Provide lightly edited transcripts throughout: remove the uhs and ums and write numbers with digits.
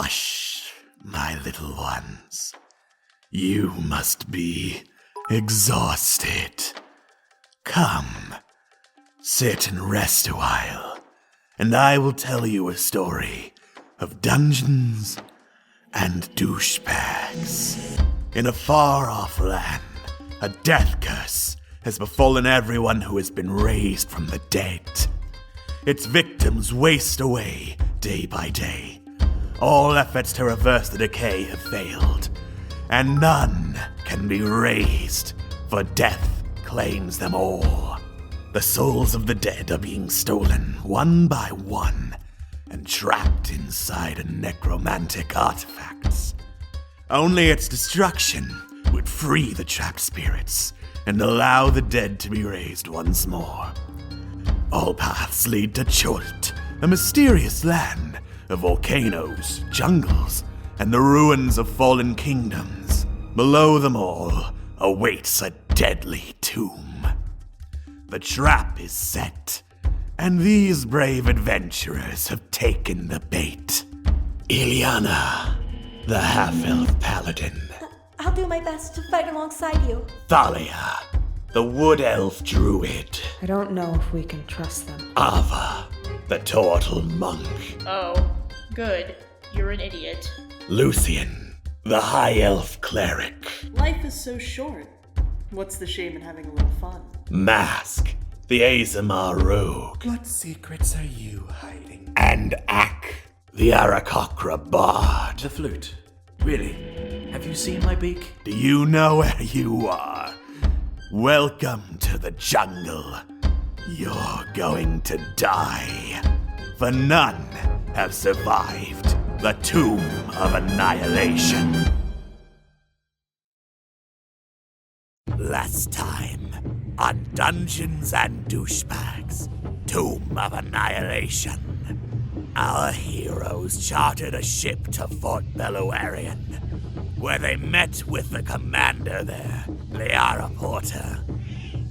Hush, my little ones. You must be exhausted. Come, sit and rest a while, and I will tell you a story of dungeons and douchebags. In a far-off land, a death curse has befallen everyone who has been raised from the dead. Its victims waste away day by day. All efforts to reverse the decay have failed, and none can be raised, for death claims them all. The souls of the dead are being stolen one by one and trapped inside necromantic artifacts. Only its destruction would free the trapped spirits and allow the dead to be raised once more. All paths lead to Chult, a mysterious land of volcanoes, jungles, and the ruins of fallen kingdoms. Below them all awaits a deadly tomb. The trap is set, and these brave adventurers have taken the bait. Ileana, the half-elf paladin. I'll do my best to fight alongside you. Thalia, the wood elf druid. I don't know if we can trust them. Ava, the turtle monk. Oh, good. You're an idiot. Lucian, the high elf cleric. Life is so short. What's the shame in having a little fun? Mask, the Azamar rogue. What secrets are you hiding? And Ak, the Arakocra bard. The flute. Really? Have you seen my beak? Do you know where you are? Welcome to the jungle. You're going to die, for none have survived the Tomb of Annihilation. Last time on Dungeons and Douchebags, Tomb of Annihilation, our heroes chartered a ship to Fort Belluarian, where they met with the commander there, Liara Porter,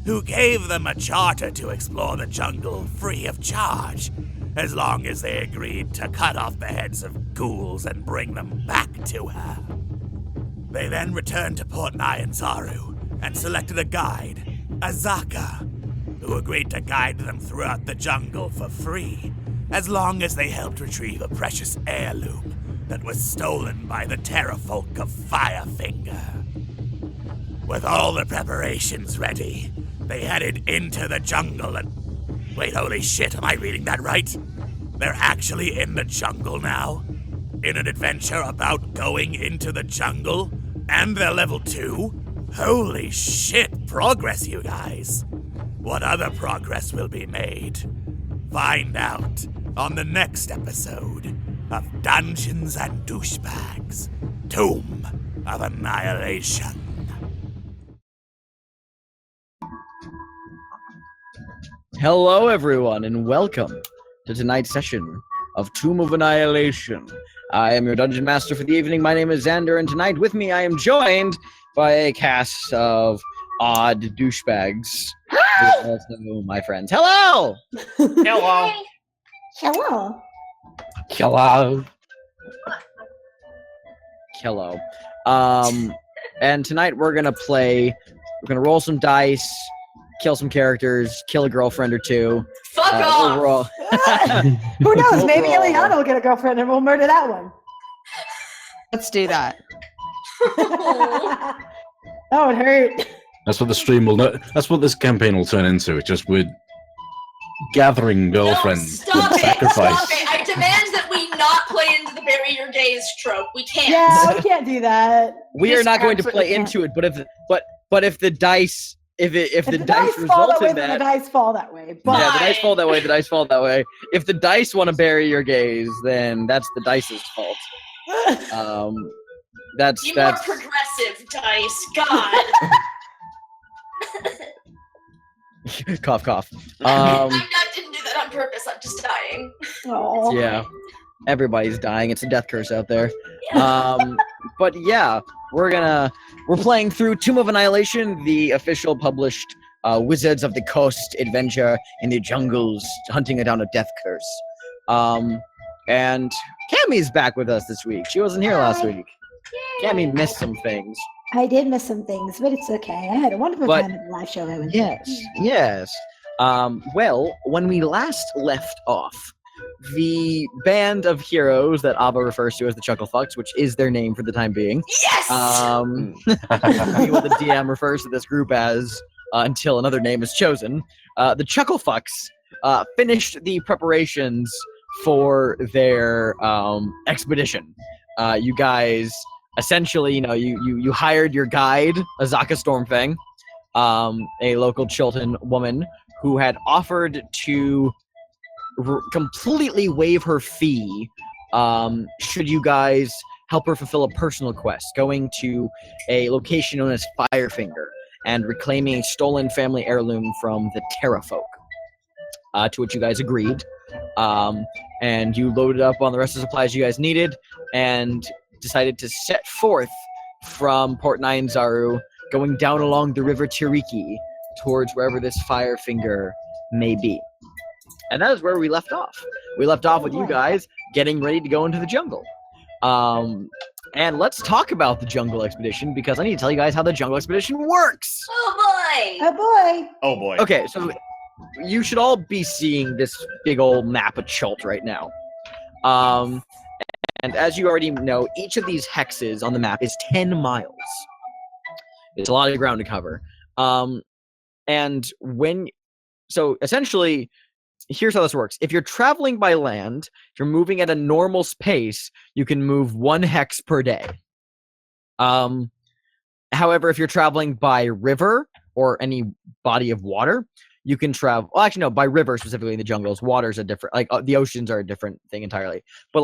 who gave them a charter to explore the jungle free of charge, as long as they agreed to cut off the heads of ghouls and bring them back to her. They then returned to Port Nyanzaru and selected a guide, Azaka, who agreed to guide them throughout the jungle for free, as long as they helped retrieve a precious heirloom that was stolen by the terrafolk of Firefinger. With all the preparations ready, they headed into the jungle and... Wait, holy shit, am I reading that right? They're actually in the jungle now? In an adventure about going into the jungle? And they're level 2? Holy shit, progress, you guys. What other progress will be made? Find out on the next episode of Dungeons and Douchebags, Tomb of Annihilation. Hello, everyone, and welcome to tonight's session of Tomb of Annihilation. I am your Dungeon Master for the evening. My name is Xander, and tonight with me I am joined by a cast of odd douchebags. Also my friends. Hello! Hello. Hello. Hello. Hello. And tonight we're gonna roll some dice, kill some characters, kill a girlfriend or two. Fuck off! Overall, Who knows? Maybe Overall. Ileana will get a girlfriend and we'll murder that one. Let's do that. That would hurt. That's what the stream will know. That's what this campaign will turn into. It's just we're gathering girlfriends No, stop with it! sacrifice. Stop it! I demand that we not play into the bury your gaze trope. We can't. Yeah, we can't do that. we are Just not going to absolutely play can't. into it, but if the dice if the dice fall result that way, in then that, the dice fall that way. But yeah, the dice fall that way. The dice fall that way. If the dice want to bury your gaze, then that's the dice's fault. That's Be more progressive, dice. God. cough, cough. I didn't do that on purpose. I'm just dying. Aw. Yeah, everybody's dying. It's a death curse out there. But yeah, we're playing through Tomb of Annihilation, the official published Wizards of the Coast adventure in the jungles, hunting down a death curse. And Cammy's back with us this week. She wasn't here last week. Cammy missed some things. I did miss some things, but it's okay. I had a wonderful time at the live show I went to. Yes. Well, when we last left off, the band of heroes that Abba refers to as the Chucklefucks, which is their name for the time being. Yes! What the DM refers to this group as until another name is chosen. The Chucklefucks finished the preparations for their expedition. You guys essentially, you hired your guide, Azaka Stormfang, a local Chilton woman who had offered to completely waive her fee should you guys help her fulfill a personal quest, going to a location known as Firefinger and reclaiming a stolen family heirloom from the Terrafolk, to which you guys agreed. And you loaded up on the rest of the supplies you guys needed and decided to set forth from Port Nine Zaru, going down along the river Tiriki towards wherever this Firefinger may be. And that is where we left off. We left off with you guys getting ready to go into the jungle. And let's talk about the jungle expedition, because I need to tell you guys how the jungle expedition works. Oh boy! Oh boy! Oh boy. Okay, so you should all be seeing this big old map of Chult right now. And as you already know, each of these hexes on the map is 10 miles. It's a lot of ground to cover. So essentially, here's how this works. If you're traveling by land, if you're moving at a normal pace, you can move 1 hex per day. However, if you're traveling by river or any body of water, you can travel. Well, actually, no, by river specifically in the jungles. Waters are different. The oceans are a different thing entirely. But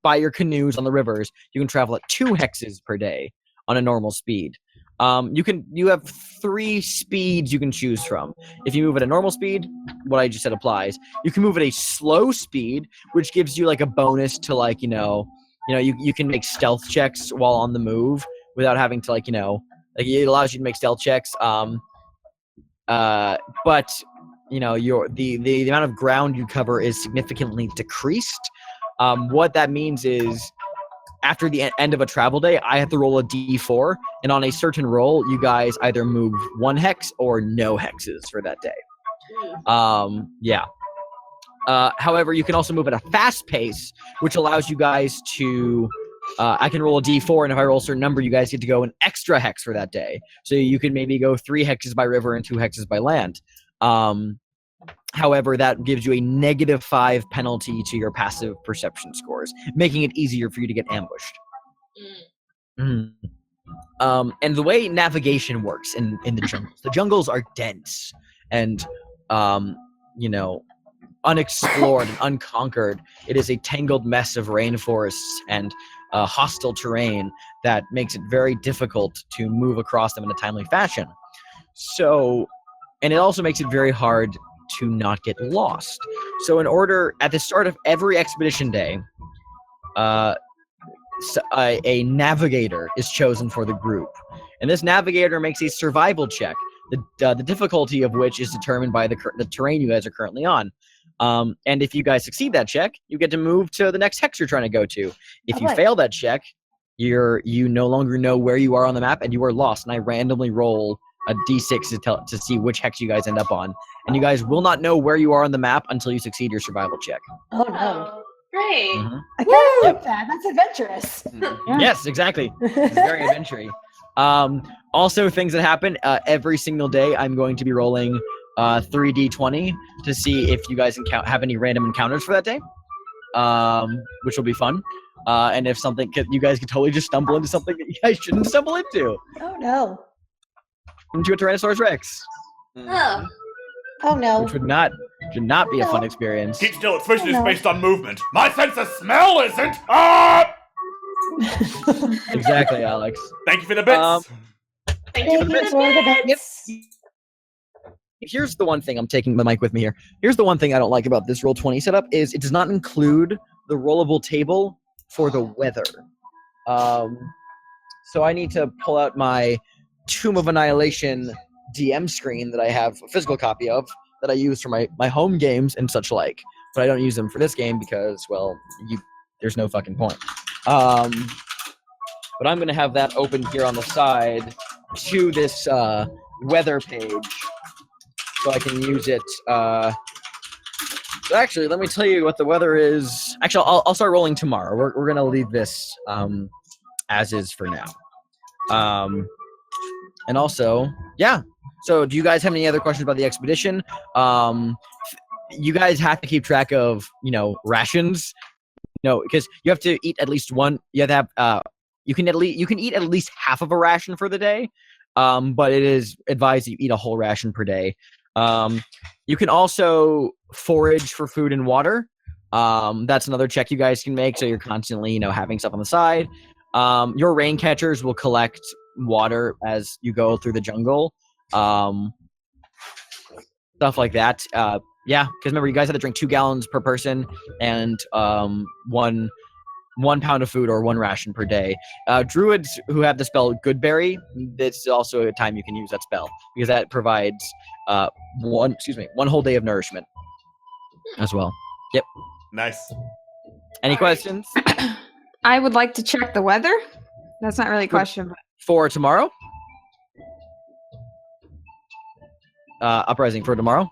by your canoes on the rivers, you can travel at 2 hexes per day on a normal speed. You have 3 speeds you can choose from. If you move at a normal speed, what I just said applies. You can move at a slow speed, which gives you a bonus to you can make stealth checks while on the move without having to it allows you to make stealth checks. But the amount of ground you cover is significantly decreased. What that means is, after the end of a travel day, I have to roll a d4, and on a certain roll, you guys either move 1 hex or no hexes for that day. However, you can also move at a fast pace, which allows you guys to. I can roll a d4, and if I roll a certain number, you guys get to go an extra hex for that day. So you can maybe go 3 hexes by river and 2 hexes by land. However, that gives you a -5 penalty to your passive perception scores, making it easier for you to get ambushed. And the way navigation works in the jungles are dense and, unexplored and unconquered. It is a tangled mess of rainforests and hostile terrain that makes it very difficult to move across them in a timely fashion. And it also makes it very hard to not get lost. So at the start of every expedition day, a navigator is chosen for the group. And this navigator makes a survival check, the difficulty of which is determined by the terrain you guys are currently on. And if you guys succeed that check, you get to move to the next hex you're trying to go to. If you fail that check, you no longer know where you are on the map and you are lost. And I randomly roll a d6 to see which hex you guys end up on. And you guys will not know where you are on the map until you succeed your survival check. Oh no. Great. Mm-hmm. I kind of like that. That's adventurous. Yeah. Yes, exactly. It's very adventurous. Also, things that happen every single day, I'm going to be rolling 3d20 to see if you guys have any random encounters for that day, which will be fun. And if you guys could totally just stumble into something that you guys shouldn't stumble into. Oh no. Into a Tyrannosaurus Rex. Oh. Oh no. Which should not be a fun experience. Keep still, its vision is based on movement. My sense of smell isn't. Ah! Exactly, Alex. Thank you for the bits. Thank you for the bits. Here's the one thing, I'm taking the mic with me here. Here's the one thing I don't like about this Roll20 setup is it does not include the rollable table for the weather. So I need to pull out my Tomb of Annihilation DM screen that I have a physical copy of that I use for my home games and such like. but I don't use them for this game because, well, there's no fucking point. But I'm gonna have that open here on the side to this weather page, so I can use it. So actually, let me tell you what the weather is. Actually, I'll start rolling tomorrow. We're gonna leave this as is for now. And also, yeah. So, do you guys have any other questions about the expedition? You guys have to keep track of, rations. Because you have to eat at least one. You have to have. You can eat at least half of a ration for the day. But it is advised that you eat a whole ration per day. You can also forage for food and water. That's another check you guys can make. So you're constantly, having stuff on the side. Your rain catchers will collect water as you go through the jungle. Stuff like that. Yeah, because remember, you guys have to drink 2 gallons per person and 1 pound of food or 1 ration per day. Druids who have the spell Goodberry, this is also a time you can use that spell because that provides one whole day of nourishment as well. Yep. Nice. Any questions? I would like to check the weather. That's not really a question. But... For tomorrow? Uprising for tomorrow?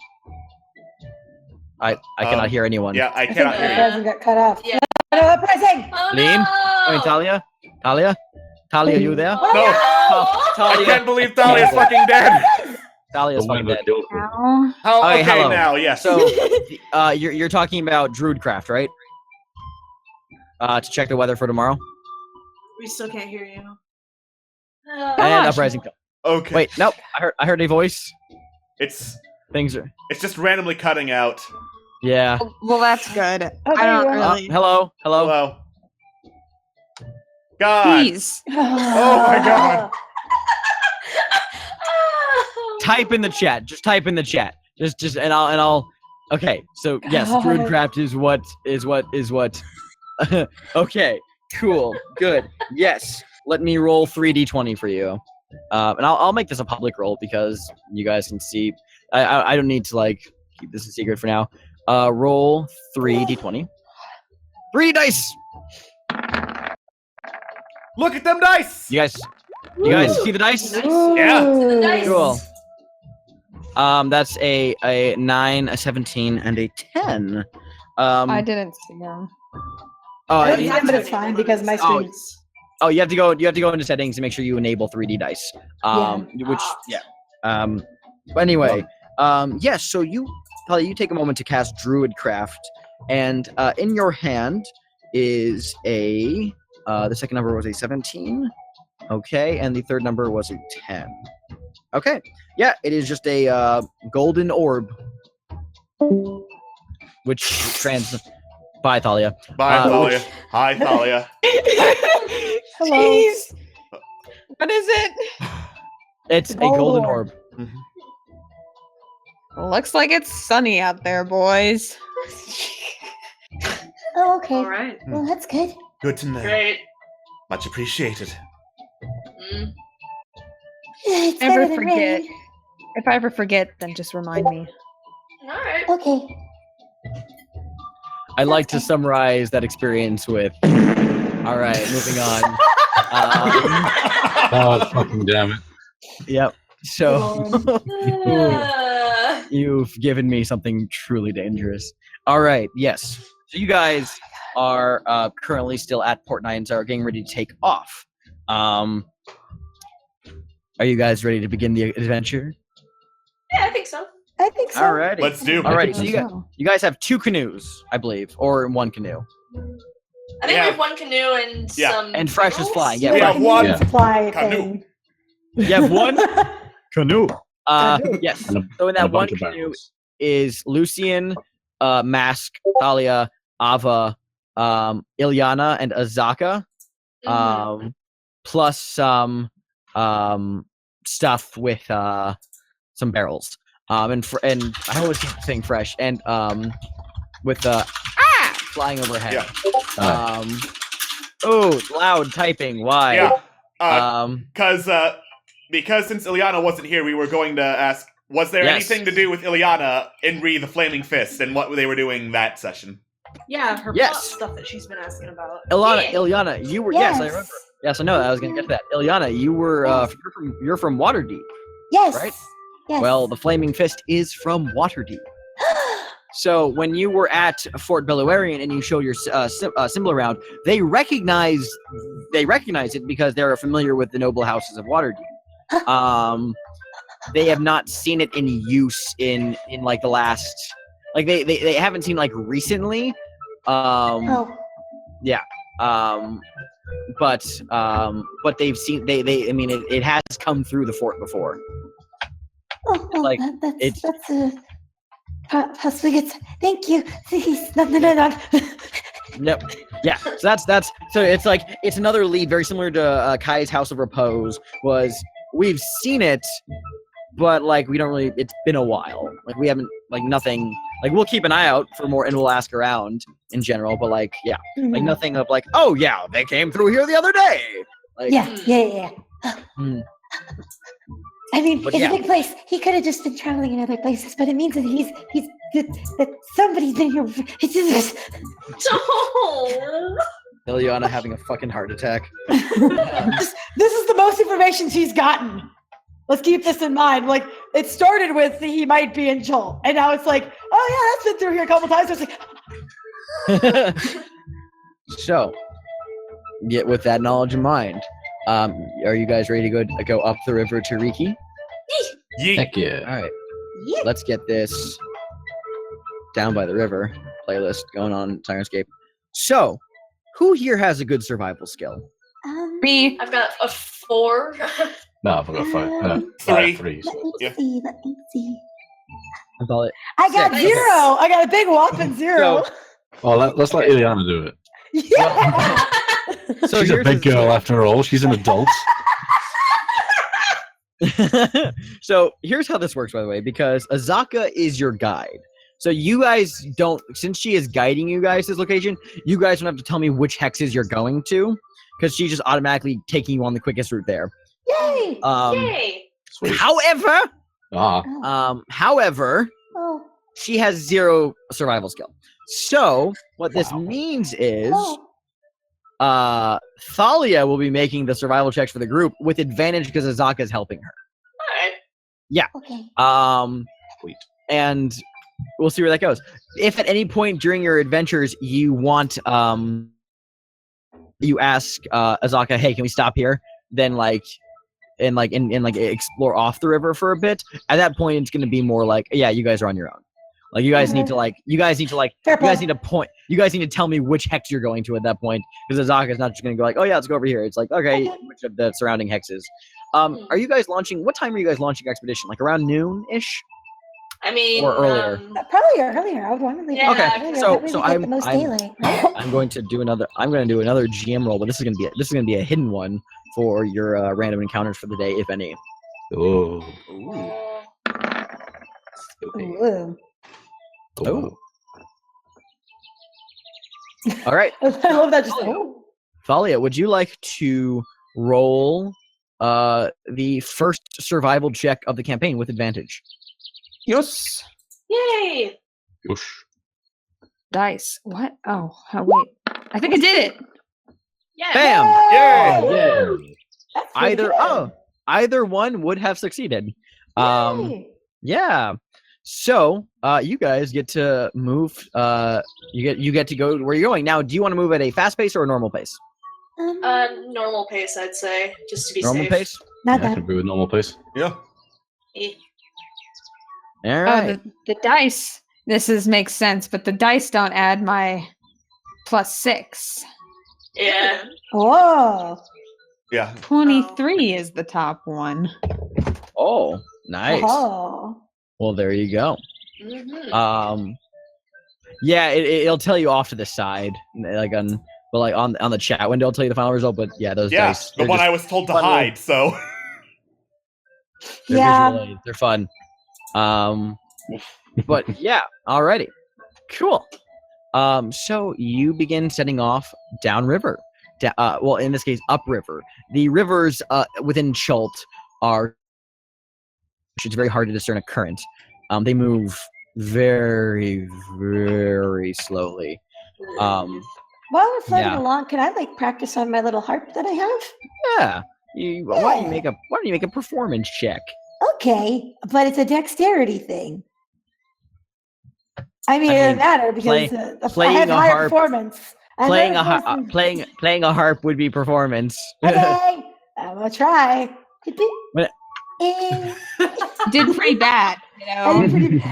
I cannot hear anyone. Yeah, I cannot hear you. Uprising got cut off. Yeah. No, Uprising! Oh, Lean? no! I mean, Talia? Talia, are you there? No, Oh, I Talia. can't believe Thalia's fucking dead. Talia's fucking dead. Ow. Oh, Okay, okay, hello. now, yes. So, you're talking about Druidcraft, right? To check the weather for tomorrow? We still can't hear you. And Uprising. Okay. Wait, nope. I heard a voice. It's It's just randomly cutting out. Yeah. Well, that's good. Okay, I don't yeah. really. Hello. Hello. God. Please. Oh my God. Type in the chat. Just type in the chat. Just and I'll. Okay. So yes, God. Druidcraft is what. Okay. Cool. Good. Yes. Let me roll 3d20 for you. And I'll make this a public roll because you guys can see. I don't need to keep this a secret for now. Roll 3d20. 3 dice. Look at them dice. You guys see the dice? Yeah. Nice. Cool. That's a 9, a 17, and a 10. I didn't see them. Oh, It's fine, but it's fine because my screen's... Oh, you have to go into settings to make sure you enable 3D dice. But anyway, yes. So you take a moment to cast Druidcraft, and in your hand is the second number was a 17. Okay, and the third number was a 10. Okay, yeah, it is just a golden orb, which Bye, Thalia. Bye, Thalia. Hi, Thalia. Hello. Jeez. What is it? It's a golden orb. Looks like it's sunny out there, boys. Oh, okay. All right. Well, that's good. Good to know. Great. Much appreciated. Mm. It's Never better than forget. rain. If I ever forget, then just remind me. All right. Okay. I like to summarize that experience with. All right, moving on. Oh, fucking damn it. Yep. So Uh, you've given me something truly dangerous. All right. Yes. So you guys are currently still at Port Nines, are getting ready to take off. Are you guys ready to begin the adventure? yeah, I think so. I think so. Alrighty. Let's do. Alrighty. So you guys have 2 canoes, I believe, or 1 canoe. I think Yeah. we have 1 canoe and Yeah. some. And Fresh is noodles? flying. Yeah. We have one Yeah. Supply canoe. thing. You have 1 canoe. Canoe. Yes. And a- So in and a that 1 bunch of canoe barrels. is Lucian, Mask, Thalia, Ava, Ilyana, and Azaka. Mhm. Plus some stuff with some barrels. And I always keep saying Fresh, and with flying overhead. Yeah. Oh, loud typing. Why? Yeah. Because since Ilyana wasn't here, we were going to ask Was there Yes. anything to do with Ileana, Inri the Flaming Fist, and what they were doing that session? Yeah, her Yes. plot stuff that she's been asking about. Ileana, you were yes, I remember. Yes, I know. I was gonna get to that. Ileana, you were you're from Waterdeep. Yes. Right? Yes. Well, the Flaming Fist is from Waterdeep. So when you were at Fort Beluarian and you showed your symbol around, they recognize it because they're familiar with the noble houses of Waterdeep. They have not seen it in use in like the last, like they haven't seen like recently. Yeah. But they've seen I mean it has come through the fort before. Like that's possibly good. Thank you. No. Yep. Yeah. So that's so it's like it's another lead very similar to Kai's House of Repose. We've seen it, but like we don't really. It's been a while. Like we haven't like nothing. Like we'll keep an eye out for more and we'll ask around in general. But like yeah, like nothing of like oh yeah they came through here the other day. Like, yeah. I mean, it's a big place. He could have just been traveling in other places, but it means that that somebody's been here. Ileana having a fucking heart attack. This is the most information she's gotten. Let's keep this in mind. Like, it started with he might be in Joel, and now it's like, oh yeah, that's been through here a couple times. It's like, So, get with that knowledge in mind. Are you guys ready to go up the river to Riki? Heck yeah. All right. Let's get this down by the river playlist going on Sirenscape. So, who here has a good survival skill? Me. I've got a 4. No, I've got 5. 3. Let me see. That's all it. I got 0. I got a big whopping 0. Let's let Ileana do it. Yeah. So she's a big girl after all. She's an adult. So here's how this works, by the way, because Azaka is your guide. So you guys don't, since she is guiding you guys to this location, you guys don't have to tell me which hexes you're going to, because she's just automatically taking you on the quickest route there. Yay! Yay! Sweet. However, she has 0 survival skill. So what this means is Thalia will be making the survival checks for the group with advantage because Azaka is helping her. Alright. Yeah. Okay. Sweet. And we'll see where that goes. If at any point during your adventures you want you ask Azaka, hey, can we stop here? Then explore off the river for a bit. At that point it's gonna be more like, yeah, you guys are on your own. Like you guys need to tell me which hex you're going to at that point, because Azaka is not just gonna go like, oh yeah, let's go over here. It's like, okay, which of the surrounding hexes? Are you guys launching? What time are you guys launching expedition? Like around noon-ish? I mean, or earlier? Probably earlier. I would want to leave. Okay, so the most daylight. I'm going to do another GM roll, but this is gonna be a hidden one for your random encounters for the day, if any. Oh. Ooh. Oh. All right. I love that. Thalia, would you like to roll the first survival check of the campaign with advantage? Yes. Yay! Yosh. Dice. What? Oh, wait. I think I did it. Yeah. Bam! Yeah. Either one would have succeeded. Yeah. So, you guys get to move. You get to go where you're going. Now, do you want to move at a fast pace or a normal pace? Normal pace, I'd say, just to be Normal safe. pace. Not I that. can do a normal pace. Yeah. All right. The dice. Makes sense, but the dice don't add my +6. Yeah. Whoa. Yeah. 23 is the top one. Oh, nice. Oh. Well, there you go. Mm-hmm. Yeah, it'll tell you off to the side, like on the chat window, it'll tell you the final result. But yeah, those dice. The one I was told to hide. So. They're fun. But yeah, alrighty, cool. So you begin setting off downriver. Well, in this case, upriver. The rivers within Chult are it's very hard to discern a current. They move very, very slowly. While we're floating Yeah. along, can I like practice on my little harp that I have? Yeah. Why don't you make a performance check? Okay, but it's a dexterity thing. I mean, it doesn't matter because I have higher performance. Playing a harp would be performance. Okay, I'm gonna try. Did pretty bad, you know.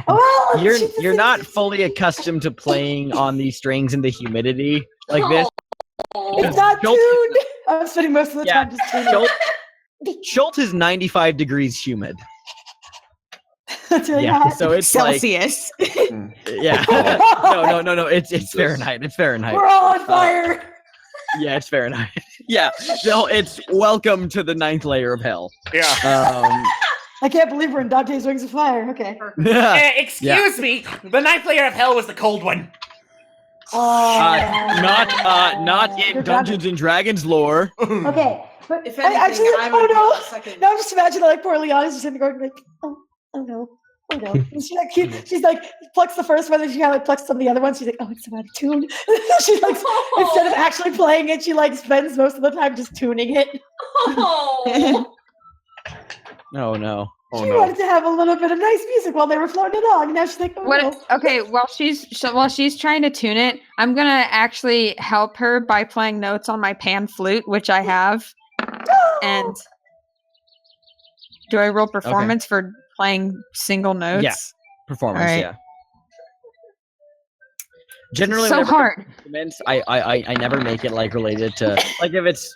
Well, you're not fully accustomed to playing on these strings in the humidity like this. It's not tuned. I'm spending most of the time just tuning. Schultz is 95 degrees humid. That's really hot. So it's Celsius. Yeah. No. It's Fahrenheit. It's Fahrenheit. We're all on fire. Yeah, it's Fahrenheit. Yeah. No, it's welcome to the 9th layer of hell. Yeah. I can't believe we're in Dante's Wings of Fire. Okay. Excuse me. The 9th layer of hell was the cold one. Not in Dungeons and Dragons lore. Okay. But If anything, I'm oh gonna no! be the second. Now I'm just imagining like poor Liana's just in the garden like, oh no. And she's like plucks the first one, and she kind of like plucks some of the other ones. She's like, oh, it's so out of tune. She like instead of actually playing it, she like spends most of the time just tuning it. Oh. Oh no. She wanted to have a little bit of nice music while they were floating along. Now she's like, oh no. Okay, while she's trying to tune it, I'm gonna actually help her by playing notes on my pan flute, which I have. And do I roll performance for playing single notes? Yeah, performance. Right. Yeah. Generally, so whenever hard. Instruments, I never make it like related to like if it's.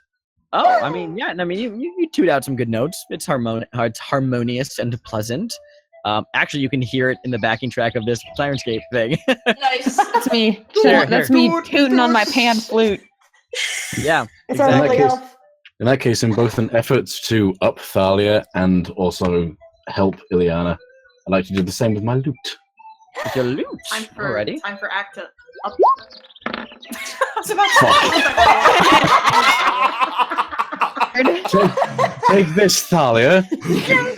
Oh, I mean, yeah. I mean, you toot out some good notes. It's harmonious and pleasant. Actually, you can hear it in the backing track of this Sirenscape thing. Nice. That's me. There, That's me tooting on my pan flute. Yeah. It's our lovely case- elf. In that case, in both an effort to up Thalia and also help Ileana, I'd like to do the same with my lute. With your lute. Time for act up. Take this, Thalia.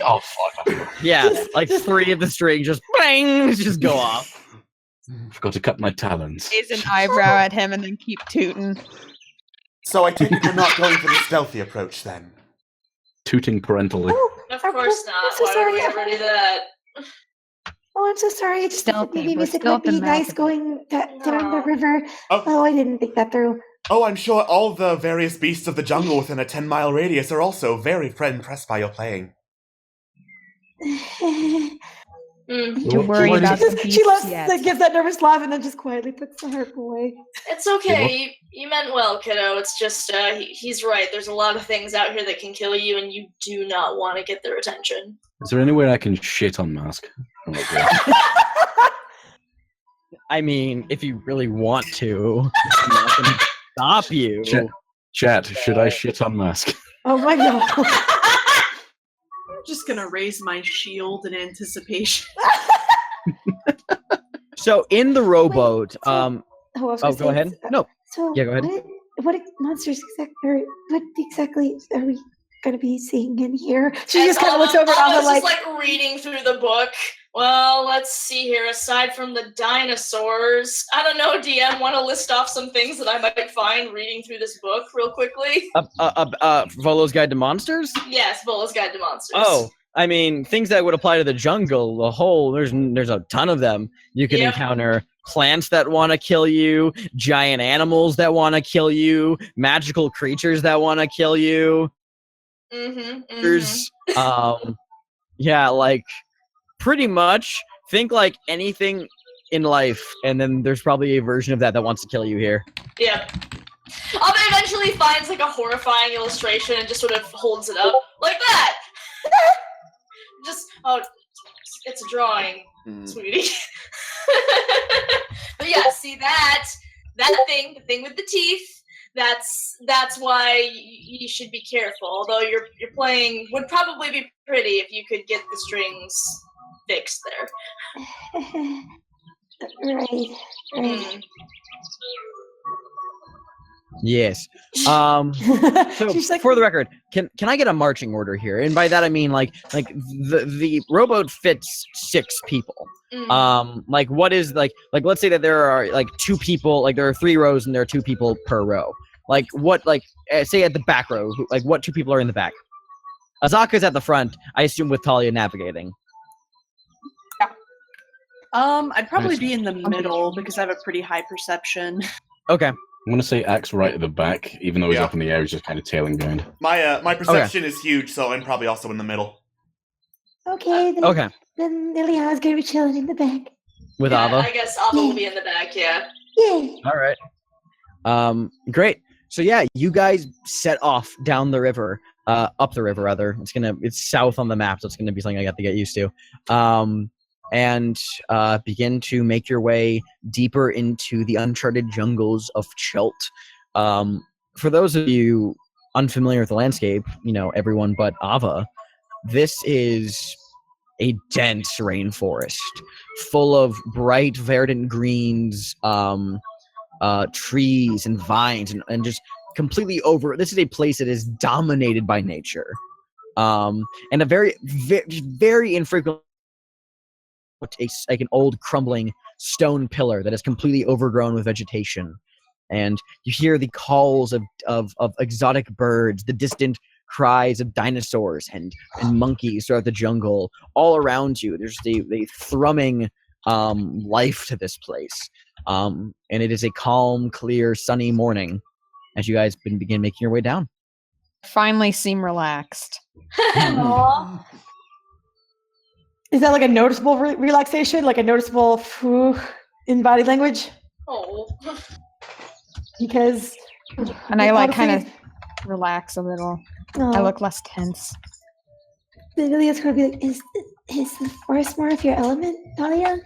Oh, fuck. Yeah, like 3 of the string just bang, just go off. Forgot to cut my talons. Raise an eyebrow at him and then keep tooting. So I take it you're not going for the stealthy approach then? Tooting parentally. Of course not. I'm so Why sorry. would we ever do that? Oh, I'm so sorry. I just thought Stealthy. maybe We're music might be stealthing nice back. going down the river. Oh. Oh, I didn't think that through. Oh, I'm sure all the various beasts of the jungle within a 10-mile radius are also very impressed by your playing. Don't worry about the beats She yet. gives that nervous laugh and then just quietly puts the harp away. It's okay. You meant well, kiddo. It's just, he's right. There's a lot of things out here that can kill you, and you do not want to get their attention. Is there any way I can shit on Mask? Oh, my God. I mean, if you really want to, I'm not gonna stop you. Chat, should I shit on Mask? Oh my god. I'm just gonna raise my shield in anticipation. So in the rowboat, I was gonna go say, ahead. No, So yeah, go ahead. What monsters what exactly are we going to be seeing in here? She just kind of looks over at I Alma was like, just like reading through the book. Well, let's see here. Aside from the dinosaurs, I don't know, DM, want to list off some things that I might find reading through this book real quickly? Volo's Guide to Monsters? Yes, Volo's Guide to Monsters. Oh, I mean, things that would apply to the jungle, the whole, there's a ton of them. You can Yep. encounter plants that want to kill you, giant animals that want to kill you, magical creatures that want to kill you. There's, yeah, like, pretty much, think like anything in life, and then there's probably a version of that wants to kill you here. Yep. Eventually finds like a horrifying illustration and just sort of holds it up like that. Just it's a drawing, sweetie. But yeah, see that thing, the thing with the teeth. That's why you should be careful. Although your playing would probably be pretty if you could get the strings fixed there. Right. Yes. So She's like, for the record, can I get a marching order here? And by that I mean like the rowboat fits 6 people. Like what is like let's say that there are like 2 people, like there are 3 rows and there are 2 people per row. Like what say at the back row, like what 2 people are in the back? Azaka's at the front, I assume, with Talia navigating. I'd probably be in the middle because I have a pretty high perception. Okay. I'm gonna say Axe right at the back, even though he's up in the air, he's just kind of tailing behind. My perception is huge, so I'm probably also in the middle. Okay, then Liliana's gonna be chilling in the back. With Yeah, Ava. I guess Ava will be in the back, yeah. Yay! All right. Great. So yeah, you guys set off down the river, up the river rather. It's south on the map, so it's gonna be something I got to get used to. And begin to make your way deeper into the uncharted jungles of Chult. For those of you unfamiliar with the landscape, everyone but Ava, this is a dense rainforest full of bright verdant greens, trees and vines, and just completely this is a place that is dominated by nature. And a very, very, very infrequent, like an old crumbling stone pillar that is completely overgrown with vegetation. And you hear the calls of exotic birds, the distant cries of dinosaurs and monkeys throughout the jungle all around you. There's the thrumming life to this place. And it is a calm, clear, sunny morning as you guys begin making your way down. Finally seem relaxed. Aww. is that like a noticeable relaxation? Like a noticeable in body language? Oh. Because. And I kind of relax a little. I look less tense. Lilia's gonna be like, is the forest more of your element, Talia?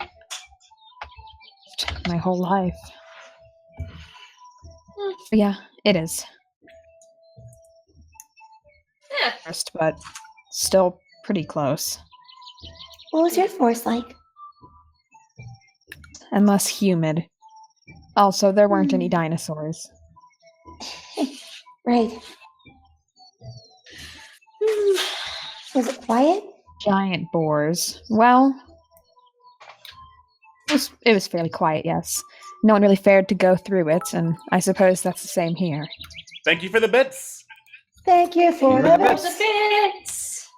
My whole life. Yeah, it is. Yeah. First, but still pretty close. What was your forest like? And less humid. Also, there weren't any dinosaurs. Right. Was it quiet? Giant boars. Well, it was fairly quiet, yes. No one really fared to go through it, and I suppose that's the same here. Thank you for the bits. Thank you for the bits. The bits.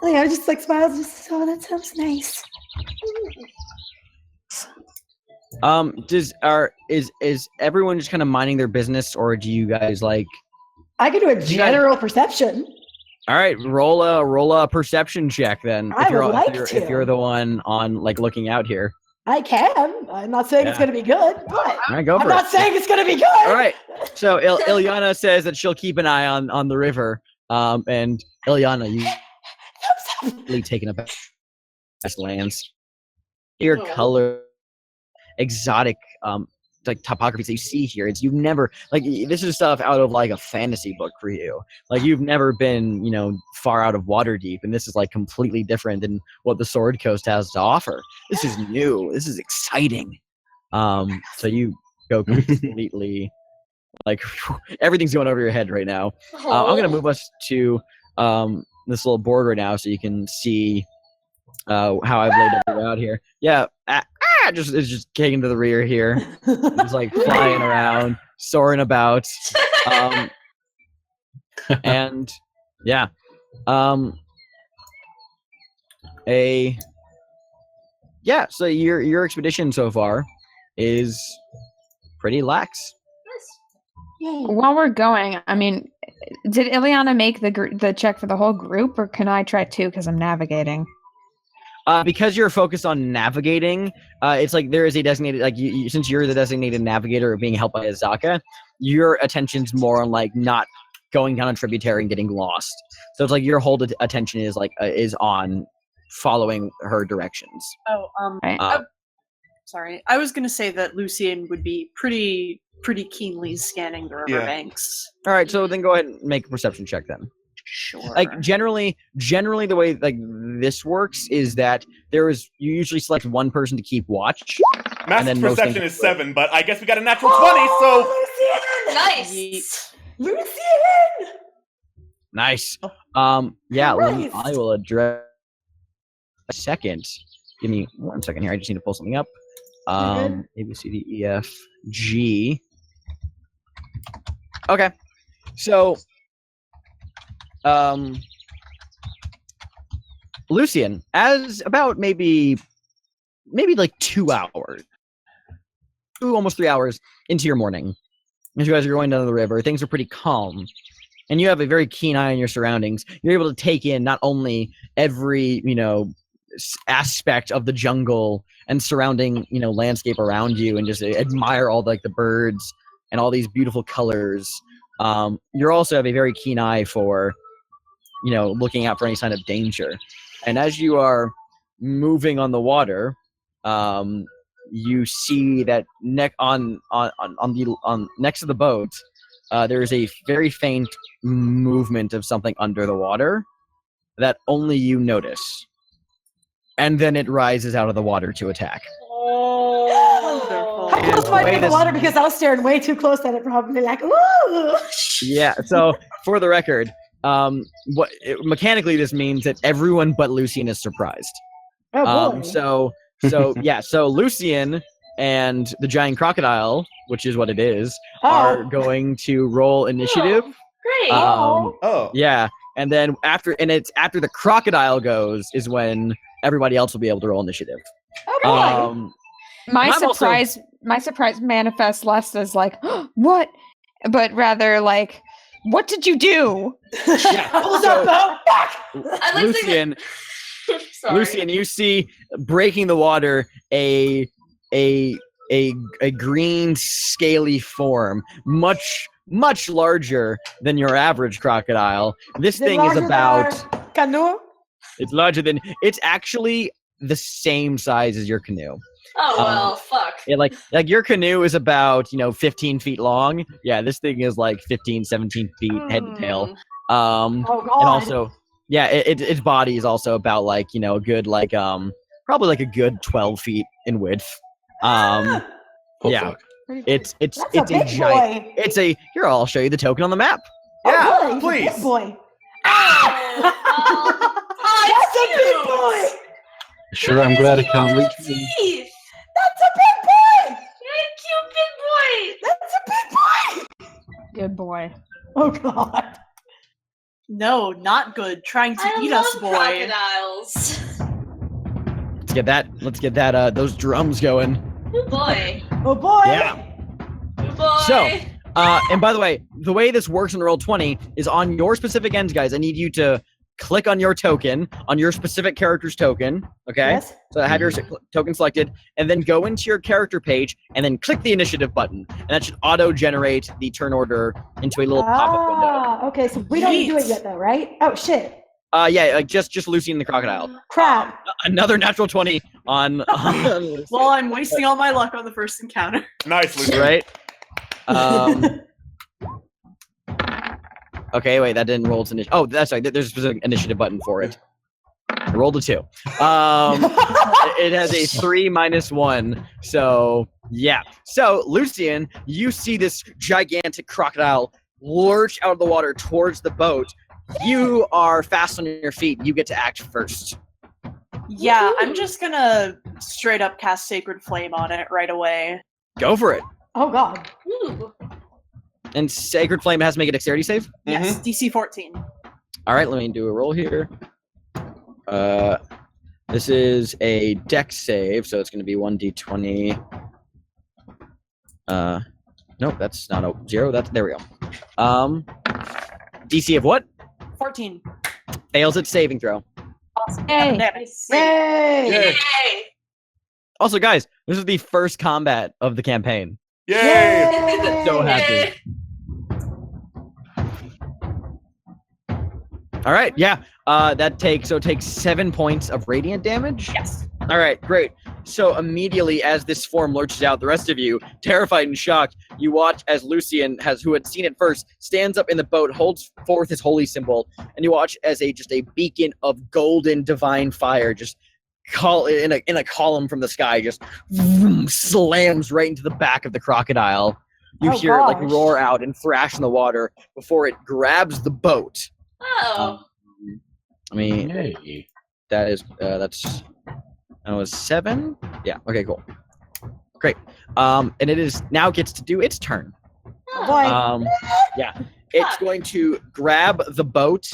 Leona just smiles. That sounds nice. Is everyone just kind of minding their business, or do you guys like? I can do a general perception. All right, roll a perception check then. If you're the one on looking out here. I can. I'm not saying it's going to be good, but All right, go for I'm not saying it's going to be good. All right. So Ilyana says that she'll keep an eye on the river. And Ilyana, you really taken up this lands. Your color, exotic topographies that you see here. You've never this is stuff out of a fantasy book for you. You've never been far out of Waterdeep, and this is completely different than what the Sword Coast has to offer. This is new. This is exciting. So you go completely everything's going over your head right now. I'm gonna move us to this little board right now so you can see how I've laid it out here. Yeah. It's just kicking to the rear here. It's flying around, soaring about. And yeah. So your expedition so far is pretty lax. While we're going, I mean, did Ileana make the check for the whole group, or can I try too because I'm navigating? Because you're focused on navigating, it's there is a designated, since you're the designated navigator being helped by Azaka, your attention's more on not going down a tributary and getting lost. So it's your whole attention is on following her directions. Sorry. I was going to say that Lucien would be pretty keenly scanning the riverbanks. All right, so then go ahead and make a perception check then. Sure. Like generally the way like this works is that you usually select one person to keep watch. Master's most perception things is 7, but I guess we got a natural 20, so Nice. Lucian! Nice. Yeah, Christ. I will address a second. Give me 1 second here. I just need to pull something up. A, B, C, D, E, F, G. Okay. So, Lucian, as about maybe like 2 hours, almost 3 hours into your morning, as you guys are going down the river, things are pretty calm. And you have a very keen eye on your surroundings. You're able to take in not only every, aspect of the jungle and surrounding, landscape around you, and just admire all the birds and all these beautiful colors. You also have a very keen eye for, looking out for any sign of danger. And as you are moving on the water, you see that next to the boat, there is a very faint movement of something under the water that only you notice. And then it rises out of the water to attack. How close might be in the water because I was staring way too close at it, probably like, ooh! Yeah, so for the record, mechanically this means that everyone but Lucian is surprised. Oh, boy. So Lucian and the giant crocodile, which is what it is, are going to roll initiative. Great. Yeah, and then after the crocodile goes is when everybody else will be able to roll initiative. Okay. My surprise manifests less as like, what? But rather like, what did you do? Lucian, you see breaking the water a green scaly form, much larger than your average crocodile. This thing is about canoe. It's larger than. It's actually the same size as your canoe. Oh well, fuck. Yeah, like your canoe is about 15 feet long. Yeah, this thing is like 15, 17 feet head to tail. Oh God. And also, yeah, its body is also about like a good probably like a good 12 feet in width. Yeah. Fuck. It's a big giant. boy. It's a here. I'll show you the token on the map. Yeah, Yeah, please. Big boy. That's a big boy. Sure, I'm glad I can't reach you. Teeth. That's a big boy. Cute big boy. That's a big boy. Good boy. Oh God. No, not good. Trying to I eat love us, boy. crocodiles. Let's get that those drums going. Good boy. Oh boy. Yeah. Good boy. So, and by the way this works in Roll20 is on your specific ends, guys. I need you to click on your token, on your specific character's token, okay? Yes. So have your token selected, and then go into your character page, and then click the initiative button, and that should auto-generate the turn order into a little pop-up window. Okay, so we don't need to do it yet, though, right? Oh shit. Yeah, like just Lucian and the crocodile. Crap. Another natural 20 on Well, I'm wasting all my luck on the first encounter. Nice, Lucian. right? Okay, wait, that didn't roll its initiative. Oh, that's right. There's a specific initiative button for it. I rolled a 2. It has a 3 minus 1. So, yeah. So, Lucian, you see this gigantic crocodile lurch out of the water towards the boat. You are fast on your feet. You get to act first. Yeah, I'm just gonna straight up cast Sacred Flame on it right away. Go for it. Oh God. Ooh. And Sacred Flame has to make a dexterity save? Yes, DC 14. All right, let me do a roll here. This is a dex save, so it's going to be 1d20. Nope, that's not a 0. There we go. DC of what? 14. Fails its saving throw. Awesome. Yay. Yay. Yay. Also, guys, this is the first combat of the campaign. Yay! So happy. All right, yeah. It takes 7 points of radiant damage. Yes. All right, great. So immediately as this form lurches out, the rest of you, terrified and shocked, you watch as Lucian who had seen it first, stands up in the boat, holds forth his holy symbol, and you watch as a beacon of golden divine fire just in a column from the sky just slams right into the back of the crocodile. You hear it like roar out and thrash in the water before it grabs the boat. Oh. I mean, that's 7. Yeah. Okay. Cool. Great. And it is now gets to do its turn. Yeah. It's going to grab the boat,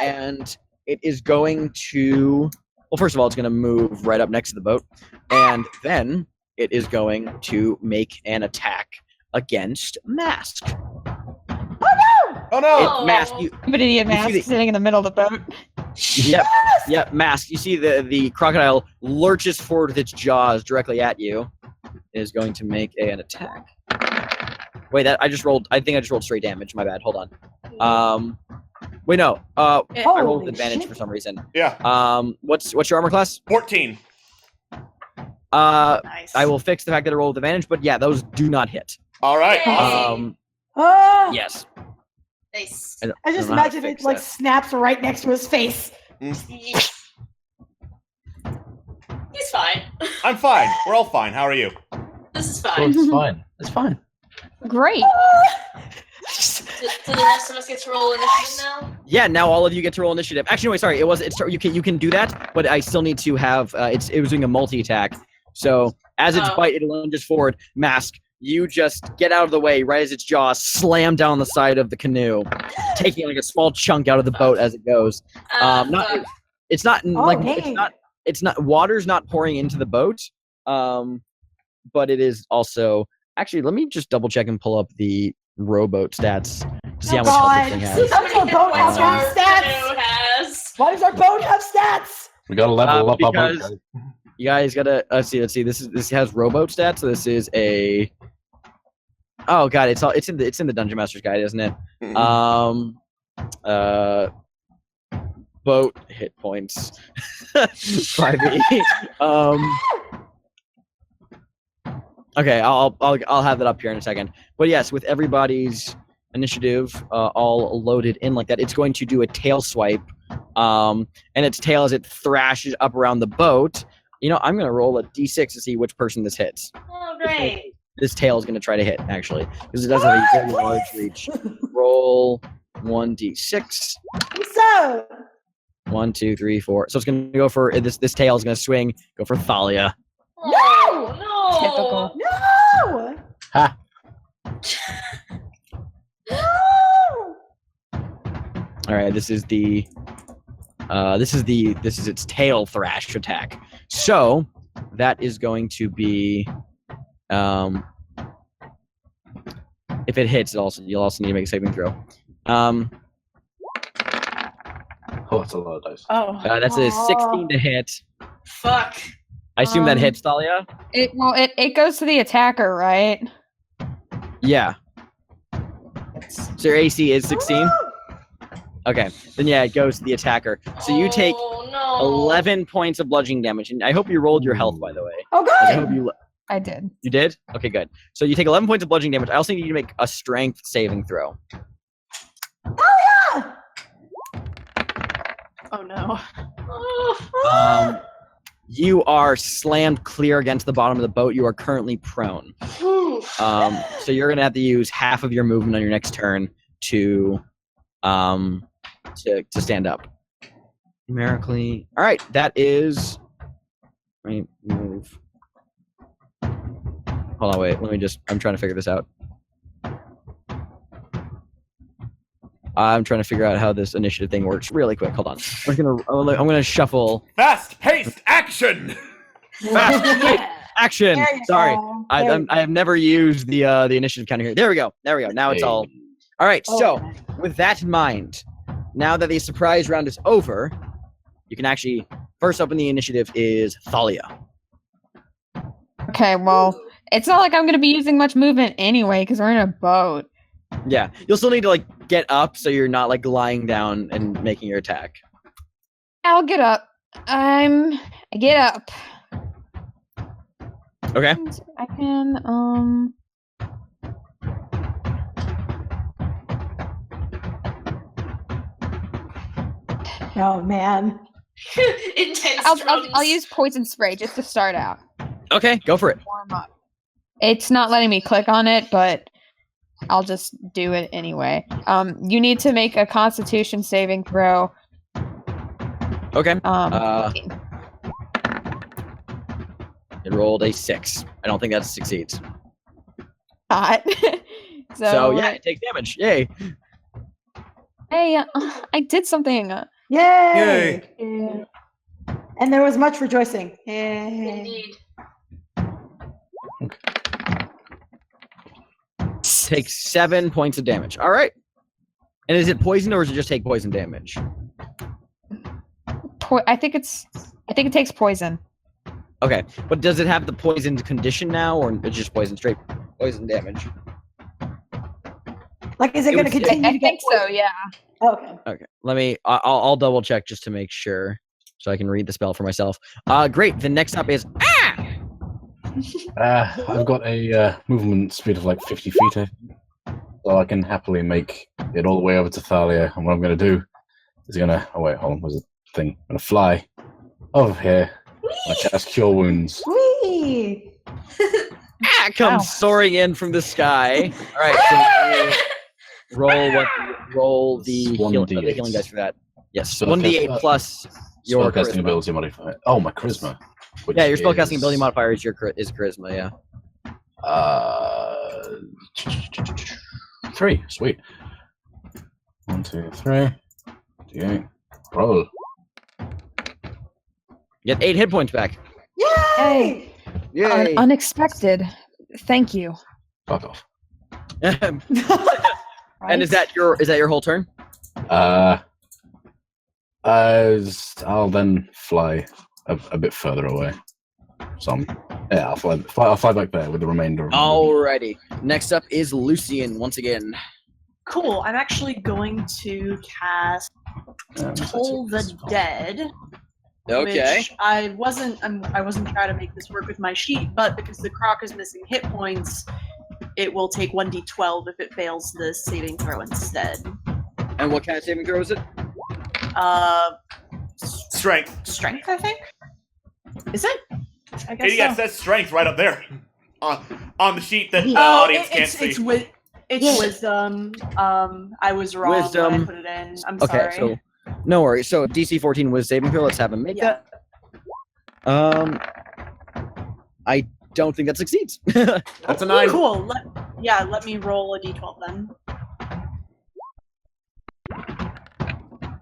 and it is going to. Well, first of all, it's going to move right up next to the boat, and then it is going to make an attack against Mask. Oh no! It's Mask. But idiot Mask sitting in the middle of the boat. Yep. Yep. Mask. You see the crocodile lurches forward with its jaws directly at you. It is going to make an attack. Wait, I think I just rolled straight damage. My bad. Hold on. Wait, no. I rolled with advantage for some reason. Yeah. What's your armor class? 14. Nice. I will fix the fact that I rolled with advantage, but yeah, those do not hit. All right. Yes. Nice. I just imagine it like snaps right next to his face. He's fine. I'm fine. We're all fine. How are you? This is Oh, fine. it's fine. It's fine. Great. Do the rest of us get to roll initiative now? Yeah, now all of you get to roll initiative. Actually, wait, sorry. You can do that, but I still need to have it was doing a multi-attack. So as its bite, it lunges forward. Mask, you just get out of the way right as its jaws slam down the side of the canoe, taking like a small chunk out of the boat as it goes. Water's not pouring into the boat. But it is also actually. Let me just double check and pull up the rowboat stats to see how much health this thing has. How does our boat have stats? Why does our boat have stats? We gotta level up our boat. Because you guys gotta let's see. This has rowboat stats. So this is a. Oh god, it's in the Dungeon Master's Guide, isn't it? Boat hit points. 5e. Okay, I'll have that up here in a second. But yes, with everybody's initiative all loaded in like that, it's going to do a tail swipe, and its tail as it thrashes up around the boat. You know, I'm gonna roll a d6 to see which person this hits. Oh, great! This tail is gonna try to hit actually because it does have a very large reach. Roll 1d6. So 1, 2, 3, 4. So it's gonna go for this. This tail is gonna swing. Go for Thalia. No! Typical. No! Ha! No! All right, this is its tail thrash attack. So that is going to be, if it hits, you'll also need to make a saving throw. Oh, that's a lot of dice. That's a 16 to hit. Fuck. I assume that hits, Thalia? It goes to the attacker, right? Yeah. So your AC is 16? Okay. Then yeah, it goes to the attacker. So you take 11 points of bludgeoning damage. And I hope you rolled your health, by the way. Oh, good! I hope you... I did. You did? Okay, good. So you take 11 points of bludgeoning damage. I also need you to make a strength saving throw. Oh, yeah! Oh, no. You are slammed clear against the bottom of the boat. You are currently prone. So you're going to have to use half of your movement on your next turn to stand up. Numerically. All right, that is... Let me move. Hold on, wait. I'm trying to figure this out. I'm trying to figure out how this initiative thing works really quick. Hold on. I'm gonna shuffle. Fast-paced action! Fast-paced action! There you Sorry. go. I have never used the initiative counter here. There we go. Now it's all... All right, so with that in mind, now that the surprise round is over, you can actually... First up in the initiative is Thalia. Okay, well, it's not like I'm going to be using much movement anyway because we're in a boat. Yeah, you'll still need to get up so you're not lying down and making your attack. I'll get up. I get up. Okay. I can Oh man. Intense I'll drums. use poison spray just to start out. Okay, go for it. Warm up. It's not letting me click on it, but I'll just do it anyway. You need to make a Constitution saving throw. Okay. 18. It rolled a 6. I don't think that succeeds. Hot. So yeah, it takes damage. Yay. Hey, I did something. Yay! Yeah. And there was much rejoicing. Yay. Indeed. Takes 7 points of damage. All right. And is it poisoned or does it just take poison damage? I think it takes poison. Okay, but does it have the poisoned condition now, or it's just straight poison damage? Like, is it going to continue I to get think so, yeah. Okay. Okay. I'll double check just to make sure, so I can read the spell for myself. Great. The next up is I've got a movement speed of like 50 feet, I think. So I can happily make it all the way over to Thalia. And what I'm going to do is oh wait, hold on, where's the thing? I'm going to fly over here. I cast Cure Wounds. Whee! comes soaring in from the sky. All right, so roll the healing dice for that. Yes, So 1d8 plus your spellcasting charisma. ability modifier. Oh, my charisma. Which Yeah, your spellcasting is, ability modifier is charisma. Yeah. 3. Sweet. 1, 2, 3. D8. Roll. You get 8 hit points back. Yay! Yay! Unexpected. Thank you. Fuck off. And is that your whole turn? I'll then fly a bit further away. So I'll fly back there with the remainder. Of Alrighty. Next up is Lucian once again. Cool. I'm actually going to cast Toll the Dead. Okay. Which I wasn't trying to make this work with my sheet, but because the croc is missing hit points, it will take 1d12 if it fails the saving throw instead. And what kind of saving throw is it? Strength. Strength, I think. Is it? I guess Yeah, it so. says strength right up there on the sheet that audience can't see. It's wisdom. I was wrong when I put it in. I'm sorry. Okay, so no worries. So DC 14 was saving throw. Let's have him make that. I don't think that succeeds. That's a 9. Cool. Let me roll a d12 then.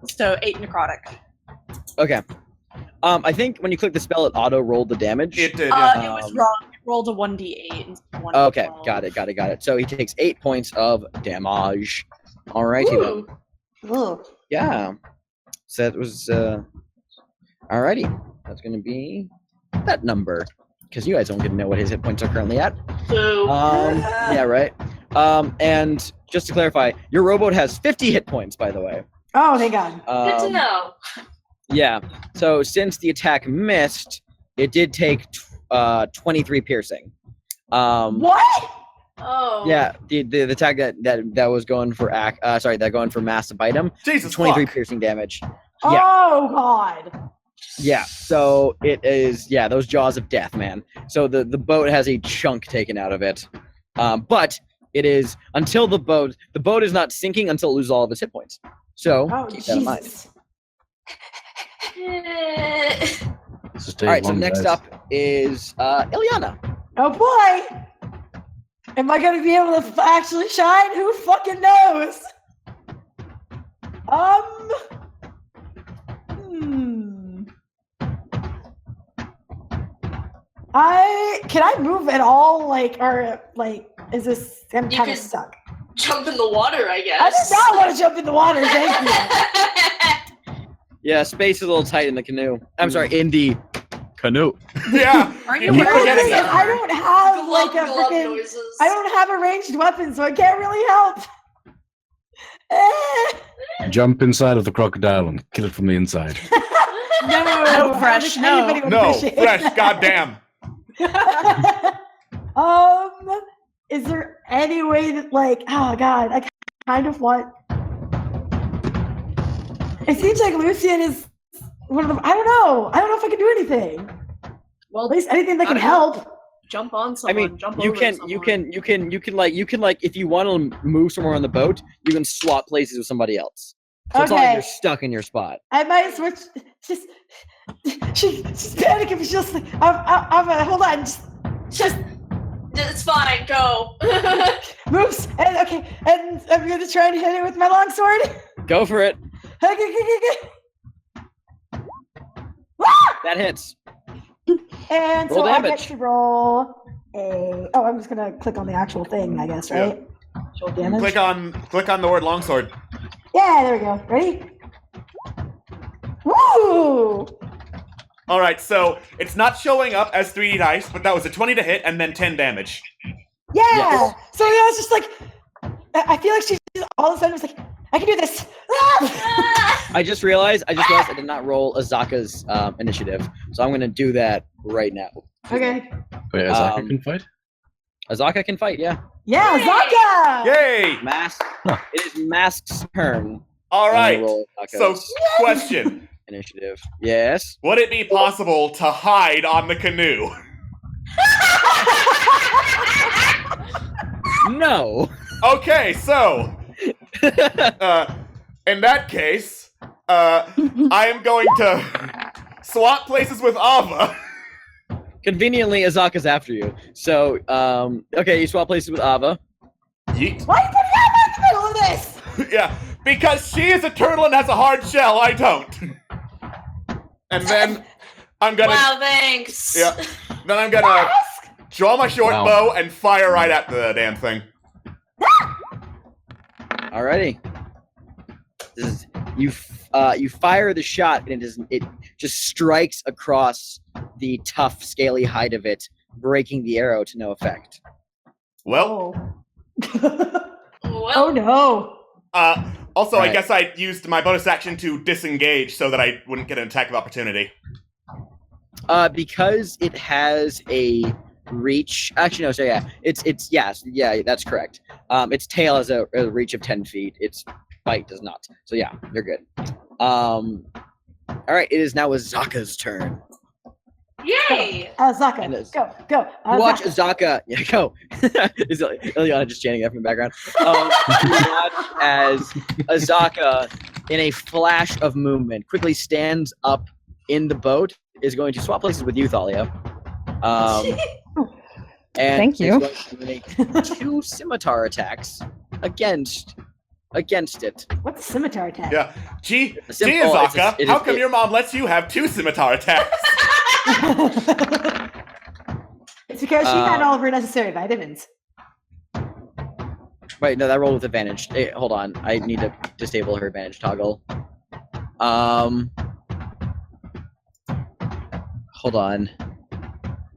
So 8 necrotic. Okay. I think when you click the spell, it auto rolled the damage. It did. It was wrong. It rolled a 1d8 instead of 1d12. Okay, got it. So he takes 8 points of damage. Alrighty then. Ooh. Yeah. So that was alrighty. That's gonna be that number. Because you guys don't get to know what his hit points are currently at. Yeah, right. And just to clarify, your rowboat has 50 hit points, by the way. Oh, thank God. Good to know. Yeah. So since the attack missed, it did take 23 piercing. What? Oh. Yeah, the attack that was going for that going for massive item. Jesus 23 fuck. piercing damage. Yeah. Oh God. Yeah. So it is those jaws of death, man. So the boat has a chunk taken out of it. But it is until the boat is not sinking until it loses all of its hit points. So keep that in mind. Jesus. All right, so next up is Ilyana. Oh boy. Am I gonna be able to actually shine? Who fucking knows? Can I move at all? Is this? I'm kind of stuck. Jump in the water, I guess. I do not want to jump in the water. Thank you. Yeah, space is a little tight in the canoe. I'm sorry, in the canoe. Yeah. Are you keep wearing forgetting that. I don't have Glove a freaking. noises. I don't have a ranged weapon, so I can't really help. Jump inside of the crocodile and kill it from the inside. No, Fresh, anybody would No, appreciate fresh. that. Goddamn. Is there any way that oh God, I kind of want. It seems like Lucian is one of them. I don't know. I don't know if I can do anything. Well, At least anything that can help. jump on I someone. mean, jump you over can someone. if you want to move somewhere on the boat, you can swap places with somebody else. So it's not like Okay. you're stuck in your spot. I might switch. She's panicking. She's just like, hold on. Just It's fine. Go. moves. And okay. And I'm going to try and hit it with my longsword. Go for it. Okay. That hits. And Roll so I damage. get to roll a. Oh, I'm just gonna click on the actual thing, I guess, right? Roll damage. Click on the word longsword. Yeah, there we go. Ready? Woo! All right, so it's not showing up as 3D dice, but that was a 20 to hit and then 10 damage. Yeah. Yes. So yeah, it's just like I feel like she's all of a sudden was like, I can do this. I just realized I did not roll Azaka's initiative, so I'm gonna do that right now. Okay. Wait, Azaka can fight? Azaka can fight, yeah. Yeah, Zaka. Yay! Mask. It is Mask's turn. All I'm gonna right. roll So, Azaka's question: initiative. Yes. would it be possible to hide on the canoe? No. Okay, so in that case, I am going to swap places with Ava. Conveniently, Azaka's after you. So, okay, you swap places with Ava. Yeet. Why did you put me in the middle of this? Yeah, because she is a turtle and has a hard shell. I don't. And then I'm gonna. Wow, thanks. Yeah. Then I'm gonna draw my short bow and fire right at the damn thing. Alrighty. You fire the shot and it just strikes across the tough, scaly hide of it, breaking the arrow to no effect. Well. Oh no. Also, Right. I guess I used my bonus action to disengage so that I wouldn't get an attack of opportunity. Because it has a reach. Actually, no. So yeah, yeah, that's correct. Its tail has a reach of 10 feet. Its bite does not. So yeah, you're good. All right, it is now Azaka's turn. Yay! Zaka, And it's- go. You watch Azaka. Yeah, go. Is Ileana just chanting that from the background? You watch as Azaka, in a flash of movement, quickly stands up in the boat. Is going to swap places with you, Thalia. And Thank you. is going to make 2 scimitar attacks against it. What's a scimitar attack? Yeah. Gee, simple- Azaka, it is- how come your mom lets you have 2 scimitar attacks? It's because she had all of her necessary vitamins. Wait, no, that rolled with advantage. Hey, hold on, I need to disable her advantage toggle. Hold on.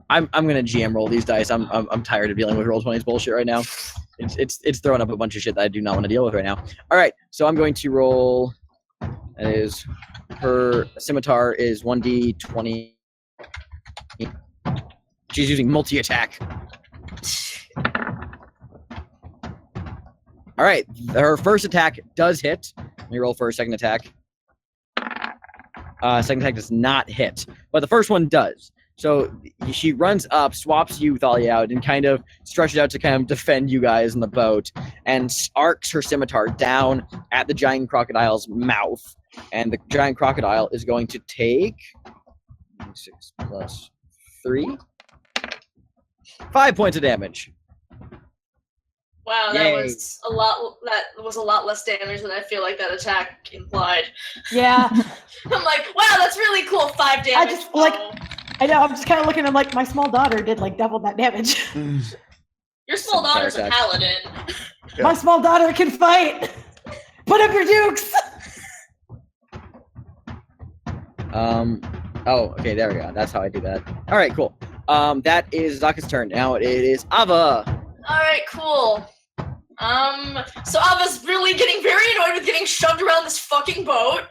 I'm gonna GM roll these dice. I'm tired of dealing with Roll20's bullshit right now. It's throwing up a bunch of shit that I do not want to deal with right now. All right, so I'm going to roll. That is, her scimitar is 1d20. She's using multi-attack. All right, her first attack does hit. Let me roll for her second attack. Second attack does not hit, but the first one does. So she runs up, swaps you, Thalia, out, and kind of stretches out to kind of defend you guys in the boat, and arcs her scimitar down at the giant crocodile's mouth. And the giant crocodile is going to take 6 plus 3, 5 points of damage. Wow, Yay. that was a lot. That was a lot less damage than I feel like that attack implied. Yeah. I'm like, wow, that's really cool. 5 damage. I just like. Whoa. I know. I'm just kind of looking. I'm like, my small daughter did like double that damage. Your small daughter's a paladin. Yeah. My small daughter can fight. Put up your dukes. Oh, okay, there we go. That's how I do that. All right, cool. That is Zaka's turn. Now it is Ava. All right, cool. So Ava's really getting very annoyed with getting shoved around this fucking boat.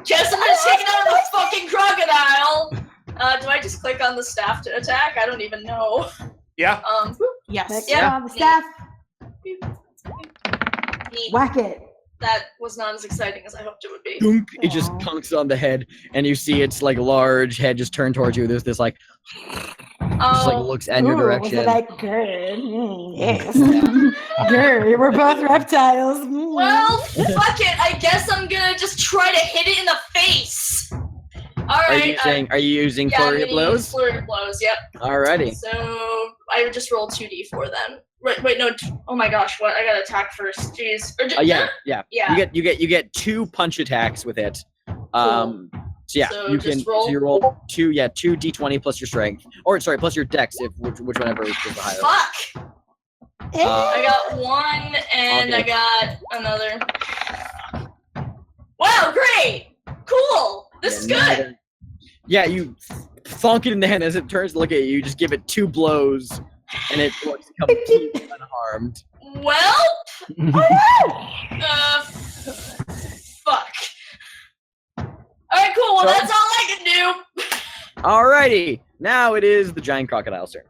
Guess I'm gonna take it out of the fucking crocodile. Do I just click on the staff to attack? I don't even know. Yeah. Yes. Next Yeah. on the staff. Neat. Whack it. that was not as exciting as I hoped it would be. Dunk, it just conks on the head, and you see its like large head just turn towards you. There's this like, just like looks in your direction. Was it like, grr, yes. Grr, we're both reptiles. Well, fuck it. I guess I'm gonna just try to hit it in the face. All right. Are you using flurry of blows? Flurry of blows. Yep. Alrighty. So I would just roll 2d4 then. Wait, no. Oh my gosh, what? I gotta attack first. Jeez. Yeah. Yeah. You get 2 punch attacks with it. So yeah, So you just can roll? so you roll 2 d20 plus your strength, or sorry, plus your dex, if which whenever is the higher. Fuck. I got 1 and Okay. I got another. Wow, great, cool. This is good. Yeah, you thunk it in the hand as it turns to look at you. You just give it 2 blows, and it looks completely unharmed. Well, fuck. All right, cool. Well, that's all I can do. Alrighty, now it is the giant crocodile's turn.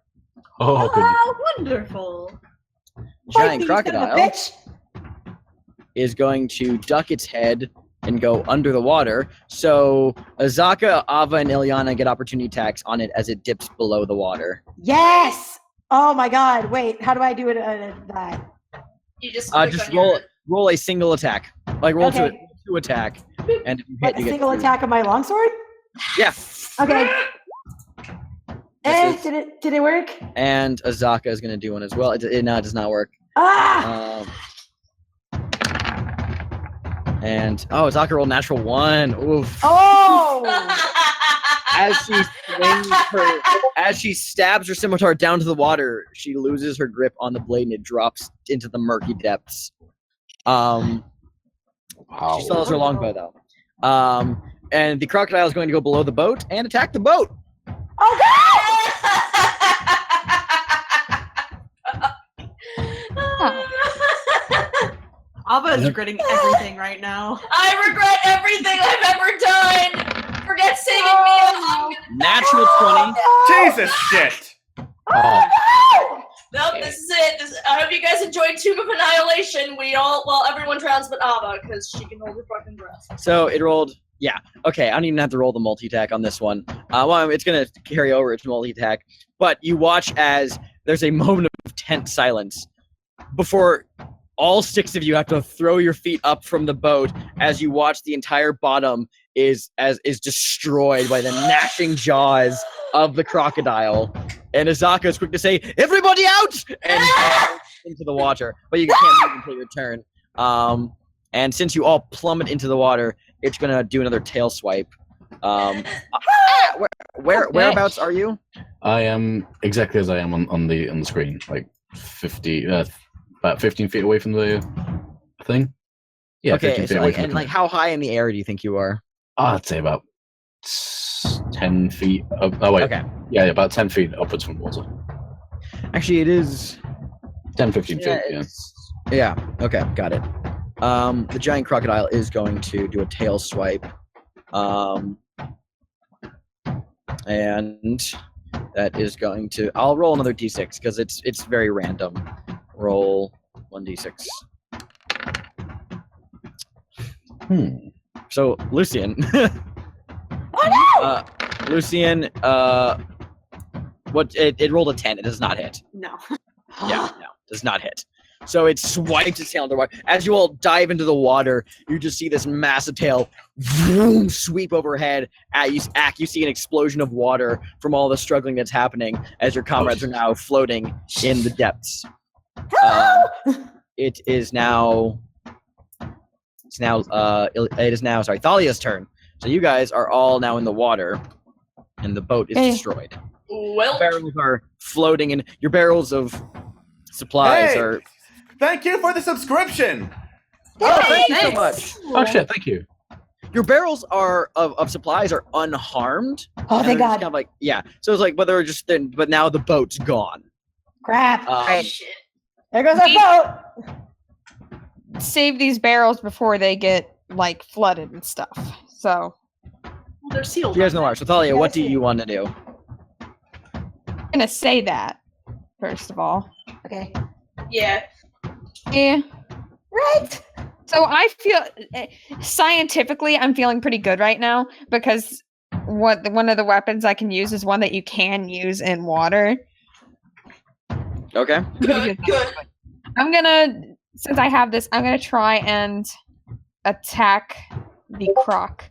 Oh, goodness. Oh, wonderful. Giant Fight me, you son of a crocodile bitch. is going to duck its head and go under the water. So Azaka, Ava, and Ilyana get opportunity attacks on it as it dips below the water. Yes. Oh my God. Wait, how do I do it? That. You just click Just on your- roll a single attack. Like roll Okay. to attack, and if you Like hit, a you get single 3. attack of my longsword? Yeah, Okay. This is- Did it work? and Azaka is going to do one as well. It does not work. Ah! Azaka rolled natural 1. Oof. Oh! As she stabs her scimitar down to the water, she loses her grip on the blade and it drops into the murky depths. Wow. She still has her longbow though. And the crocodile is going to go below the boat and attack the boat. Oh Ava is regretting everything right now. I regret everything I've ever done. Forget saving me. I'm gonna Natural 20. Jesus shit! Oh, Nope, this is it. I hope you guys enjoyed Tomb of Annihilation. Everyone drowns but Ava, because she can hold her fucking breath. So it rolled. Yeah. Okay. I don't even have to roll the multi-attack on this one. It's going to carry over its multi-attack. But you watch as there's a moment of tense silence before all 6 of you have to throw your feet up from the boat as you watch the entire bottom is destroyed by the gnashing jaws of the crocodile. And Azaka is quick to say, "Everybody out!" and into the water. But you can't move until your turn. And since you all plummet into the water, it's gonna do another tail swipe. Whereabouts are you? I am exactly as I am on the screen, like 50, about 15 feet away from the thing. Yeah, Okay. 15 feet So away from and the like, how high in the air do you think you are? I'd say about 10 feet. Oh wait, Okay. yeah, about 10 feet upwards from water. Actually, it is. 10, 15 feet. Yeah. Yeah. Okay. Got it. The giant crocodile is going to do a tail swipe. And that is going to. I'll roll another d6 because it's very random. Roll 1d6. So Lucian. Oh no! Lucian. What? It rolled a 10. It does not hit. No. Yeah, no, does not hit. So it swipes its tail underwater. As you all dive into the water, you just see this massive tail vroom, sweep overhead. You see an explosion of water from all the struggling that's happening as your comrades are now floating in the depths. It is now Thalia's turn. So you guys are all now in the water, and the boat is destroyed. Well, Barrels are floating, and your barrels of supplies Hey! are. Thank you for the subscription! Oh, thank you so much. Oh shit! Thank you. Your barrels of supplies are unharmed. Oh, and thank they're just God. kind of like, yeah. So it's like, but they're just then, but now the boat's gone. Crap. shit. There goes our boat. Save these barrels before they get like flooded and stuff. So Well, they're sealed. You guys know why. So Thalia, what do Yes, you want to do? I'm gonna say that first of all. Okay. Yeah. Yeah. Right. So I feel scientifically, I'm feeling pretty good right now because one of the weapons I can use is one that you can use in water. Okay. Good. I'm gonna, since I have this, I'm gonna try and attack the croc.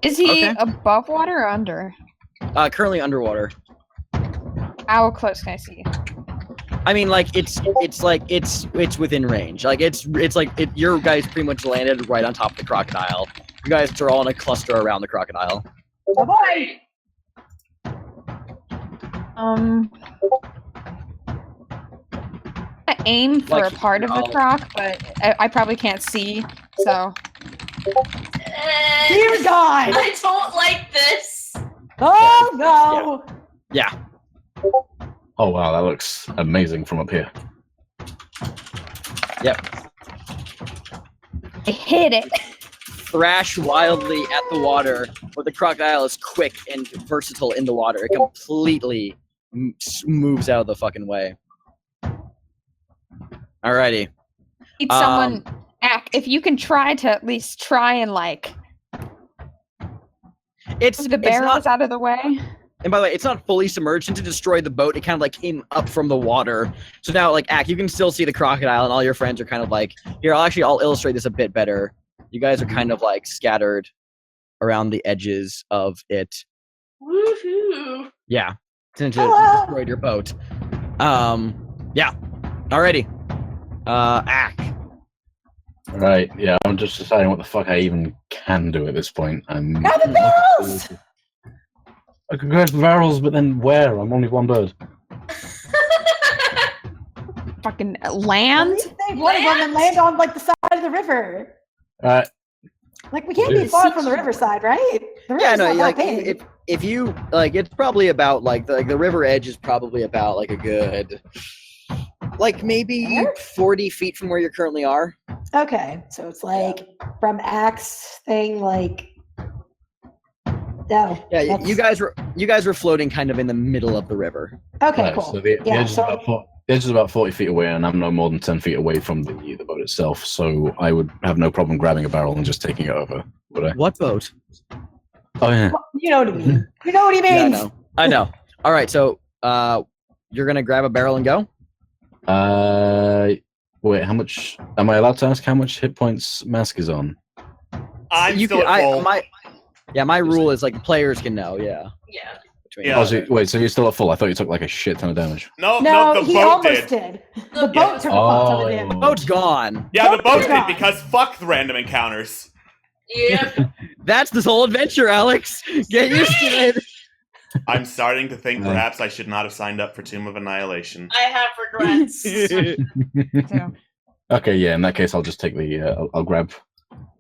Is he above water or under? Currently underwater. How close can I see? I mean, like it's within range. Like it's like your guys pretty much landed right on top of the crocodile. You guys are all in a cluster around the crocodile. Oh boy! I aim for Like, a part of the croc, but I probably can't see. So Dear God! I don't like this. Oh no! Yeah. Oh wow, that looks amazing from up here. Yep. I hit it. Thrash wildly at the water, but the crocodile is quick and versatile in the water. It completely moves out of the fucking way. Alrighty. Need someone act. If you can try to at least try and like It's the barrels out of the way. And by the way, it's not fully submerged to destroy the boat. It kind of like came up from the water. So now, like, Ack, you can still see the crocodile, and all your friends are kind of like, here, I'll illustrate this a bit better. You guys are kind of like scattered around the edges of it. Woohoo! Yeah, since it Hello. destroyed your boat. Yeah. Alrighty. Ack. Right, yeah, I'm just deciding what the fuck I even can do at this point. Grab the barrels! I could grab the barrels, but then where? I'm only one bird. Fucking land. Save one of them and land on like the side of the river. Alright. Like we can't be far from the riverside, right? The Yeah, river's no, not like that big. if you like, it's probably about like the river edge is probably about like a good, like maybe 40 feet from where you currently are. Okay, so it's like from Axe thing, like no. Yeah, that's- you guys were floating kind of in the middle of the river. Okay, Right, cool. so the Yeah, edge is so- the edge is about 40 feet away, and I'm no more than 10 feet away from the boat itself, so I would have no problem grabbing a barrel and just taking it over, would I? What boat? Oh, yeah. Well, you know what I mean. You know what he Yeah, means. I know. All right, so you're gonna grab a barrel and go. Wait, how much? Am I allowed to ask how much hit points Mask is on? I'm You still can- at full. my rule is like players can know. Yeah. Yeah. Between- Yeah. Oh, so you're still at full? I thought you took like a shit ton of damage. No, No, the he boat almost did. did. The boat took a fuck ton of damage. Boat's gone. Yeah, the boat God. did because fuck the random encounters. Yep. That's this whole adventure, Alex. Get used to it. I'm starting to think perhaps I should not have signed up for Tomb of Annihilation. I have regrets. Okay, yeah. In that case, I'll just take the. I'll grab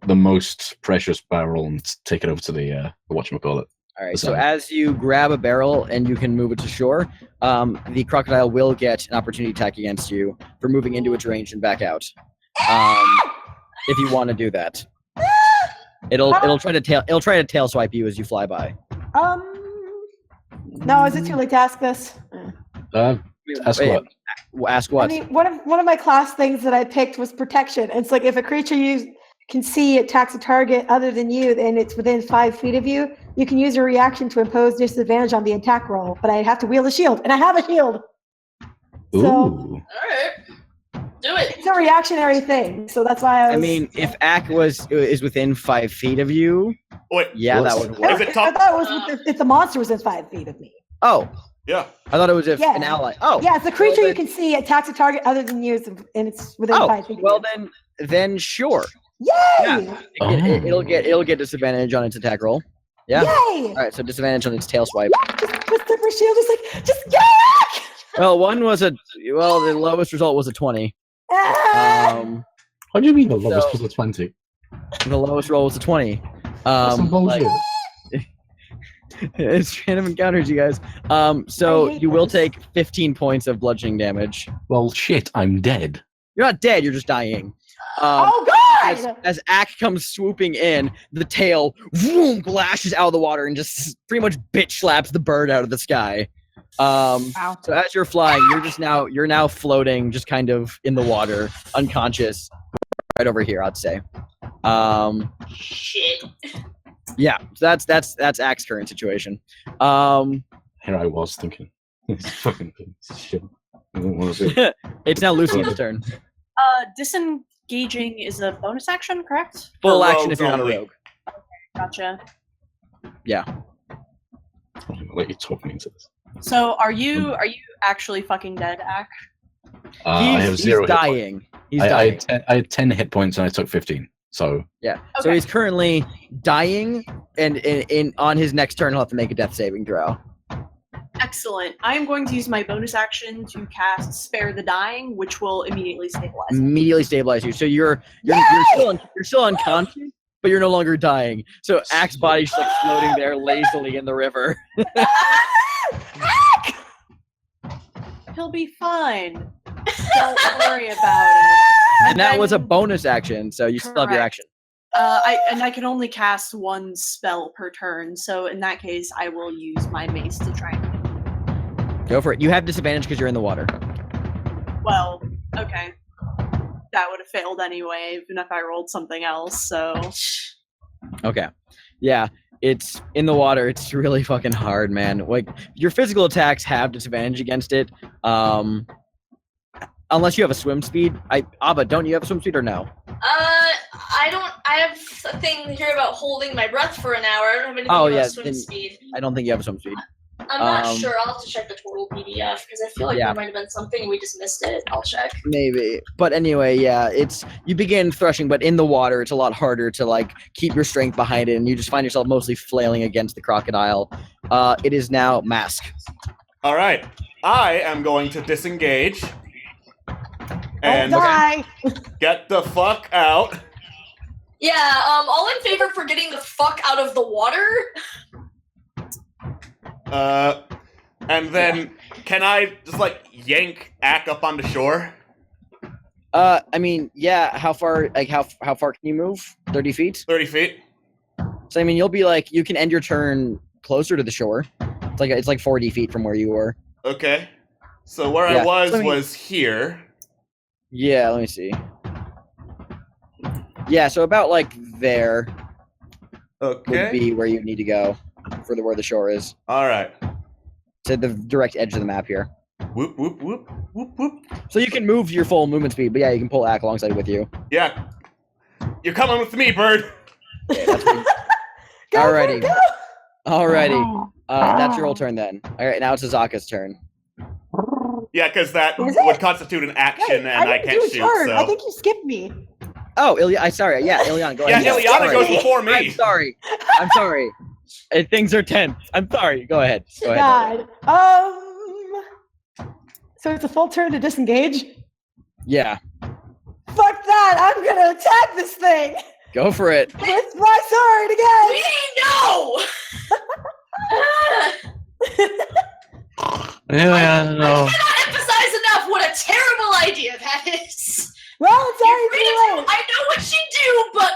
the most precious barrel and take it over to the whatchamacallit. All right. So as you grab a barrel and you can move it to shore, the crocodile will get an opportunity attack against you for moving into its range and back out. If you want to do that, it'll try to tail swipe you as you fly by. No, is it too late to ask this? Ask Wait, what? Ask what? I mean, one of my class things that I picked was protection. It's like if a creature you can see attacks a target other than you, and it's within 5 feet of you, you can use a reaction to impose disadvantage on the attack roll. But I have to wield a shield, and I have a shield. So Ooh. Alright. Do it. it's a reactionary thing. So that's why I was. If Ack is within 5 feet of you, Wait, yeah, that would Is work. it I top? thought it was if the monster was within 5 feet of me. Oh, Yeah. I thought it was if Yeah. an ally. Oh, Yeah, it's a creature well, you can see attacks a target other than you, and it's within 5 feet. well of you. then sure. Yay! Yeah. It'll get disadvantage on its attack roll. Yeah. Yay! All right, so disadvantage on its tail swipe. Just Christopher Shield is like, just get back! Well, the lowest result was a 20. Ah! What do you mean the lowest So- was a 20? The lowest roll was a 20. That's some bullshit. It's random encounters, you guys. So I hate you will this. take 15 points of bludgeoning damage. Well, shit, I'm dead. You're not dead, you're just dying. Oh As, God! as Ack comes swooping in, the tail vroom, lashes out of the water and just pretty much bitch slaps the bird out of the sky. Wow. So as you're flying, you're now floating, just kind of in the water, unconscious. right over here, I'd say. Shit. Yeah, so that's Axe current situation. Here I was thinking, this fucking piece of shit. I don't want to see. It's now Lucian's turn. Disengaging is a bonus action, correct? Full For action rogues if you're not a only. rogue. Gotcha. Yeah. I'm gonna let you talk me into this. So are you actually fucking dead, Ak? I have 0 He's hit points. dying. He's dying. I had 10 hit points and I took 15. So Yeah. So Okay. he's currently dying, and in on his next turn he'll have to make a death saving throw. Excellent. I am going to use my bonus action to cast Spare the Dying, which will immediately stabilize. Immediately stabilize you. So you're still unconscious, but you're no longer dying. So Axe's body's just like floating there lazily in the river. He'll be fine. Don't worry about it. And that then- was a bonus action, so you still have your Correct. action. I can only cast one spell per turn, so in that case, I will use my mace to try and. Go for it. You have disadvantage because you're in the water. Well, okay. That would have failed anyway, even if I rolled something else. So Okay. Yeah, it's in the water. It's really fucking hard, man. Like your physical attacks have disadvantage against it. Unless you have a swim speed. Abba, don't you have a swim speed or no? I don't. I have a thing here about holding my breath for an hour. I don't have anything Oh, about yeah, swim then- speed. I don't think you have a swim speed. I'm not um, sure. I'll have to check the total PDF because I feel like Yeah. there might have been something and we just missed it. I'll check. Maybe. But anyway, yeah, you begin threshing, but in the water it's a lot harder to like keep your strength behind it, and you just find yourself mostly flailing against the crocodile. It is now Mask. All right, I am going to disengage and Die. get the fuck out. Yeah. All in favor for getting the fuck out of the water. And then can I just like yank Ack up onto shore? I mean, yeah, how far can you move? 30 feet? 30 feet. So I mean, you'll be like, you can end your turn closer to the shore. It's like 40 feet from where you were. Okay. So where Yeah, I was so I mean- was here. Yeah, let me see. Yeah, so about like there would Okay. be where you need to go for where the shore is. All right. To the direct edge of the map here. Whoop whoop whoop whoop whoop. So you can move your full movement speed, but yeah, you can pull Ack alongside with you. Yeah. You're coming with me, bird. Okay, that's good. Go, Alrighty. go. Alrighty. That's your whole turn then. Alright, now it's Azaka's turn. Yeah, because that Is it? would constitute an action, Wait, and I didn't can't do a shoot. turn. So I think you skipped me. Oh, sorry. Yeah, Ileana, go yeah, ahead. Ileana Sorry. goes before me. I'm sorry. I'm sorry. Things are tense. I'm sorry. Go ahead. Go ahead. God. So it's a full turn to disengage. Yeah, Fuck that! I'm gonna attack this thing go for it. with my sword again. We know. Yeah, no. I cannot emphasize enough what a terrible idea that is. Well, it's You're free to already do- too late. I know what she do, but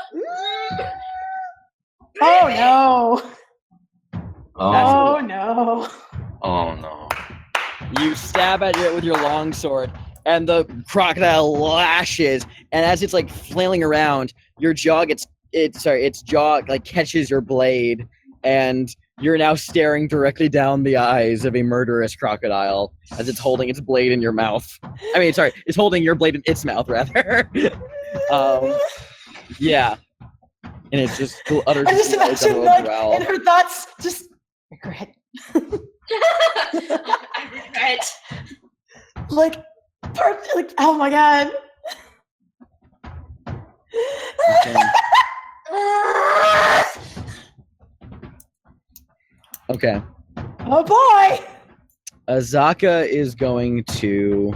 Oh no! Oh, Oh no! oh no. You stab at it with your long sword, and the crocodile lashes. And as it's like flailing around, your jaw its jaw like catches your blade, and you're now staring directly down the eyes of a murderous crocodile as it's holding its blade in your mouth. I mean, sorry, it's holding your blade in its mouth rather. Yeah, and it's just utters I just this imagine low like growl. in her thoughts, just regret. I regret. Like, perfect. Like, oh my god. Okay. Oh boy! Azaka is going to.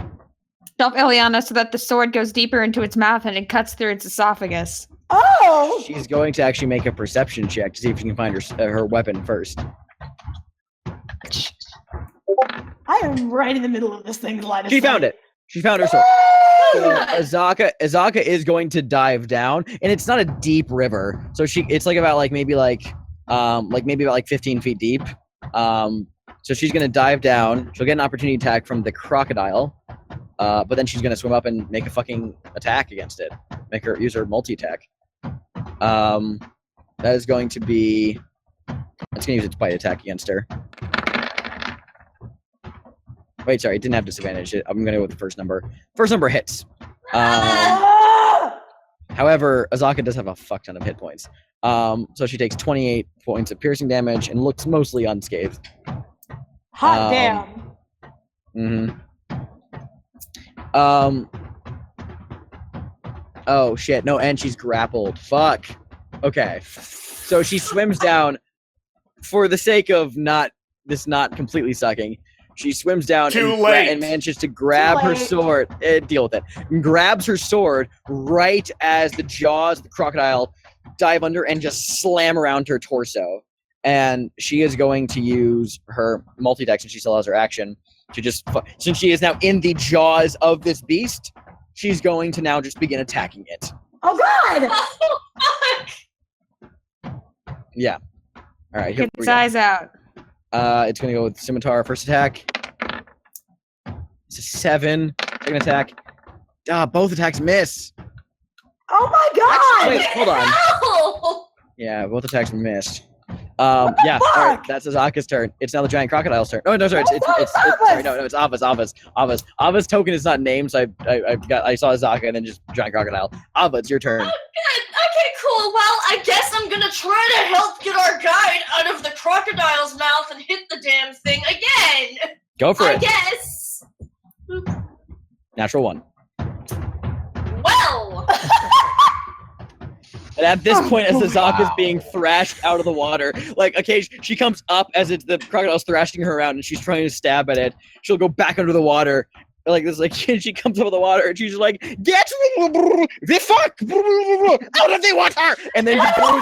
Stop Ileana so that the sword goes deeper into its mouth and it cuts through its esophagus. Oh! She's going to actually make a perception check to see if she can find her weapon first. I am right in the middle of this thing's line of She sight. found it. She found her sword. Yay! So Azaka is going to dive down, and it's not a deep river, so it's like about maybe about 15 feet deep. So she's gonna dive down. She'll get an opportunity attack from the crocodile. But then she's gonna swim up and make a fucking attack against it. Make her use her multi-attack. That is going to be. It's gonna use its bite attack against her. Wait, sorry, it didn't have disadvantage. I'm gonna go with the first number. First number hits. However, Azaka does have a fuck ton of hit points. So she takes 28 points of piercing damage and looks mostly unscathed. Hot damn. Oh shit! No, and she's grappled. Fuck. Okay. So she swims down. For the sake of not completely sucking, she swims down and manages to grab her sword. Deal with it. And grabs her sword right as the jaws of the crocodile dive under and just slam around her torso. And she is going to use her multi-attack since she still has her action to just since she is now in the jaws of this beast. She's going to now just begin attacking it. Oh God! Yeah. All right. Here Get its eyes out. It's gonna go with scimitar first attack. It's a 7. Second attack. Both attacks miss. Oh my God! Wait, hold on. No! Yeah, both attacks missed. Yeah. fuck? All right, that's Azaka's turn. It's now the giant crocodile's turn. Oh no, sorry. It's Ava's. Ava's token is not named, so I saw Azaka and then just giant crocodile. Ava, it's your turn. Oh, good. Okay, cool. Well, I guess I'm gonna try to help get our guide out of the crocodile's mouth and hit the damn thing again. Go for I it. guess. Natural 1. Well. And at this point, as Azaka's being thrashed out of the water, like occasionally she comes up as the crocodile's thrashing her around, and she's trying to stab at it. She'll go back under the water, like this. Like she comes up with the water, and she's just like, "Get the fuck out of the water!" And then she goes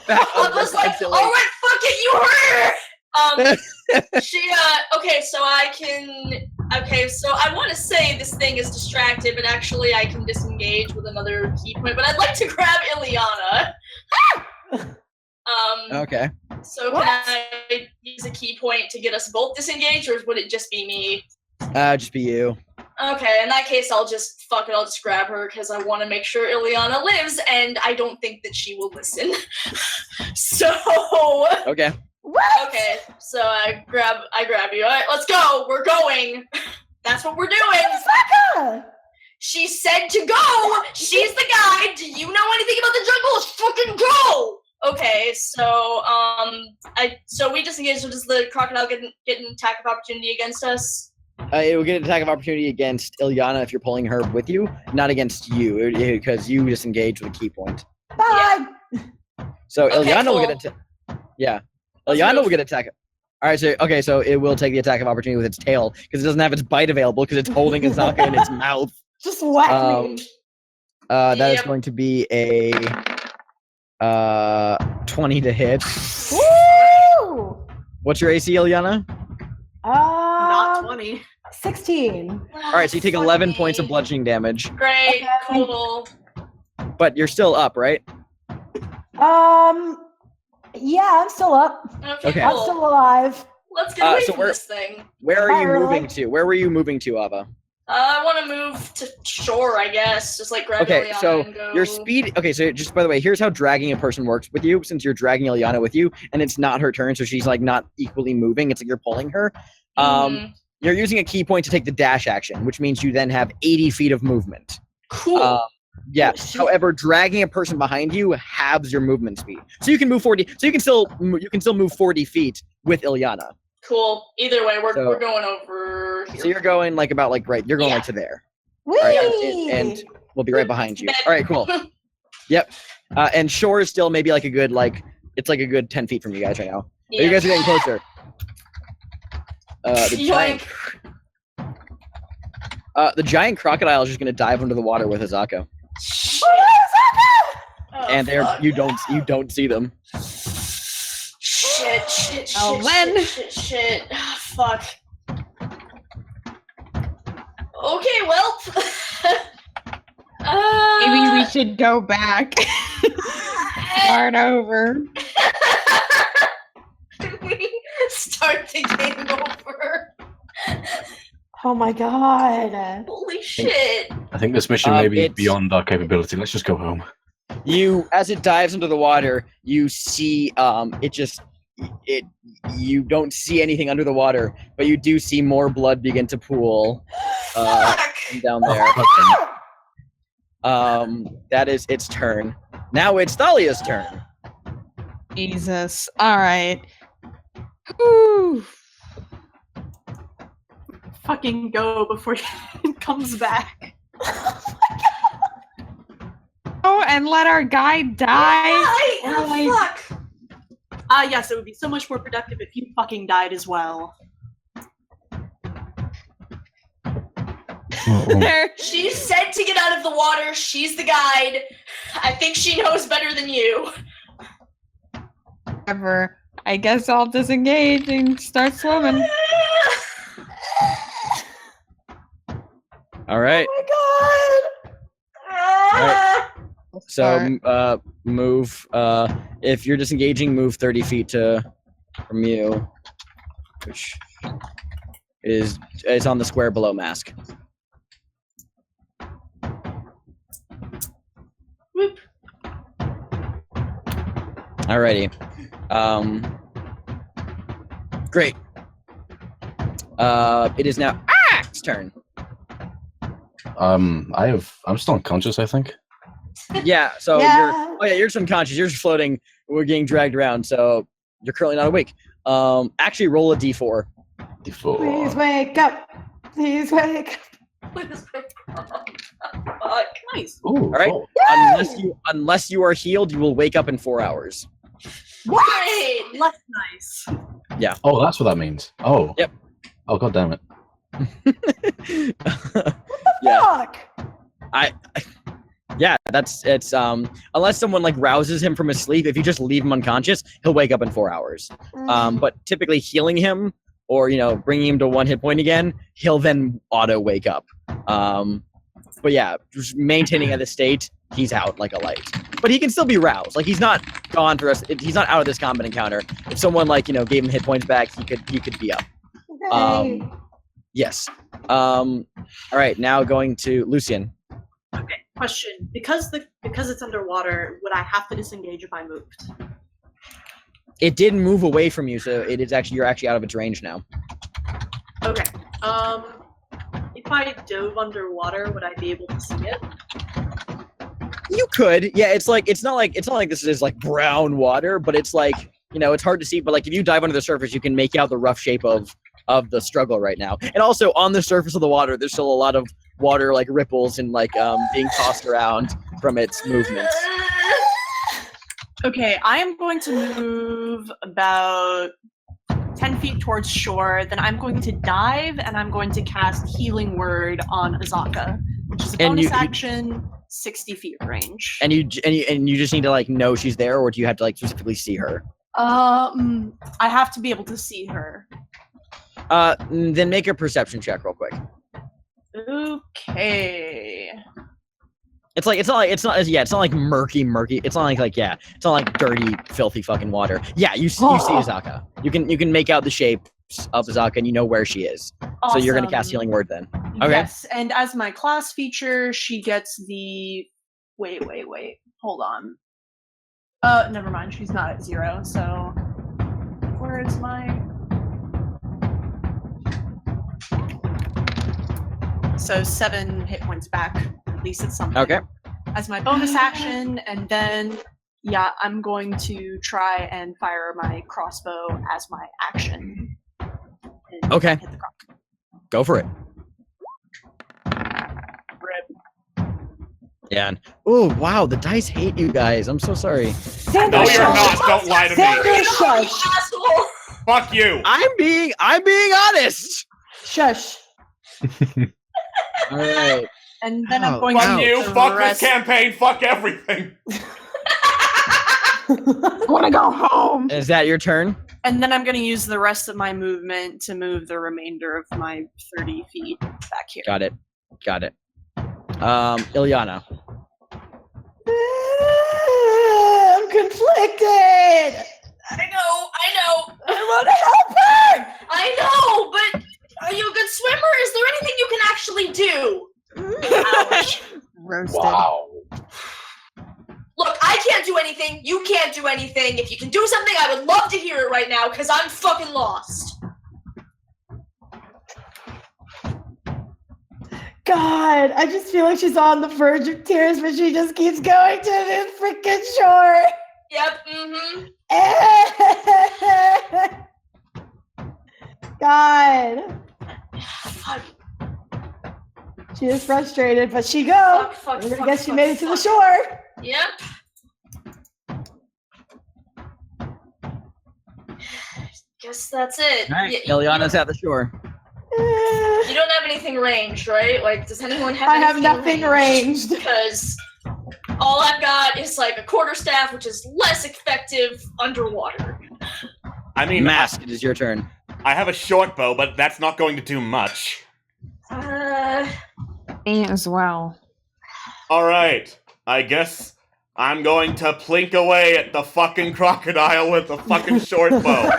back. I was like, "All right, fuck it, you hurt." Okay, so I want to say this thing is distracted, but actually I can disengage with another key point. But I'd like to grab Ileana. Okay. So can I use a key point to get us both disengaged, or would it just be me? Just be you. Okay, in that case, I'll just grab her because I want to make sure Ileana lives, and I don't think that she will listen. So. Okay. What? Okay, so I grab you. All right, let's go. We're going. That's what we're doing. Azaka! She said to go. She's the guide. Do you know anything about the jungle? Let's fucking go. Okay, so so we disengage. So does the crocodile get an attack of opportunity against us? It will get an attack of opportunity against Ileana if you're pulling her with you, not against you, because you disengage with a key point. Bye! So Okay, Ileana will cool. get Ileana will get attack. All right, so it will take the attack of opportunity with its tail because it doesn't have its bite available because it's holding Azaka in its mouth. Just whack me. That is going to be a 20 to hit. Woo! What's your AC, Ileana? Not 20. 16. All right, so you take 11 points of bludgeoning damage, Great, cool. but you're still up, right? Yeah, I'm still up. Okay. I'm still alive. Let's get away so from this thing. Where are Not you really. moving to? Where were you moving to, Ava? I want to move to shore, I guess. Just like grab Okay, Ileana so and go. your speed. Okay, so just by the way, here's how dragging a person works with you. Since you're dragging Ileana with you, and it's not her turn, so she's like not equally moving. It's like you're pulling her. You're using a key point to take the dash action, which means you then have 80 feet of movement. Cool. Yeah. However, dragging a person behind you halves your movement speed, so you can move 40. So you can still move 40 feet with Ileana. Cool. Either way, we're going over here. So you're going like about like right. You're going right to there. Whee! All right, and we'll be right behind you. All right, cool. Yep. And shore is still maybe like a good it's like a good 10 feet from you guys right now. But you guys are getting closer. The giant crocodile is just gonna dive under the water with Azaka, and you don't see them. Shit. Oh, Len. Shit. Fuck. Okay, well. Maybe we should go back. Start over. Start the game over. Oh my god. Holy shit! I think this mission may be it's- beyond our capability. Let's just go home. You, as it dives into the water, you see you don't see anything under the water, but you do see more blood begin to pool from down there. That is its turn. Now it's Thalia's turn. Jesus. All right. Whew. Fucking go before he comes back. Oh, and let our guy die. Fuck. Yes, it would be so much more productive if you fucking died as well. There. She said to get out of the water. She's the guide. I think she knows better than you. Whatever. I guess I'll disengage and start swimming. All right. Oh Alright. So move. If you're disengaging, move 30 feet from you, which is on the square below Mask. Whoop. Alrighty. Great. It is now Ack's turn. I'm still unconscious, I think. Yeah. So Yeah. you're just unconscious. You're just floating. We're getting dragged around. So you're currently not awake. Actually, roll a d4. D4. Please wake up. Please wake up. Fuck. Nice. Ooh, All right. cool. Unless you are healed, you will wake up in 4 hours. Great. Less nice. Oh, that's what that means. Oh. Yep. Oh, god damn it. Yeah. Fuck. Yeah, it's unless someone like rouses him from his sleep, if you just leave him unconscious, he'll wake up in 4 hours. But typically healing him or bringing him to 1 hit point again, he'll then auto wake up. But yeah, just maintaining at the state, he's out like a light. But he can still be roused. Like he's not gone for us. He's not out of this combat encounter. If someone gave him hit points back, he could be up. Okay. Yes. All right, now going to Lucian. Okay. Question: because it's underwater, would I have to disengage if I moved? It didn't move away from you, so you're actually out of its range now. Okay. If I dove underwater, would I be able to see it? You could. Yeah, it's not like this is like brown water, but it's like, it's hard to see, but like if you dive under the surface, you can make out the rough shape of the struggle right now. And also on the surface of the water, there's still a lot of water like ripples and being tossed around from its movements. Okay, I am going to move about 10 feet towards shore, then I'm going to dive and I'm going to cast Healing Word on Azaka, which is a And bonus action, 60 feet range. And you just need to know she's there, or do you have to specifically see her? I have to be able to see her. Then make a perception check real quick. Okay. It's not like murky. It's not it's not like dirty, filthy fucking water. Yeah, you see Azaka. You can make out the shapes of Azaka and you know where she is. Awesome. So you're gonna cast Healing Word then. Okay. Yes, and as my class feature, she gets the wait. Hold on. Never mind, she's not at 0, so where is my So 7 hit points back. At least it's something. Okay. As my bonus action, and then I'm going to try and fire my crossbow as my action. And Okay. hit the crossbow. Go for it. Rip. Yeah. Oh wow, the dice hate you guys. I'm so sorry. Sandra, No, you're shush. not. Don't lie to Sandra, me. shush. Asshole. Fuck you. I'm being honest. Shush. All right. And then Wow. I'm going Fuck to you. use the Fuck rest- this campaign. Fuck everything. I want to go home. Is that your turn? And then I'm going to use the rest of my movement to move the remainder of my 30 feet back here. Got it. Ilyana. I'm conflicted. I know. I want to help her. I know, but are you a good swimmer? Is there can't do anything. You can't do anything. If you can do something, I would love to hear it right now, because I'm fucking lost. God, I just feel like she's on the verge of tears, but she just keeps going to this freaking shore. Yep, God. Fuck. She is frustrated, but she goes. I guess she made it to the shore. Yep. Guess that's it. All right, Ileana's at the shore. You don't have anything ranged, right? Like, does anyone have I anything have nothing ranged. Because all I've got is like a quarterstaff, which is less effective underwater. I mean, Mask, it is your turn. I have a short bow, but that's not going to do much. Me as well. Alright, I guess I'm going to plink away at the fucking crocodile with the fucking short bow.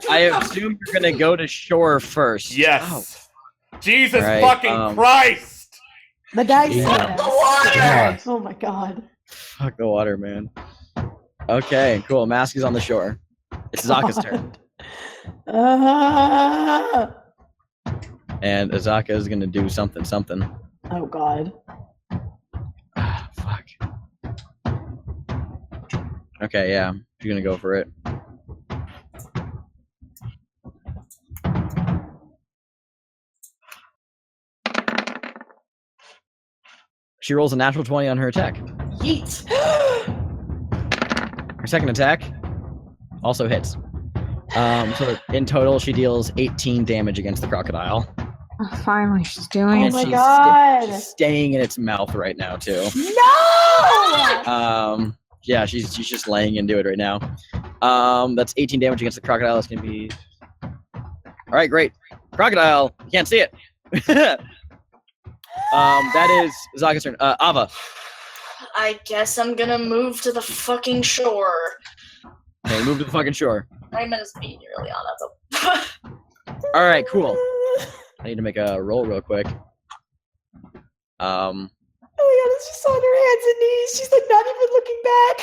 I assume you're gonna go to shore first. Yes. Oh. Jesus right, fucking Christ! The dice. Yeah. The water! Oh my God. Fuck the water, man. Okay, cool. Mask is on the shore. It's Azaka's turn. And Azaka is gonna do something. Oh God. Fuck. Okay, yeah. She's gonna go for it. She rolls a natural 20 on her attack. Yeet. Her second attack also hits. So in total, she deals 18 damage against the crocodile. Oh, finally, she's doing Oh it. my God. She's staying in its mouth right now, too. No! Yeah, she's just laying into it right now. That's 18 damage against the crocodile. That's gonna be... All right, great. Crocodile, you can't see it. That is Zaga's turn. Ava. I guess I'm gonna move to the fucking shore. Okay, move to the fucking shore. I meant to be nearly on that, though. All right, cool. I need to make a roll real quick. Oh my God, it's just on her hands and knees. She's like not even looking back.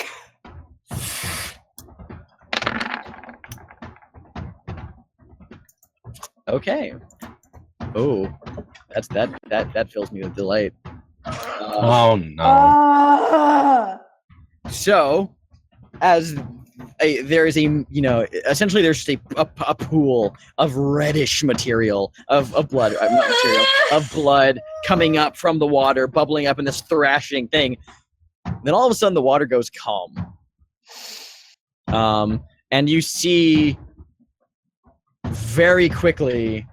Okay. Oh, that fills me with delight. Oh no. So, as there is essentially there's just a pool of reddish material of blood, not material, of blood coming up from the water, bubbling up in this thrashing thing. Then all of a sudden the water goes calm. And you see very quickly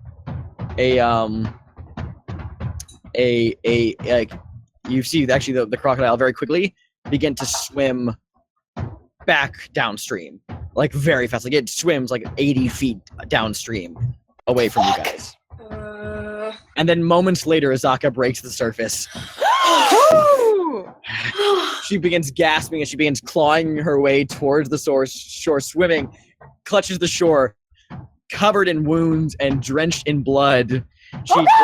you see actually the crocodile very quickly begin to swim back downstream, like very fast. Like it swims like 80 feet downstream away from you guys. And then moments later, Azaka breaks the surface. She begins gasping and she begins clawing her way towards the shore, swimming, clutches the shore, covered in wounds and drenched in blood.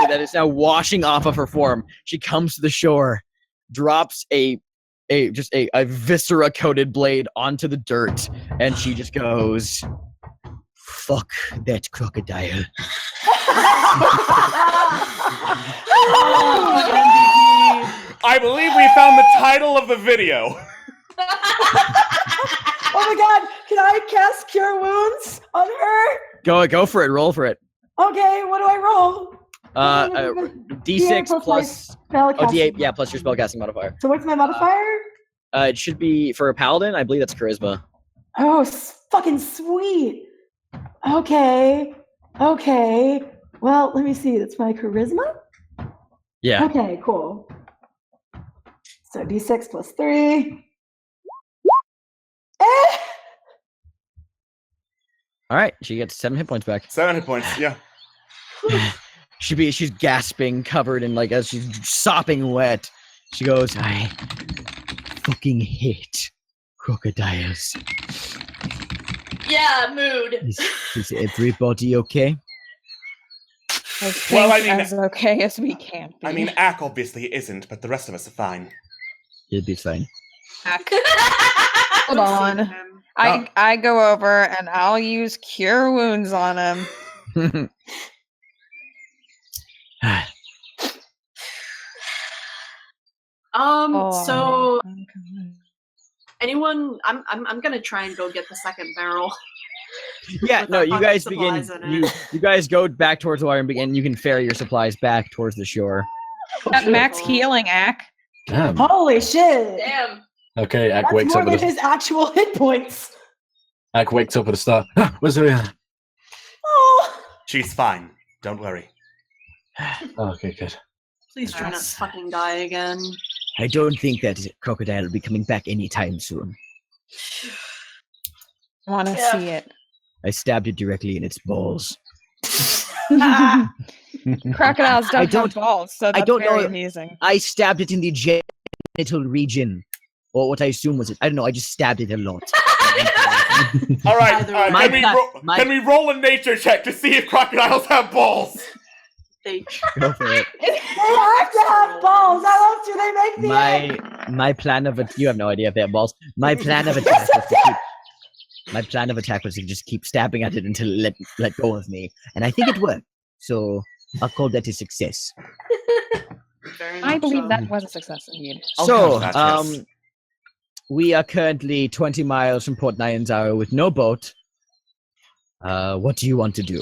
That is now washing off of her form. She comes to the shore, drops a viscera-coated blade onto the dirt, and she just goes, "Fuck that crocodile." I believe we found the title of the video. Oh my God, can I cast Cure Wounds on her? Go for it. Roll for it. Okay, what do I roll? D6 plus spellcasting. D8, yeah, plus your spellcasting modifier. So what's my modifier? It should be for a paladin. I believe that's charisma. Oh, fucking sweet. Okay. Well, let me see. That's my charisma? Yeah. Okay, cool. So D6 plus 3. All right, she gets 7 hit points back. 7 hit points, yeah. She's gasping, covered in as she's sopping wet. She goes, "I fucking hate crocodiles." Yeah, mood. Is everybody okay? As okay as we can be. I mean, Ack obviously isn't, but the rest of us are fine. He'll be fine. Hold on. I go over and I'll use cure wounds on him. So anyone? I'm gonna try and go get the second barrel. Yeah, with no, our you fucking guys begin. supplies in it. You guys go back towards the water and begin. You can ferry your supplies back towards the shore. Got max healing, Ack. Damn. Holy shit! Damn. Okay, Ak That's wakes more up than with a his actual hit points. Ak wakes up with a start. Where's Ariana? Oh, She's fine. Don't worry. Oh, okay, good. Please try not to fucking die again. I don't think that Crocodile will be coming back anytime soon. I want to Yeah. see it. I stabbed it directly in its balls. Crocodiles I don't don't- have balls, so I that's don't very know- amusing. I stabbed it in the genital region, or what I assume was it. I don't know. I just stabbed it a lot. All right. Either way. My Can we roll a nature check to see if crocodiles have balls? They Go for it. they have to have balls. How else do they make the egg? My plan of you have no idea if they have balls. My plan of attack was to keep. My plan of attack was to just keep stabbing at it until it let go of me, and I think it worked. So I'll call that a success. very I much believe so. that was a success indeed. I'll So, count that, yes. we are currently 20 miles from Port Nyanzaru with no boat. What do you want to do?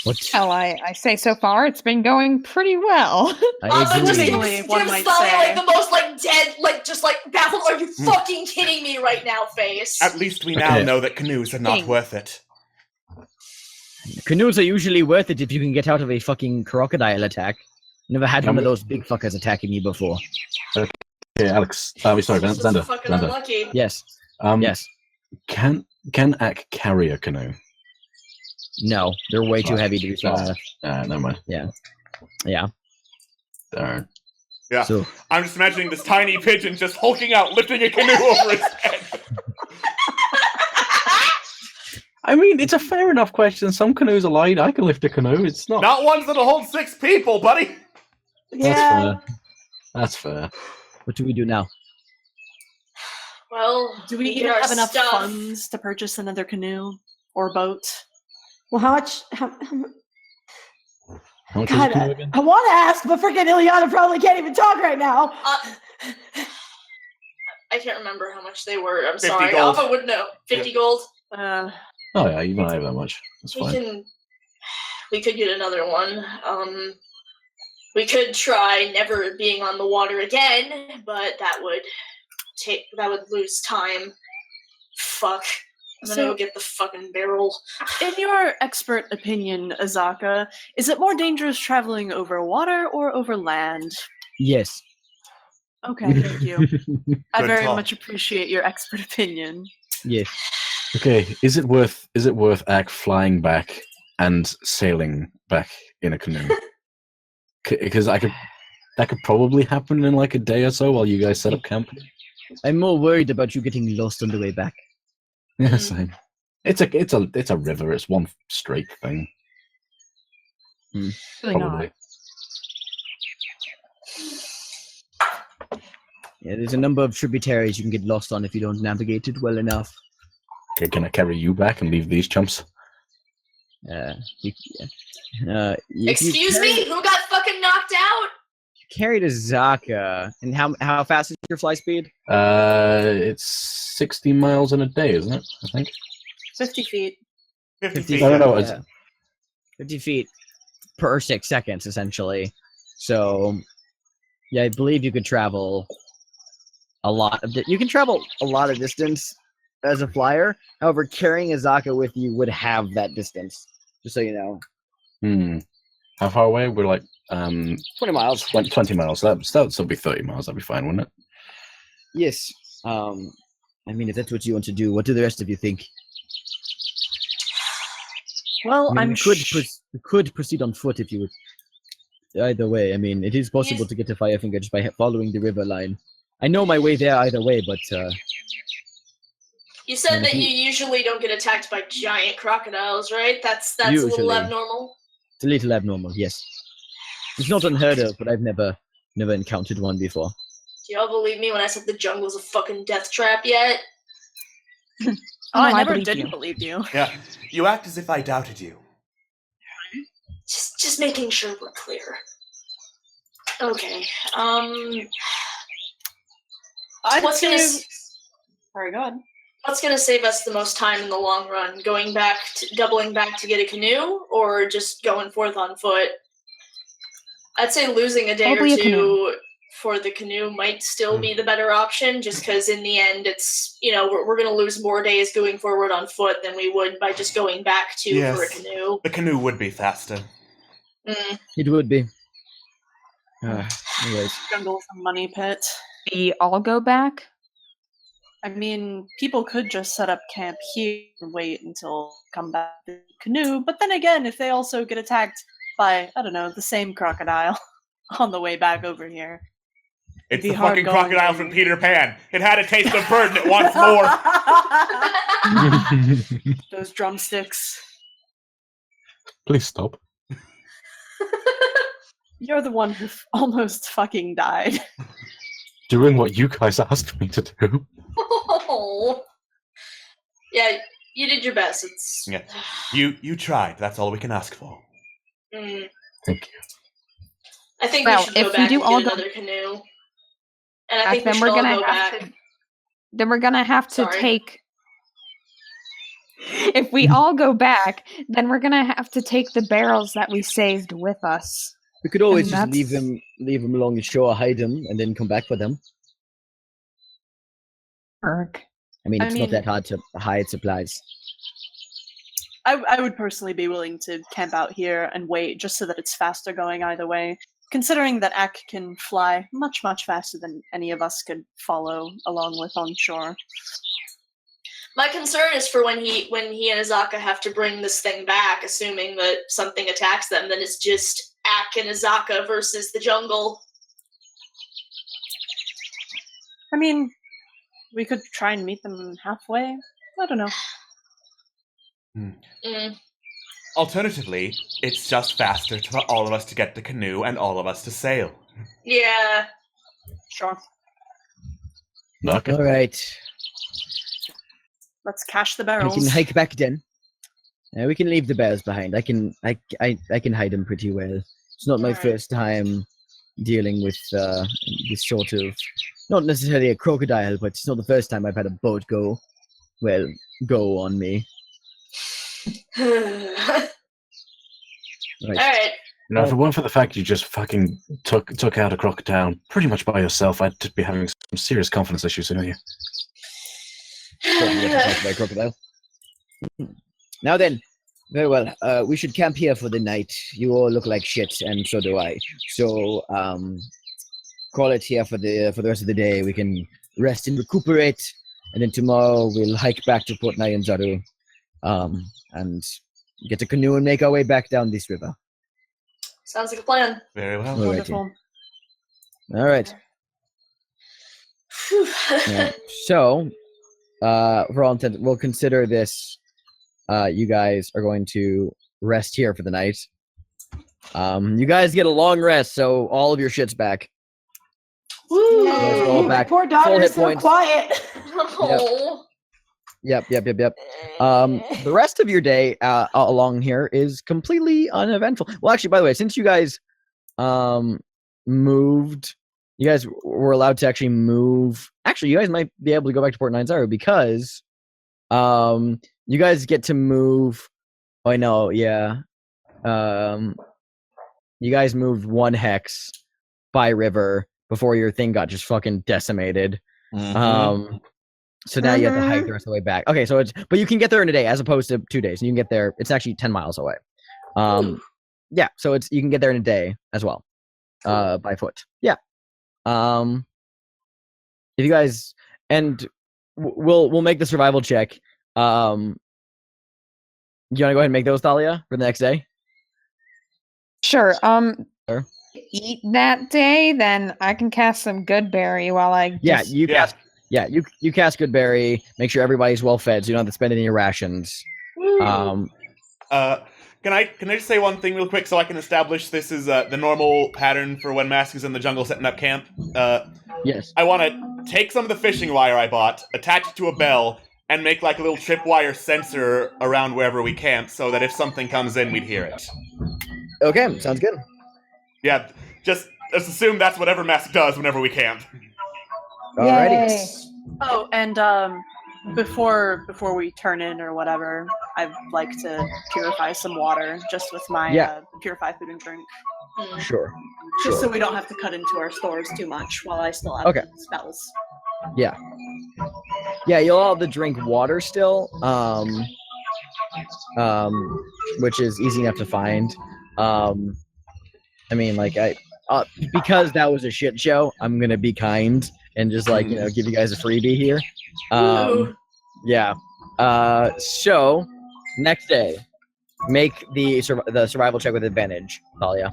What? Well, I say so far it's been going pretty well. I But just agree. give, Seemingly, one give might Sally say. like the most like dead, like just like baffled. Are you fucking kidding me right now, face? At least we now Okay. know that canoes are not Dang. worth it. Canoes are usually worth it if you can get out of a fucking crocodile attack. Never had one of those big fuckers attacking me before. Okay, Alex. Sorry, This was Xander. fucking Xander. unlucky. Yes. Yes. Can Ak carry a canoe? No, they're way too heavy to be small enough. Never mind. Yeah. Darn. Yeah. So I'm just imagining this tiny pigeon just hulking out, lifting a canoe over his head. I mean, it's a fair enough question. Some canoes are light. I can lift a canoe. It's not. Not ones that'll hold 6 people, buddy. That's Yeah. fair. That's fair. what do we do now? Well, Do we get even our have enough stuff. funds to purchase another canoe or boat? Well, how much? How How much is a God, canoe again? I want to ask, but freaking Ileana probably can't even talk right now. I can't remember how much they were. I'm 50 sorry. gold. Alpha would know. 50 gold. Uh, Oh yeah, even I have that much. That's We fine. can. We could get another one. We could try never being on the water again, but that would lose time. Fuck. I'm gonna So- go get the fucking barrel. in your expert opinion, Azaka, is it more dangerous traveling over water or over land? Yes. Okay, thank you. I Good very talk. much appreciate your expert opinion. Yes. Okay, is it worth Ak flying back and sailing back in a canoe? Because that could probably happen in like a day or so while you guys set up camp. I'm more worried about you getting lost on the way back. Yeah, same. It's a river. It's one straight thing. Really Probably. not. Yeah, there's a number of tributaries you can get lost on if you don't navigate it well enough. Okay, can I carry you back and leave these chumps? If you Excuse me? Who got fucking knocked out? carried a Zaka, and how fast is your fly speed? It's 60 miles in a day, isn't it? I think. 50 feet. 50 50 feet. I don't know. Yeah. 50 feet per 6 seconds, essentially. So, yeah, I believe you could travel a lot of you can travel a lot of distance as a flyer. However, carrying a Zaka with you would have that distance. Just so you know. How far away? We're like 20 miles. 20 miles. That'd still be 30 miles. That'd be fine, wouldn't it? Yes. I mean, if that's what you want to do, what do the rest of you think? Well, I mean, I'm we could proceed on foot if you would. Either way, I mean, it is possible to get to Firefinger just by following the river line. I know my way there either way, but You said that you usually don't get attacked by giant crocodiles, right? That's a little Usually. abnormal. it's a little abnormal. Yes, it's not unheard of, but I've never encountered one before. Do y'all believe me when I said the jungle's a fucking death trap yet? Oh, No, I I never believe didn't you. believe you. Yeah, you act as if I doubted you. Just making sure we're clear. Okay. I'd What's gonna say... Sorry, go ahead. what's gonna save us the most time in the long run? Doubling back to get a canoe, or just going forth on foot? I'd say losing a day Probably or a canoe. two for the canoe might still be the better option, just because in the end it's, we're going to lose more days going forward on foot than we would by just going back for a Yes. canoe. The canoe would be faster. It would be. Anyways. Jungle's a money pit. We all go back? I mean, people could just set up camp here and wait until come back to the canoe, but then again, if they also get attacked by, I don't know, the same crocodile on the way back over here. It's be the hard fucking going crocodile there. from Peter Pan. It had a taste of bird and it wants more. Those drumsticks. Please stop. You're the one who almost fucking died. Doing what you guys asked me to do. Oh. Yeah, you did your best. It's Yeah. You tried. That's all we can ask for. Mm. Thank you. I think Well, we should if go we back do and all get go another canoe. And I think we then should we're all gonna go have back. to. Then we're gonna have to Sorry. take. If we all go back, then we're gonna have to take the barrels that we saved with us. We could always And just that's- leave them along the shore, hide them, and then come back for them. Work. I mean, I it's mean- not that hard to hide supplies. I would personally be willing to camp out here and wait just so that it's faster going either way. Considering that Ak can fly much, much faster than any of us could follow along with on shore. My concern is for when he and Azaka have to bring this thing back, assuming that something attacks them, then it's just Ak and Azaka versus the jungle. I mean, we could try and meet them halfway. I don't know. Mm. Alternatively, it's just faster for all of us to get the canoe and all of us to sail. Yeah. Sure. Okay. All right, Let's cash the we barrels. can hike back then. We can leave the bears behind. I can hide them pretty well. It's not my Alright. first time dealing with this sort of, not necessarily a crocodile, but it's not the first time I've had a boat go on me. Alright. Right. If it weren't for the fact you just fucking took out a crocodile pretty much by yourself, I'd be having some serious confidence issues in you. Don't forget to talk about crocodile. Now then, very well. We should camp here for the night. You all look like shit, and so do I. So, call it here for the rest of the day. We can rest and recuperate, and then tomorrow we'll hike back to Port Nyanzaru, and get a canoe and make our way back down this river. Sounds like a plan. Very well. Alrighty. Wonderful. All right. Whew. Yeah. So, for all intents, we'll consider this. You guys are going to rest here for the night. You guys get a long rest, so all of your shit's back. Woo! guys are all back. Poor Full daughter hit is so points. quiet. Oh. Yep. The rest of your day along here is completely uneventful. Well, actually, by the way, since you guys moved, you guys were allowed to actually move. Actually, you guys might be able to go back to Port Nyanzaru because you guys get to move. Oh, I know, yeah. You guys moved one hex by river before your thing got just fucking decimated. So now you have to hike the rest of the way back. Okay, so but you can get there in a day as opposed to 2 days. And you can get there. It's actually 10 miles away. Yeah, so you can get there in a day as well, by foot. Yeah. If you guys we'll make the survival check. You want to go ahead and make those, Thalia, for the next day? Sure. Sure. Eat that day, then I can cast some good berry while I. Yeah, just- you cast. Yeah, you cast Goodberry. Make sure everybody's well fed, so you don't have to spend any of your rations. Can I just say one thing real quick so I can establish this is the normal pattern for when Mask is in the jungle setting up camp? Yes. I want to take some of the fishing wire I bought, attach it to a bell, and make like a little tripwire sensor around wherever we camp, so that if something comes in, we'd hear it. Okay, sounds good. Yeah, just assume that's what Evermask does whenever we camp. Alrighty. Yay. Oh, and before we turn in or whatever, I'd like to purify some water just with my purify food and drink. Sure. Just so we don't have to cut into our stores too much while I still have spells. Yeah. Yeah, you'll all have to drink water still, which is easy enough to find. I mean, like, because that was a shit show, I'm gonna be kind and just, like, give you guys a freebie here. Yeah. So, next day, make the survival check with advantage, Thalia.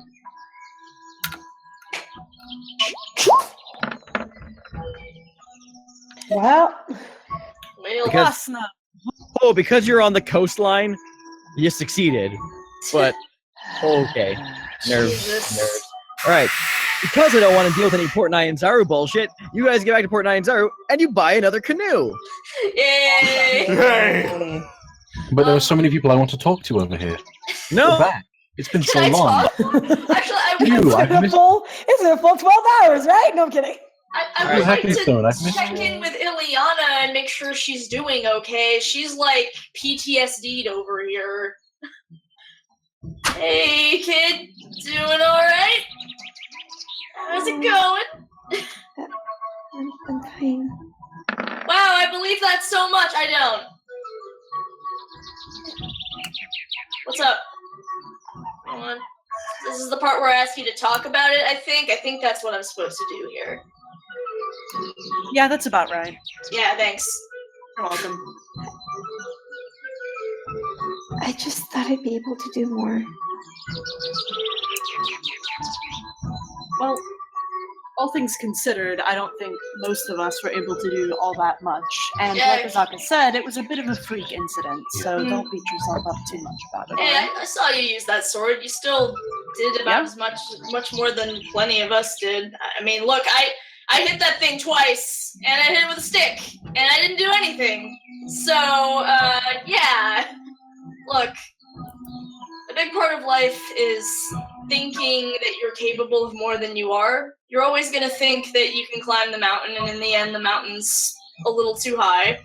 Well, Because you're on the coastline, you succeeded. But okay, nerves. All right, because I don't want to deal with any Port Nyanzaru bullshit, you guys get back to Port Nyanzaru and you buy another canoe. Yay! But there are so many people I want to talk to over here. No, Go back. It's been so Can I long. talk? Actually, It's been a full 12 hours, right? No, I'm kidding. I would like to check in with Ileana and make sure she's doing okay. She's like PTSD'd over here. Hey, kid, doing all right? How's it going? I'm fine. Wow, I believe that so much. I don't. What's up? Come on. This is the part where I ask you to talk about it, I think. I think that's what I'm supposed to do here. Yeah, that's about right. Yeah, thanks. You're welcome. I just thought I'd be able to do more. Well, all things considered, I don't think most of us were able to do all that much. And like Azaka said, it was a bit of a freak incident, so don't beat yourself up too much about it. Hey, I saw you use that sword. You still did about as much more than plenty of us did. I mean, look, I hit that thing twice, and I hit it with a stick, and I didn't do anything. So, yeah. Look, a big part of life is thinking that you're capable of more than you are. You're always going to think that you can climb the mountain, and in the end, the mountain's a little too high.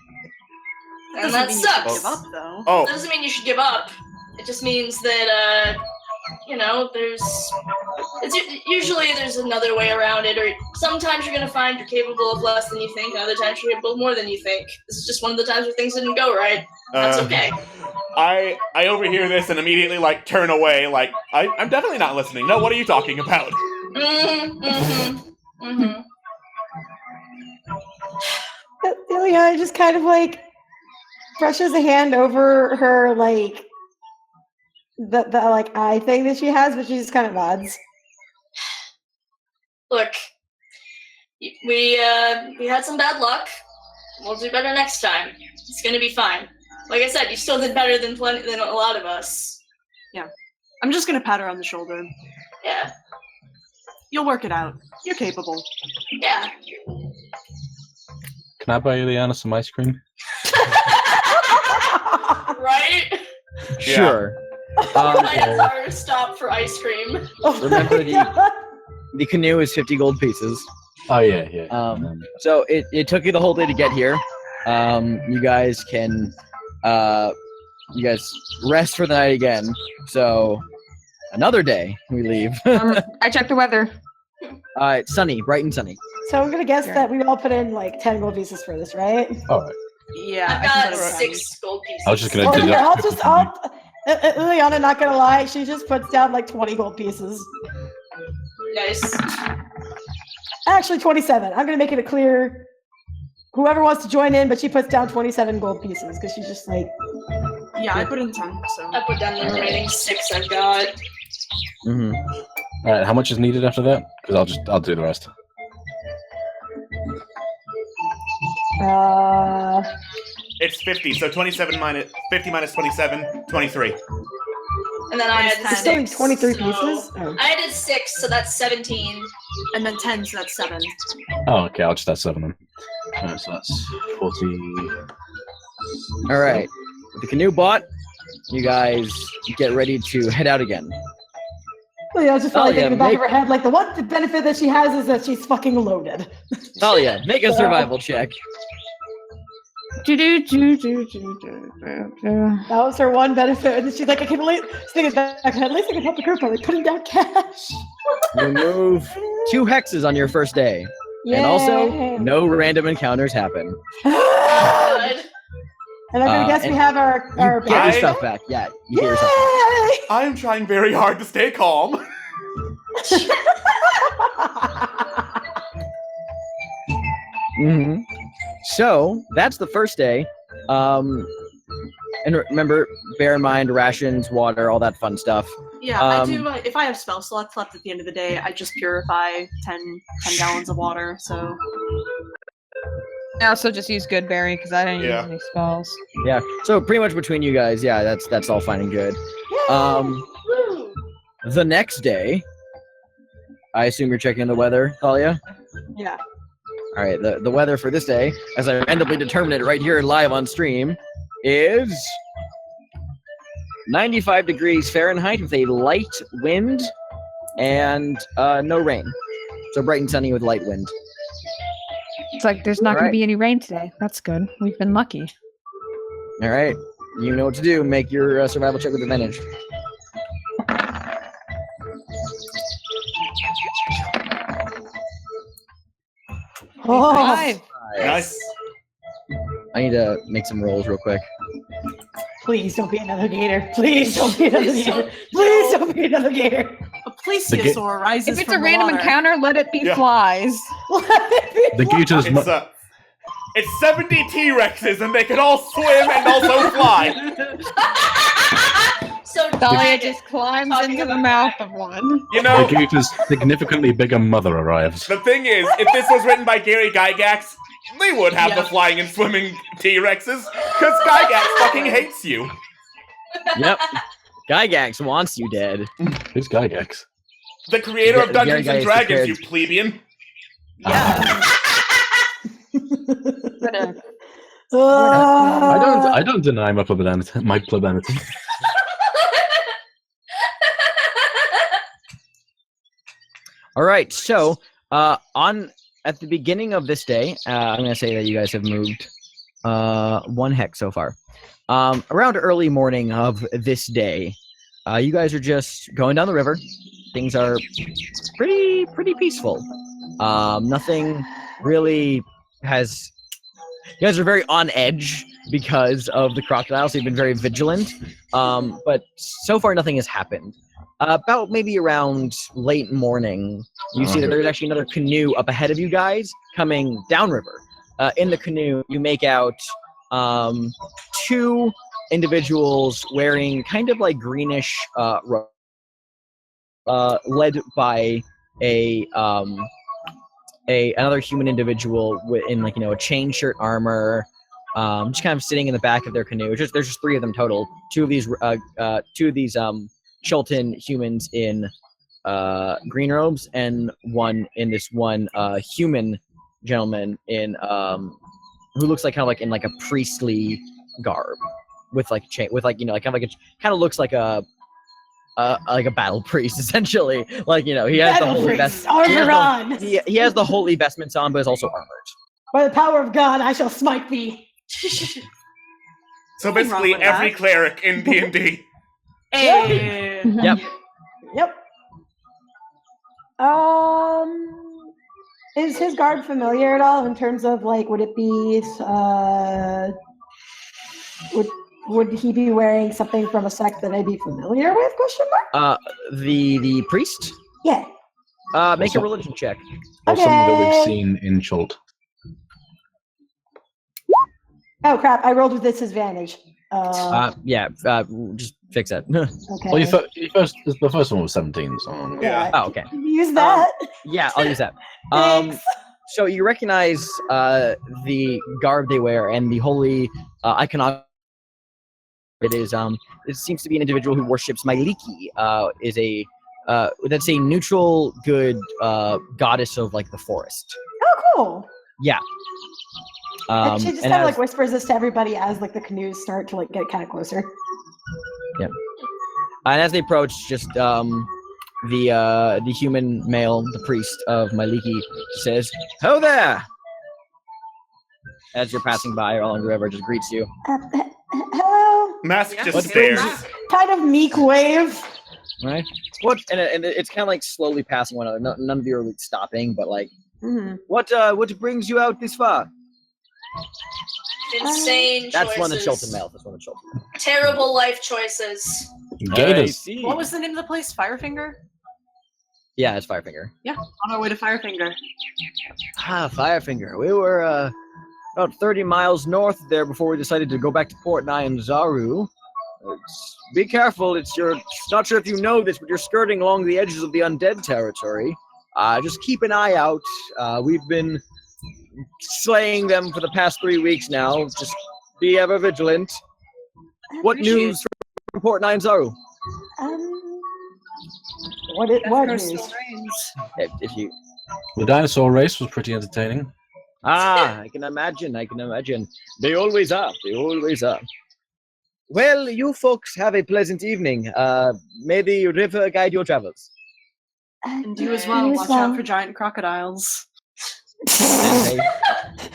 And that sucks. Give up, though. Oh. That doesn't mean you should give up. It just means that, usually there's another way around it, or sometimes you're going to find you're capable of less than you think, and other times you're capable of more than you think. This is just one of the times where things didn't go right. That's okay. I overhear this and immediately, like, turn away, like, I'm definitely not listening. No, what are you talking about? Ileana just kind of, like, brushes a hand over her, like, the like, eye thing that she has, but she just kind of nods. Look, we had some bad luck. We'll do better next time. It's gonna be fine. Like I said, you still did better than a lot of us. Yeah. I'm just gonna pat her on the shoulder. Yeah. You'll work it out. You're capable. Yeah. Can I buy Ileana some ice cream? Right? Sure. Our stop for ice cream. Remember the canoe is 50 gold pieces. Oh yeah. So it took you the whole day to get here. You guys can rest for the night again. So another day we leave. I checked the weather. It's sunny, bright and sunny. So I'm gonna guess that we all put in like 10 gold pieces for this, right? All right. Yeah, I've got 6 gold pieces. I was just gonna deduct. Ileana, not gonna lie, she just puts down like 20 gold pieces. Nice. Actually, 27. I'm gonna make it a clear. Whoever wants to join in, but she puts down 27 gold pieces because she's just like. Yeah, I put in 10. So I put down the remaining 6 I've got. All right, how much is needed after that? Because I'll do the rest. It's 50, so 27 minus 50 minus 27, 23. And then I had Still need 23 so pieces. Oh. I did 6, so that's 17. And then 10, so that's 7. Oh, okay. I'll just add 7 then. So that's 40. All right. With the canoe bought, you guys get ready to head out again. Well, I was just probably Thalia, thinking in the back of her head, like the one benefit that she has is that she's fucking loaded. Thalia, make a survival check. That was her one benefit, and she's like, I can think it's back of her head. At least I can help the group by like putting down cash. You move 2 hexes on your first day. And also, no random encounters happen. And I'm gonna guess we have our get your stuff back. Yeah, you get your stuff back. I am trying very hard to stay calm. Mm-hmm. So that's the first day. And remember, bear in mind rations, water, all that fun stuff. Yeah, I do. If I have spell slots left at the end of the day, I just purify 10 gallons of water. So. I also just use good berry because I didn't use any spells. Yeah. So pretty much between you guys, yeah, that's all fine and good. The next day, I assume you're checking the weather, Thalia? Yeah. All right. The weather for this day, as I randomly determined it right here live on stream, is 95 degrees Fahrenheit with a light wind and no rain. So bright and sunny with light wind. It's like there's not going to be any rain today. That's good. We've been lucky. All right. You know what to do. Make your survival check with advantage. Oh, 5. Nice. I need to make some rolls real quick. please don't be another gator. Please don't be another gator. Please don't be another gator. A plesiosaur rises If it's from a random the water. encounter, let it be flies. The gator's It's 70 T-Rexes and they can all swim and also fly. So Thalia just climbs into the mouth of one. You know, the gator's significantly bigger mother arrives. the thing is, if this was written by Gary Gygax, they would have the flying and swimming T-Rexes, because Gygax fucking hates you. Yep. Gygax wants you dead. Who's Gygax? The creator of Dungeons Gary and Gygax Dragons, you prepared. plebeian. Yeah. I don't deny my plebeianity. All right, so at the beginning of this day, I'm going to say that you guys have moved 1 hex so far. Around early morning of this day, you guys are just going down the river. Things are pretty peaceful. Nothing really has. You guys are very on edge because of the crocodile, so you've been very vigilant. But so far, nothing has happened. About maybe around late morning, you see that there's actually another canoe up ahead of you guys coming downriver. In the canoe, you make out 2 individuals wearing kind of like greenish robes, led by another human individual in like a chain shirt armor, just kind of sitting in the back of their canoe. There's just 3 of them total. 2 of these Chilton humans in green robes, and one human gentleman in who looks like kind of like in like a priestly garb with like chain with like kind of looks like a battle priest essentially. Like he has the holy vestments. He has the holy vestments on, but is also armored. By the power of God, I shall smite thee. So basically, every cleric in D&D. Hey. Yep. Yep. Is his guard familiar at all in terms of like, would it be, would he be wearing something from a sect that I'd be familiar with? Question mark. The priest. Yeah. Make a religion check. Or someone that we've Okay. seen in Cholt. Oh crap! I rolled with disadvantage. Just fix that. Okay. Well, the first one was 17, so Yeah. Oh, okay. Use that. Yeah, I'll use that. Thanks. So you recognize the garb they wear and the holy iconography. It seems to be an individual who worships Myliki. That's a neutral good goddess of like the forest. Oh, Oh. Yeah. And she just and kind of as- like whispers this to everybody as like the canoes start to like get kind of closer. And as they approach, just the human male, the priest of Maliki, says, "Ho there!" As you're passing by along the river, just greets you. Hello. Mask Yeah. just What stares. Kind of meek wave. Right? What? And it's kind of like slowly passing one another. None of you are like, stopping, but like, what brings you out this far? Insane That's choices. one that Chilton male. That's one that Chilton. Terrible life choices. Gators. see. What was the name of the place? Firefinger? Yeah, it's Firefinger. Yeah, on our way to Firefinger. Ah, Firefinger. We were about 30 miles north there before we decided to go back to Port Nyanzaru. Be careful. It's not sure if you know this, but you're skirting along the edges of the undead territory. Just keep an eye out. We've been slaying them for the past 3 weeks now. Just be ever vigilant. What news from Port Nyanzaru? What news? If you The dinosaur race was pretty entertaining. I can imagine. They always are. Well, you folks have a pleasant evening. May the river guide your travels. And you as well. Watch out for giant crocodiles. And they-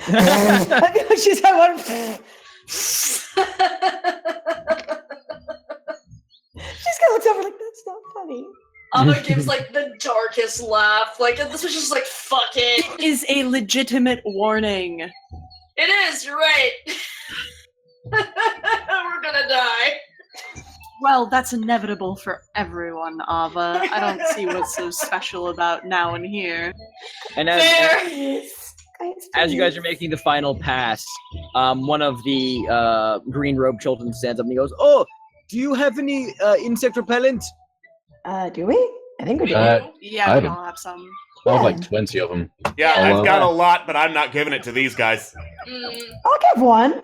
I feel like she's had one. She's kind of looks over like that's not funny. Ava gives like the darkest laugh. Like this was just like fuck it. It is a legitimate warning. It is. You're right. We're gonna die. Well, that's inevitable for everyone, Ava. I don't see what's so special about now and here. and Fair. as you guys are making the final pass, one of the green robe children stands up and he goes, "Oh, do you have any insect repellent?" Do we? I think we do. Yeah, I we don't- all have some. I have like 20 of them. Yeah, Yeah. I've got a lot, but I'm not giving it to these guys. I'll give one.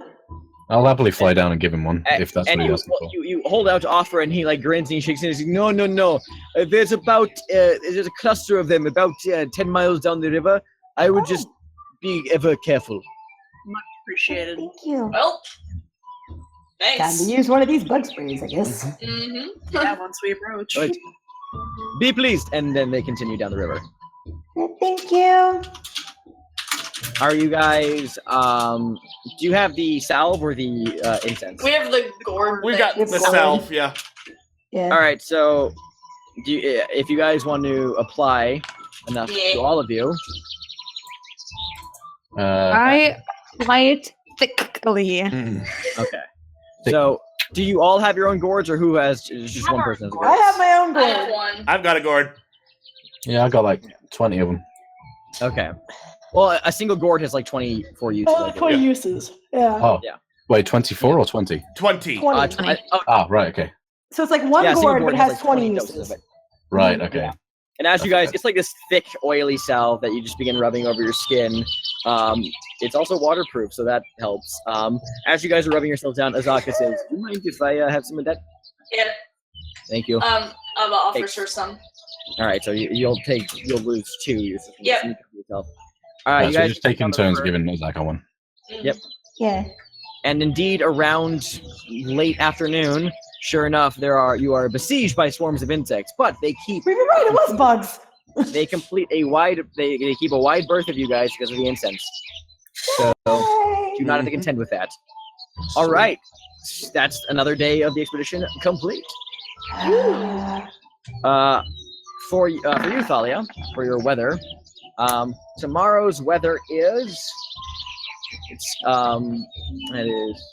I'll happily fly down and give him one if that's what And he you, asking for. you hold out to offer, and he like grins and he shakes his head. He's like, no. There's a cluster of them about 10 miles down the river. I would just be ever careful. Much appreciated. Thank you. Well, Time thanks. to use one of these bug sprays, I guess. Yeah, once we approach. Right. Be pleased, and then they continue down the river. Thank you. Are you guys? Do you have the salve or the incense? We have the gourd. We got thing. the self, yeah. Yeah. All right. So, if you guys want to apply enough Yeah. to all of you, I light thickly. okay. So, do you all have your own gourds, or who has just one person has a gourd? I have my own I have gourd. one. I've got a gourd. Yeah, I got like 20 of them. Okay. Well, a single gourd has like 24 uses. I 20 believe. uses. Yeah. Oh, Yeah. Wait, 24 or 20? 20. 20. Ah, right, okay. So it's like one yeah, a single gourd, but has has like 20 doses uses. of it. Right, okay. Yeah. And as you guys, it's like this thick, oily salve that you just begin rubbing over your skin. It's also waterproof, so that helps. As you guys are rubbing yourselves down, Azaka says, "Do you mind if I have some of that?" Yeah. Thank you. Ava offers her some. All right, so you'll lose 2. Yep. Yourself. All right, Yeah, you so we're guys just taking on the turns river. giving Ozaka one. Yep. Yeah. And indeed, around late afternoon, sure enough, you are besieged by swarms of insects. But they keep We were right, it was bugs. they keep a wide berth of you guys because of the incense. So do not have to contend with that. All right, that's another day of the expedition complete. For you, Thalia, for your weather, tomorrow's weather is it is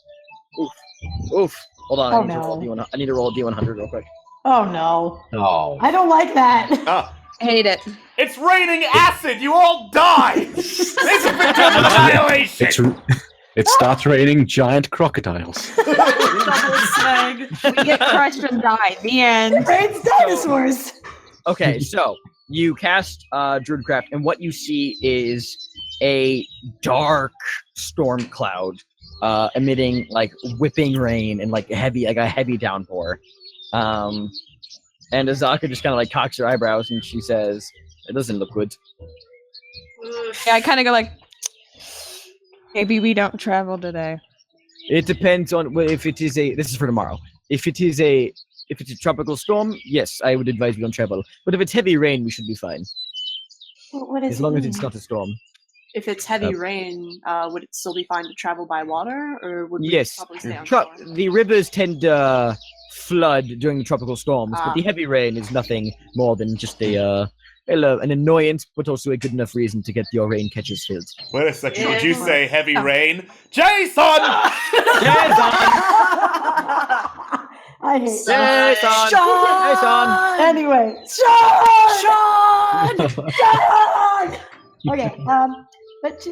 oof. Hold on, Oh, I need to roll a D100 real quick. Oh no. Oh. I don't like that. Ah, Hate it. it's raining acid! You all die! This is victim of annihilation! It starts raining giant crocodiles. Double snag. We get crushed and die. The end. It's dinosaurs. Okay, so you cast Druidcraft, and what you see is a dark storm cloud emitting like whipping rain and like a heavy downpour. And Azaka just kind of like cocks her eyebrows and she says, "It doesn't look good." Yeah, I kind of go like, maybe we don't travel today. It depends on if it is a. This is for tomorrow. If it's a tropical storm, yes, I would advise we don't travel. But if it's heavy rain, we should be fine. What is As long as it's not a storm. If it's heavy rain, would it still be fine to travel by water, or would we Yes. probably stay on shore? The rivers tend to flood during the tropical storms, but Ah. the heavy rain is nothing more than just an annoyance, but also a good enough reason to get your rain catches filled. Wait a second. Did you say heavy rain? Jason! I hate Jason! Jason! Anyway, Sean! Okay, but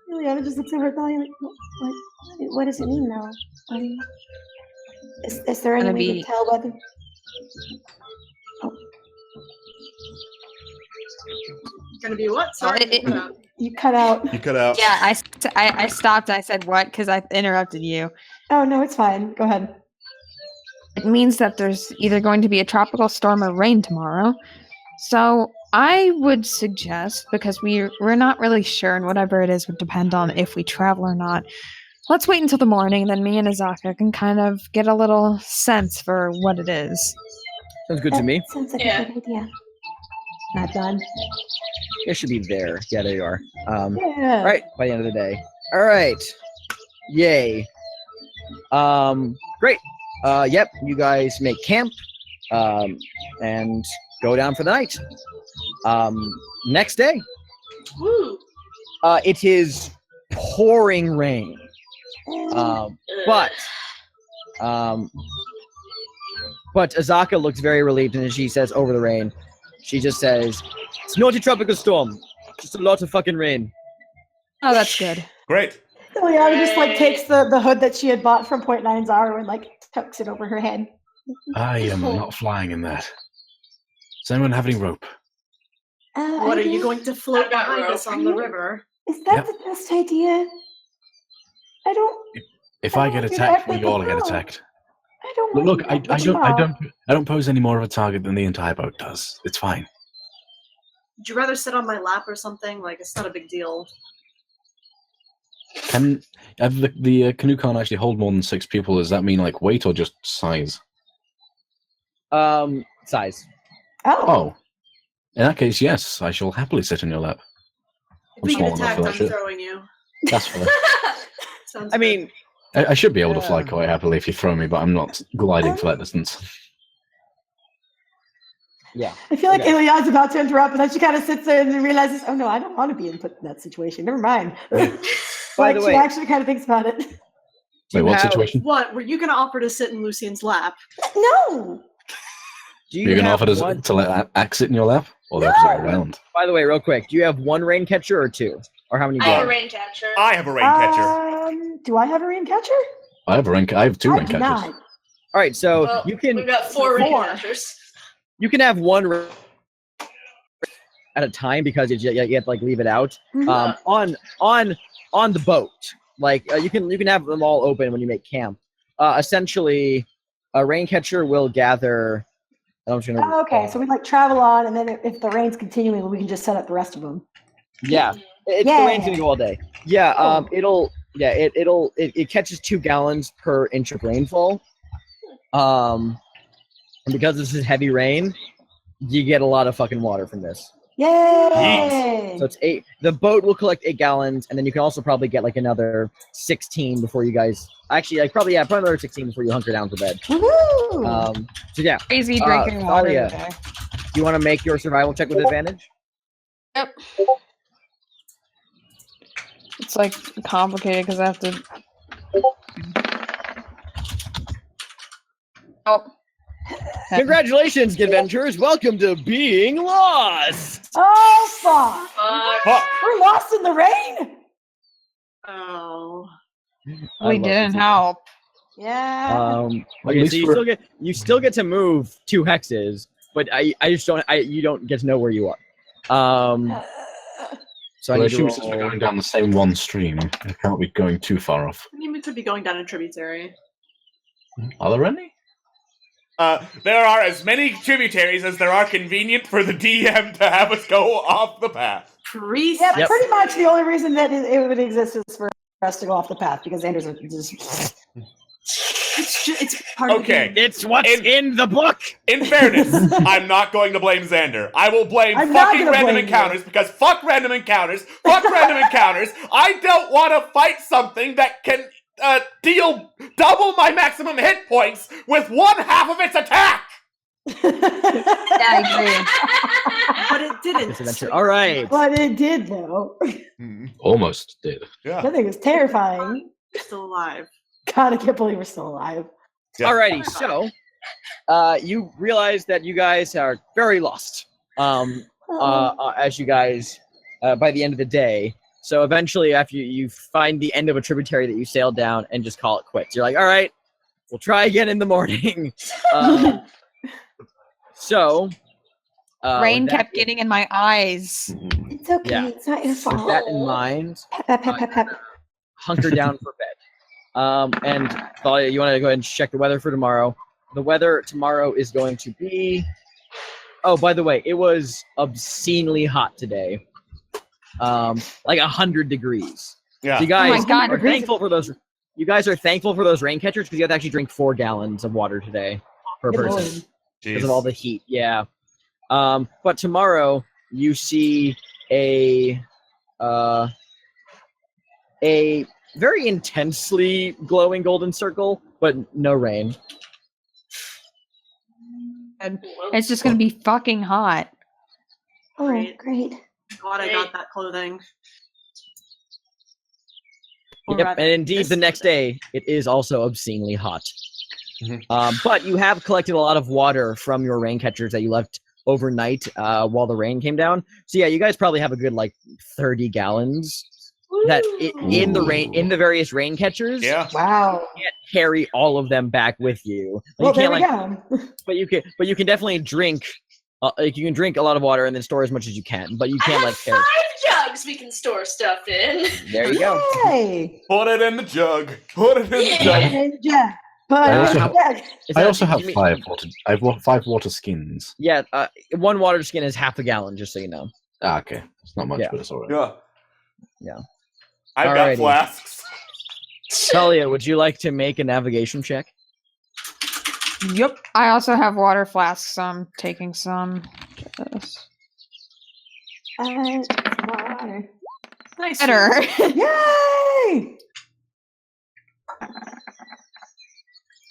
Juliana just looks over at Thalia like, what does it mean now? Is there any Gonna way be- to tell whether? Gonna be what? Sorry. You cut out. You cut out. Yeah, I stopped. I said what because I interrupted you. Oh no, it's fine. Go ahead. It means that there's either going to be a tropical storm or rain tomorrow. So I would suggest, because we're not really sure, and whatever it is would depend on if we travel or not. Let's wait until the morning, then me and Azaka can kind of get a little sense for what it is. Sounds good to me. Sounds like Yeah. a good idea. Not done. You should be there. Yeah, there you are. Yeah. Right, by the end of the day. All right. Yay. Great. Yep, you guys make camp, and go down for the night. Next day. Woo. It is pouring rain. But Azaka looks very relieved, and she says over the rain, she just says, "It's not a tropical storm, just a lot of fucking rain." Oh, that's good. Great. Juliana just like takes the hood that she had bought from Point Nine Zara and like tucks it over her head. I am not flying in that. Does anyone have any rope? What are you going to float I've got behind rope. us on the river? Is that Yep. the best idea? I don't. If I get Oh, you're attacked, not we all get like a attacked. I don't. But want look, you I don't pose any more of a target than the entire boat does. It's fine. Would you rather sit on my lap or something? Like, it's not a big deal. Can the canoe can't actually hold more than 6 people? Does that mean like weight or just size? Size. Oh, in that case, yes, I shall happily sit in your lap. If I'm we small get enough attacked, for that I'm shit. throwing you. That's fine. Sounds I good. mean, I should be able to fly quite happily if you throw me, but I'm not gliding for that distance. yeah. I feel like Okay. Ileana's about to interrupt, but then she kind of sits there and then realizes, oh no, I don't want to be put in that situation. Never mind. By Like, the she way- actually kind of thinks about it. Wait, what have- situation? What? Were you going to offer to sit in Lucian's lap? No. Do You're going to have offer one- to let Axe sit in your lap? Or the opposite way around? By the way, real quick, do you have one rain catcher or 2? Or how many do I you have have? a rain catcher. I have a rain catcher. Do I have a rain catcher? I have two I rain do catchers. not. All right, so Well, you can We've got 4 rain Four. catchers. you can have one at a time because you have to like leave it out on the boat. Like you can have them all open when you make camp. Essentially, a rain catcher will gather. I'm just gonna, Oh, okay, so we like travel on, and then if the rain's continuing, we can just set up the rest of them. yeah, the rain's gonna go all day. Yeah, it catches 2 gallons per inch of rainfall. And because this is heavy rain, you get a lot of fucking water from this. Yay! So it's 8. The boat will collect 8 gallons, and then you can also probably get like another 16 before you guys. Actually, like probably another 16 before you hunker down for bed. Woohoo! So yeah, Crazy drinking water Thalia, today. do you want to make your survival check with advantage? Yep. It's like complicated because I have to. Oh. Congratulations, adventurers! Welcome to Being Lost. Oh fuck! Fuck. We're lost in the rain. Oh. I We love didn't this. help. Yeah. Okay, least so we're- you still get to move 2 hexes, but you don't get to know where you are. So I Well, I need to assume since we're roll. going down the same one stream, I can't be going too far off. I mean, we could be going down a tributary. Are there any? There are as many tributaries as there are convenient for the DM to have us go off the path. Priest. Yeah, Yep. pretty much the only reason that it would exist is for us to go off the path because Anders are just. It's part of the Okay. game. It's what's in the book. In fairness, I'm not going to blame Xander. I will blame I'm not fucking gonna random blame encounters because fuck random encounters. Fuck random encounters. I don't want to fight something that can deal double my maximum hit points with 1/2 of its attack. Yeah, I But it didn't. This adventure. All right. But it did, though. Almost did. Yeah. That thing was terrifying. Still alive. God, I can't believe we're still alive. Yeah. Alrighty, so you realize that you guys are very lost. As you guys by the end of the day. So eventually, after you find the end of a tributary that you sailed down and just call it quits. You're like, all right, we'll try again in the morning. Rain with that kept getting in my eyes. It's okay. Yeah. It's not your With fault. that in mind, Pep, pep, pep, pep. hunker down for bed. And Thalia, you want to go ahead and check the weather for tomorrow. The weather tomorrow is going to be. Oh, by the way, it was obscenely hot today. Like 100 degrees. Yeah. So you guys Oh my God, are degrees. thankful for those. You guys are thankful for those rain catchers because you have to actually drink 4 gallons of water today per Good person Lord. because of all the heat. Yeah. But tomorrow you see a very intensely glowing golden circle, but no rain. And it's just gonna be fucking hot. Oh, Great. great. Glad I got that clothing. Or Yep, rather, and indeed, this the next today. day it is also obscenely hot. Mhm. But you have collected a lot of water from your rain catchers that you left overnight while the rain came down. So yeah, you guys probably have a good like 30 gallons that in the various rain catchers. Yeah. Wow. You can't carry all of them back with you. Like, Well, you there can't we like, go. but you can definitely drink. Like you can drink a lot of water and then store as much as you can, but you I can't have like carry. 5 jugs we can store stuff in. There you go. Hey. Put it in the jug. Put it in the jug. And yeah. But I also yeah. Is I that- also do have you mean- 5 water. I have 5 water skins. Yeah, 1 water skin is half a gallon, just so you know. Ah, okay. It's not much, Yeah. but it's alright. Yeah. Yeah. I've got Alrighty. flasks. Talia, would you like to make a navigation check? Yep. I also have water flasks, so I'm taking some. Just Water. Nice. better. Yay!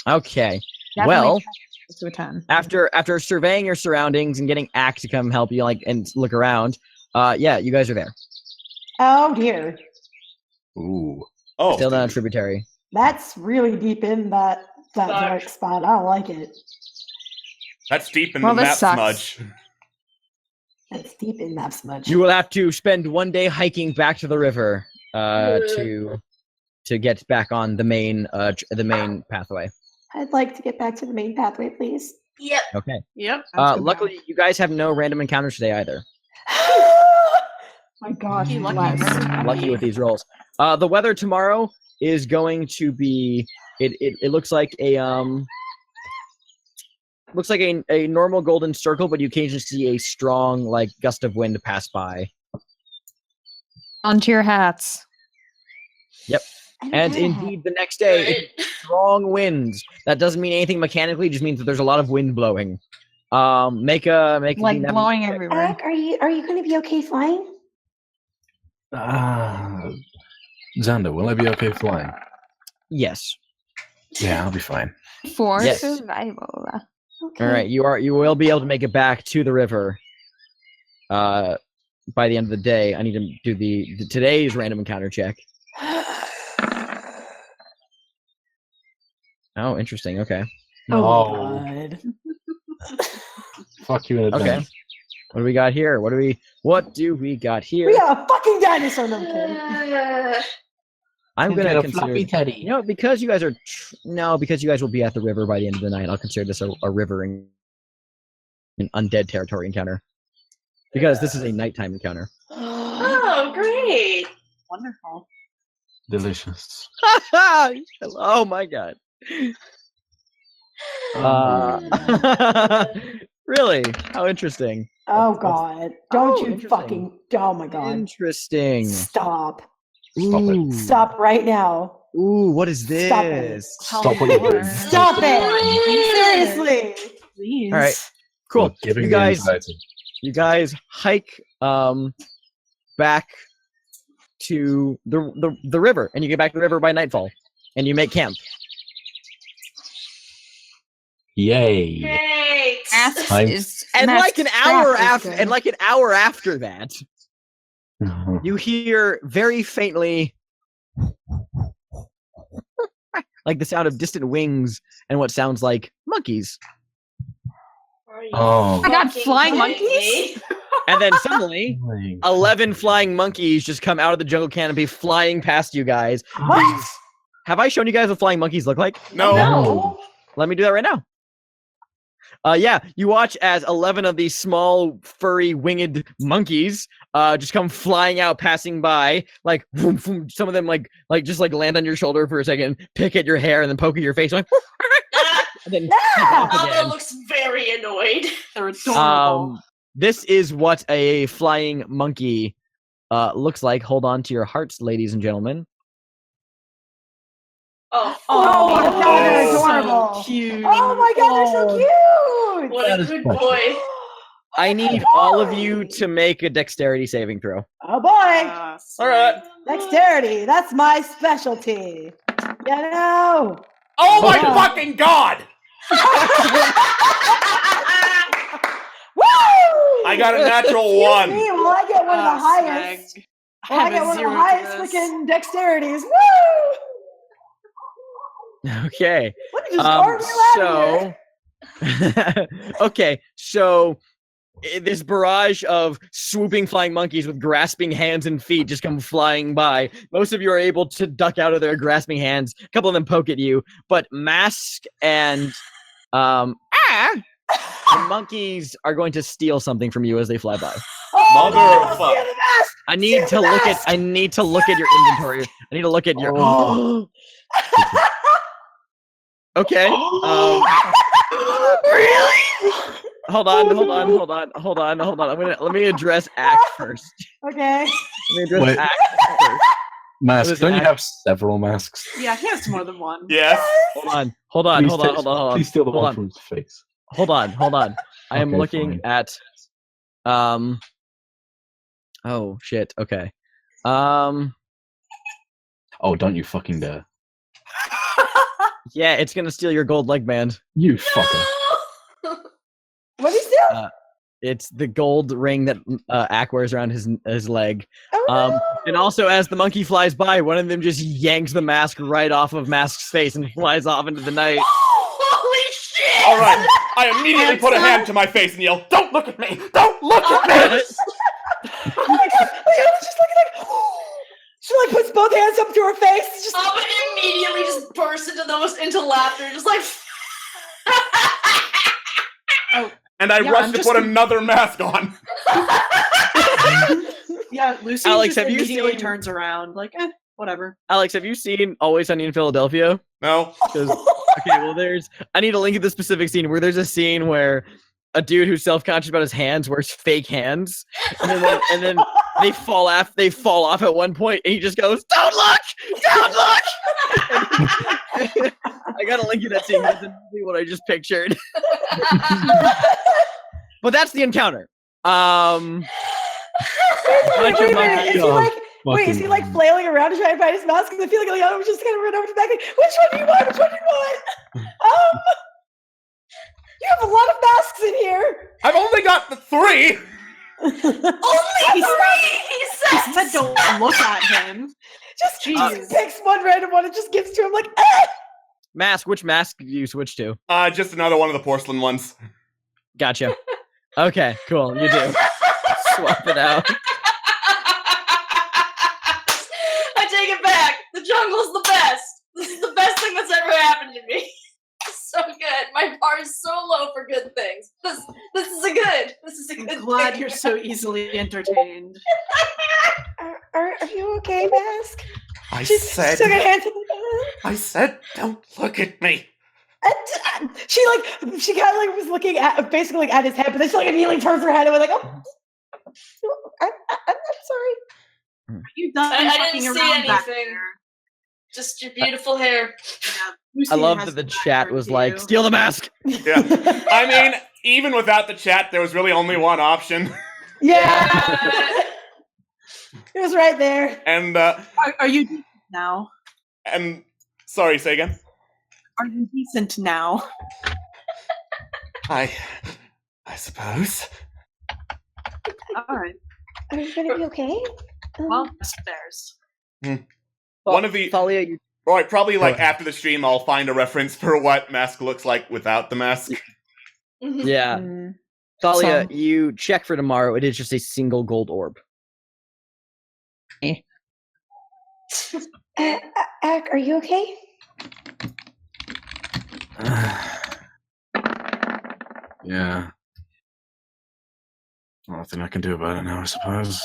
Okay. Definitely Well, to a 10. after surveying your surroundings and getting Ack to come help you like and look around, yeah, you guys are there. Oh dear. Ooh. Oh. Still down a tributary. That's really deep in that dark spot. I don't like it. That's deep in Well, the this map sucks. smudge. That's deep in that smudge. You will have to spend 1 day hiking back to the river to get back on the main pathway. I'd like to get back to the main pathway, please. Yep. Okay. Yep. that's good. Luckily, you guys have no random encounters today either. My gosh, Lucky, bless. Lucky with these rolls. The weather tomorrow is going to be. It looks like a a normal golden circle, but you occasionally see a strong like gust of wind pass by. Onto your hats. And indeed, the next day, it's strong winds. That doesn't mean anything mechanically; it just means that there's a lot of wind blowing. Make a Like navigation blowing check. everywhere. Ack, are you going to be okay flying? Xander, will I be okay flying? Yes. Yeah, I'll be fine. For Yes. survival. Okay. All right. You will be able to make it back to the river. By the end of the day, I need to do the today's random encounter check. Oh, interesting. Okay. Oh my god. Fuck you in advance. Okay. What do we got here? What do we got here? We got a fucking dinosaur. No, I'm kidding. I'm Get gonna a consider. floppy teddy. You know, because you guys are because you guys will be at the river by the end of the night. I'll consider this a river in an undead territory encounter because this is a nighttime encounter. Oh, great. Wonderful. Delicious. Oh my god. Really? How interesting. Oh God! Don't you interesting. fucking! Oh my God! Interesting. Stop! Stop it. Ooh. Stop right now! Ooh, what is this? Stop it. Stop what you're doing. Stop it! Seriously! Please. All right, cool. You're giving You me guys, anxiety. you guys hike back to the river, and you get back to the river by nightfall, and you make camp. Yay. Great. Ask I'm- is And Mask like an staff hour is after, good. and like an hour after that, you hear very faintly, like the sound of distant wings and what sounds like monkeys. Are you Oh. I got fucking flying kidding monkeys? me? And then suddenly, 11 flying monkeys just come out of the jungle canopy, flying past you guys. What? Have I shown you guys what flying monkeys look like? No. No. Let me do that right now. Yeah, you watch as 11 of these small, furry, winged monkeys just come flying out, passing by. Like, vroom, vroom. Some of them like just like land on your shoulder for a second, pick at your hair, and then poke at your face. Like, and then off Alba again. looks very annoyed. They're adorable. This is what a flying monkey looks like. Hold on to your hearts, ladies and gentlemen. Oh, Oh my fuck. God, they're Oh. adorable! So cute. Oh my God, they're so cute! What That a is good precious. boy. I need all of you to make a dexterity saving throw. Oh boy! All right. Dexterity, that's my specialty. You know. Oh my Yeah. fucking god! Woo! I got a natural Excuse one. me, well, I get one of the highest. Snag. Well, I have get a one of zero the to highest this. freaking dexterities. Woo! Okay. Let me just carve you out of here. Okay, so this barrage of swooping flying monkeys with grasping hands and feet just come flying by. Most of you are able to duck out of their grasping hands. A couple of them poke at you, but Mask and the monkeys are going to steal something from you as they fly by. Oh, Motherfucker. steal the mask! I need to look at your inventory. I need to look at your Okay. Really? Hold on. Let me address Act first. Okay. Let me address Wait. Act first. Mask, What don't you is have several masks? Yeah, he has more than one. Yes. Hold on. Please steal the Hold one on. from his face. Hold on. I am Okay, looking fine. at oh shit, okay. Oh, don't you fucking dare. Yeah, it's gonna steal your gold leg band. You fucker. What is it? It's the gold ring that Ack wears around his leg. Oh, no. And also, as the monkey flies by, one of them just yanks the mask right off of Mask's face and flies off into the night. Holy shit! All right. I immediately put a hand to my face and yell, "Don't look at me! Don't look at me!" Oh my God! Leona's just looking like. She like puts both hands up to her face. Just. Alba immediately just bursts into laughter, just like. And I Yeah, rush I'm to just put gonna- another mask on. Yeah, Lucy Alex, just have you immediately seen- turns around, like, whatever. Alex, have you seen Always Sunny in Philadelphia? No. 'Cause- okay, well, I need to link to the specific scene where there's a scene where a dude who's self-conscious about his hands wears fake hands, and then they fall off at one point, and he just goes, "Don't look! Don't look!" I gotta link you that scene. That's exactly what I just pictured. But that's the encounter. Bunch of Wait, monkeys. is he like? Wait, is he Fucking- like flailing around to try and find his mask? Because I feel like Leona was just kind of run over to the back. Like, which one do you want? Which one do you want? You have a lot of masks in here. I've only got the 3. Only 3! He He says! said don't look at him. Just Jeez. picks one random one and just gives to him like, ah! Mask. Which mask do you switch to? Just another one of the porcelain ones. Gotcha. Okay, cool. You do. Swap it out. I take it back. The jungle's the best. This is the best thing that's ever happened to me. It's so good. My bar is so low for good things. This is a good. This is a good. I'm glad thing. you're so easily entertained. Are you okay, mask? I She took her hand to the I said, don't look at me. And she kind of like was looking at basically like at his head, but then she like immediately turns her head and was like, "Oh, I'm sorry." You done I fucking didn't see around back anything. there. Just your beautiful hair. Lucy I love has that the the chat background was to like, you. steal the mask! Yeah. I mean, even without the chat, there was really only one option. Yeah, it was right there. And Are you decent now? and sorry, say again. Are you decent now? I suppose. All right. Are you gonna be okay? Well, there's. One of the Thalia, you right, probably like ahead. after the stream, I'll find a reference for what mask looks like without the mask. yeah. Mm. Thalia, So- you check for tomorrow. It is just a single gold orb. Ak, are you okay? Yeah. Nothing I can do about it now, I suppose.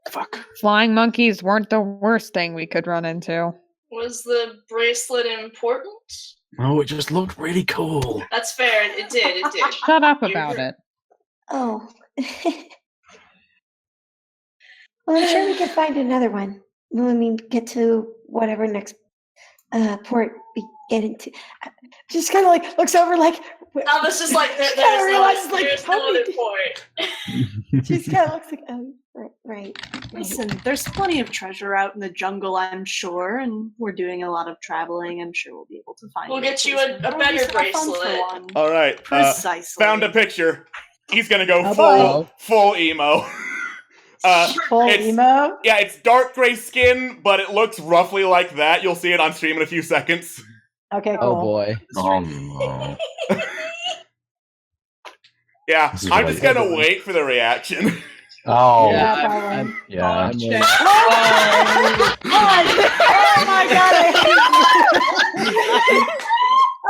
Fuck. Flying monkeys weren't the worst thing we could run into. Was the bracelet important? Oh, it just looked really cool. That's fair. It did. It did. Shut up about it. Oh. Well, I'm sure we can find another one when we get to whatever next port we get into. Just kind of like looks over like. I was just like, She kinda realizes, like, there's how no many other point. She kind of looks like, oh, right. Listen, there's plenty of treasure out in the jungle, I'm sure, and we're doing a lot of traveling. I'm sure we'll be able to find. We'll a get you a replacement. Or at better least have fun for bracelet. one. All right, Precisely. found a picture. He's gonna go Oh, full emo. Full it's- emo. Yeah, it's dark gray skin, but it looks roughly like that. You'll see it on stream in a few seconds. Okay, cool. Oh boy. Oh no. Yeah, This is I'm really just gonna good. wait for the reaction. Oh. Yeah, Yeah, I'm- Yeah. I'm shit. with- Oh my god!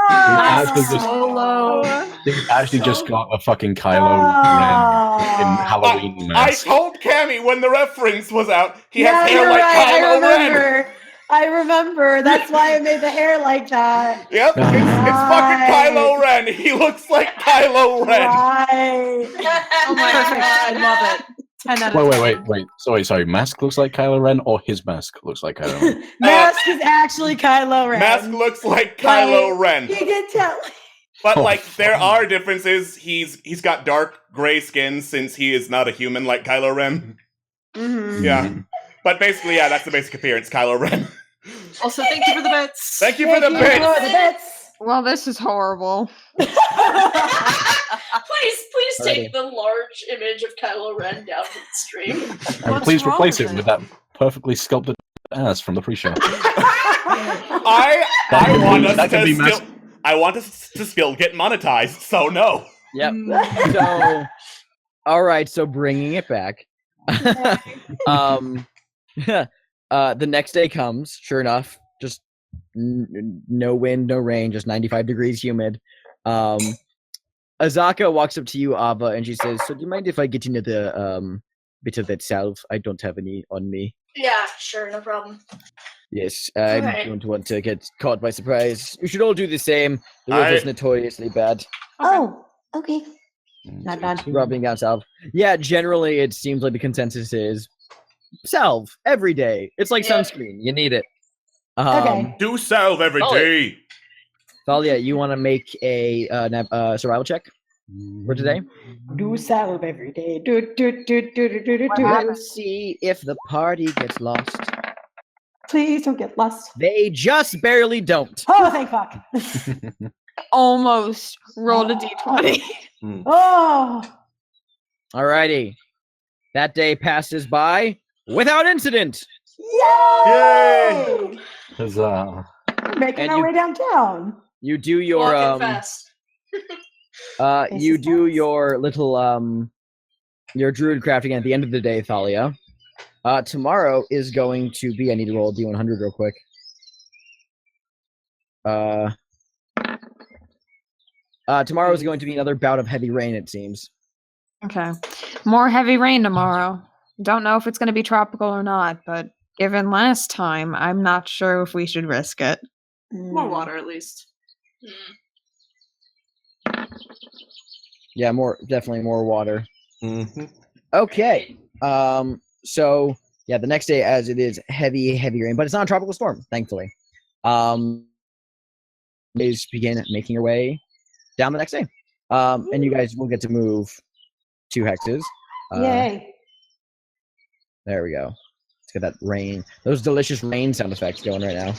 Actually just- Solo. They actually just got a fucking Kylo Ren in Halloween I mask. told Cammy when the reference was out, he Yeah, has hair you're like right. Kylo Ren. I remember. That's why I made the hair like that. Yep, it's fucking Right. Kylo Ren. He looks like Kylo Ren. Right. Oh my perfect. I love it. 10 out of 10. Wait. Sorry, mask looks like Kylo Ren, or his mask looks like Kylo Ren? Mask is actually Kylo Ren. Mask looks like Kylo Ren. You can tell. But Oh, like there fuck. are differences. He's got dark gray skin since he is not a human like Kylo Ren. Mm-hmm. Yeah. But basically, yeah, that's the basic appearance, Kylo Ren. Also, thank you for the bits. Thank you for the Thank bit. for the bits. Well, this is horrible. Please take the large image of Kylo Ren down to the stream. And What's please wrong replace with it with that perfectly sculpted ass from the pre-show. I That want could us be to mass- still. I want us to still get monetized. So no. Yep. Mm. So, all right. So bringing it back. The next day comes. Sure enough, just no wind, no rain, just 95 degrees humid. Azaka walks up to you, Ava, and she says, "So do you mind if I get into the bit of that salve? I don't have any on me." Yeah, sure, no problem. Yes, I Alright. don't want to get caught by surprise. You should all do the same. The river's I- notoriously bad. Oh, okay. Not bad. Rubbing down salve. Yeah, generally it seems like the consensus is salve every day. It's like Yeah. sunscreen. You need it. Okay. Do salve every Oh. day. Thalia, you want to make a survival check for today? Do salve every day. Do. Let's see if the party gets lost. Please don't get lost. They just barely don't. Oh, thank fuck. Almost rolled a d20. Oh. Alrighty. That day passes by without incident. Yay! Huzzah. We're making And our you- way downtown. You do your Walking fast. you This is do nice. your little your druid crafting at the end of the day, Thalia. Tomorrow is going to be, I need to roll a D100 real quick. Tomorrow is going to be another bout of heavy rain, it seems. Okay. More heavy rain tomorrow. Don't know if it's going to be tropical or not, but given last time, I'm not sure if we should risk it. More water, at least. Yeah, definitely more water. Mm-hmm. Okay. So yeah, the next day, as it is heavy rain, but it's not a tropical storm, thankfully. Days begin making your way down the next day. And you guys will get to move 2 hexes. Yay. There we go. Let's get that rain. Those delicious rain sound effects going right now.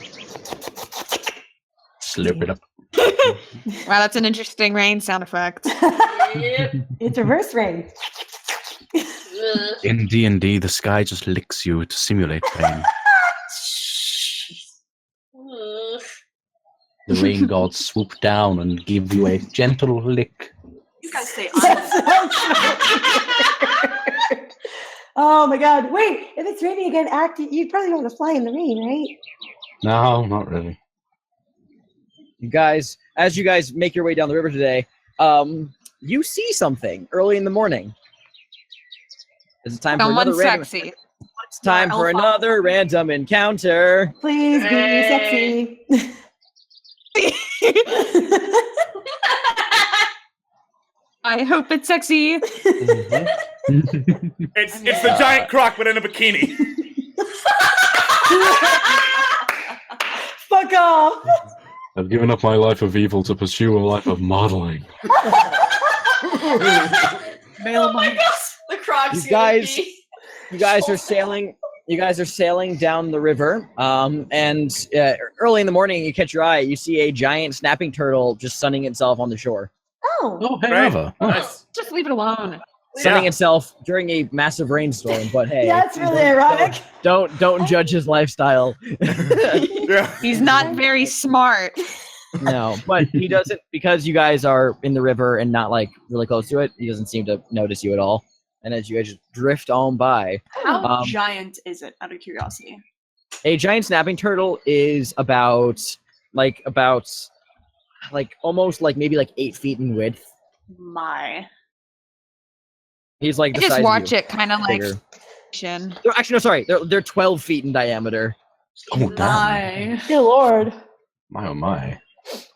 Slurp it up. Wow, that's an interesting rain sound effect. It's reverse rain. In D&D, the sky just licks you to simulate rain. The rain gods swoop down and give you a gentle lick. You guys stay That's honest. so true. Oh my god. Wait, if it's raining again, you'd probably want to fly in the rain, right? No, not really. You guys, as you guys make your way down the river today, you see something early in the morning. It's time for Someone another random. sexy. It's time for another random encounter. Please be sexy. I hope it's sexy. It's the giant croc, but in a bikini. Fuck off. I've given up my life of evil to pursue a life of modeling. Male my gosh, the Croc's You guys are sailing. You guys are sailing down the river, and early in the morning, you catch your eye. You see a giant snapping turtle just sunning itself on the shore. Oh, hey, Ava. Nice. Just leave it alone. Sunning itself during a massive rainstorm. But hey, yeah, it's really ironic. don't judge his lifestyle. Yeah. He's not very smart. No, but he doesn't, because you guys are in the river and not like really close to it. He doesn't seem to notice you at all. And as you guys just drift on by, How giant is it, out of curiosity? a giant snapping turtle is about almost like maybe like 8 feet in width. My. He's like I the just size watch of it kind of like. bigger. Actually, no, sorry. They're 12 feet in diameter. Oh, damn. My. Good lord. My, oh, my.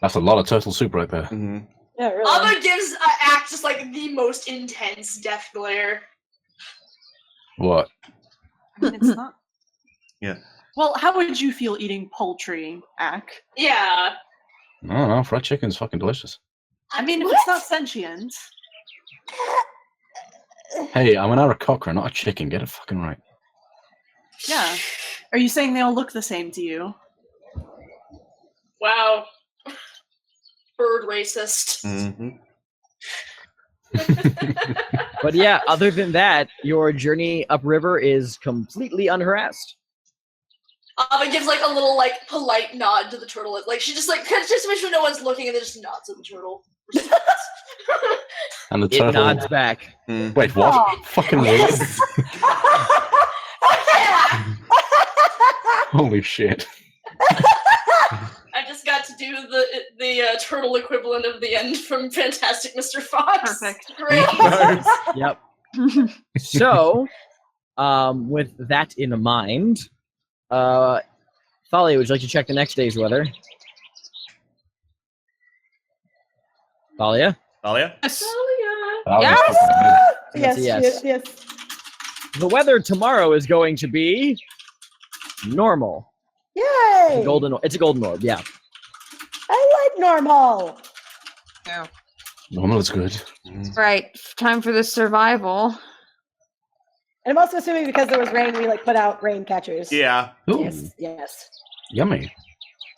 That's a lot of turtle soup right there. Mm-hmm. Yeah, really. Ava gives Act just like the most intense death glare. What? I mean, it's not. Yeah. Well, how would you feel eating poultry, Ack? Yeah. I don't know. Fried chicken's fucking delicious. I mean, if it's not sentient. Hey, I'm an Aarakocra, not a chicken. Get it fucking right. Yeah. Are you saying they all look the same to you? Wow. Bird racist. Mm-hmm. But yeah, other than that, your journey upriver is completely unharassed. Ava gives like a little like polite nod to the turtle. Like she just like just to make sure no one's looking, and then just nods at the turtle. And the It turtle nods back. Wait, what? Oh. Fucking weird. Holy shit. I just got to do the turtle equivalent of the end from Fantastic Mr. Fox. Perfect. Great. Yep. So, with that in mind, Thalia, would you like to check the next day's weather? Thalia? Thalia? Yes. Yes, Yes. yes. The weather tomorrow is going to be normal. Yay! It's a golden orb, yeah. I like normal. Normal is good. Right. Time for the survival. And I'm also assuming because there was rain, we like put out rain catchers. Yeah. Ooh, Yes. Yes. yummy.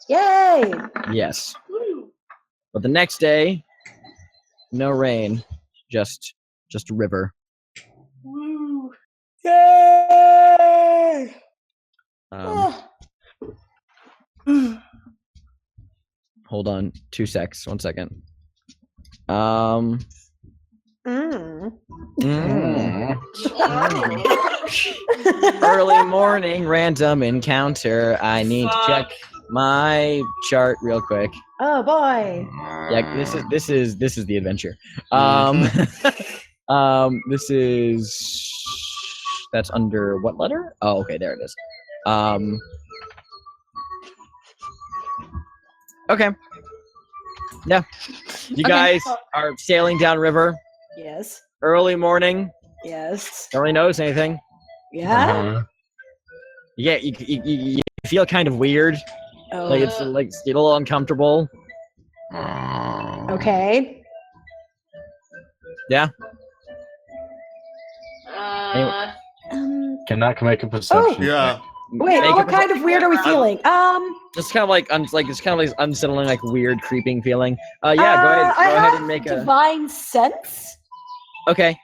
Yay! Yes. But the next day, no rain, just a river. Woo. Yay! Hold on 2 secs. 1 second. Early morning random encounter. I need to check my chart real quick. Oh boy. Yeah, this is the adventure. This is that's under what letter? Oh, okay, there it is. Okay. Yeah. You guys are sailing downriver. Yes. Early morning. Yes. Don't really notice anything. Yeah. Uh-huh. Yeah, you feel kind of weird. Oh. Like it's like a little uncomfortable. Okay. Yeah. Can I make a perception? Yeah. Wait, Make what a kind of weird are we feeling? Just kind of like it's kind of like unsettling, like weird creeping feeling. Yeah, go ahead. I Go ahead have and make a. divine sense. Okay.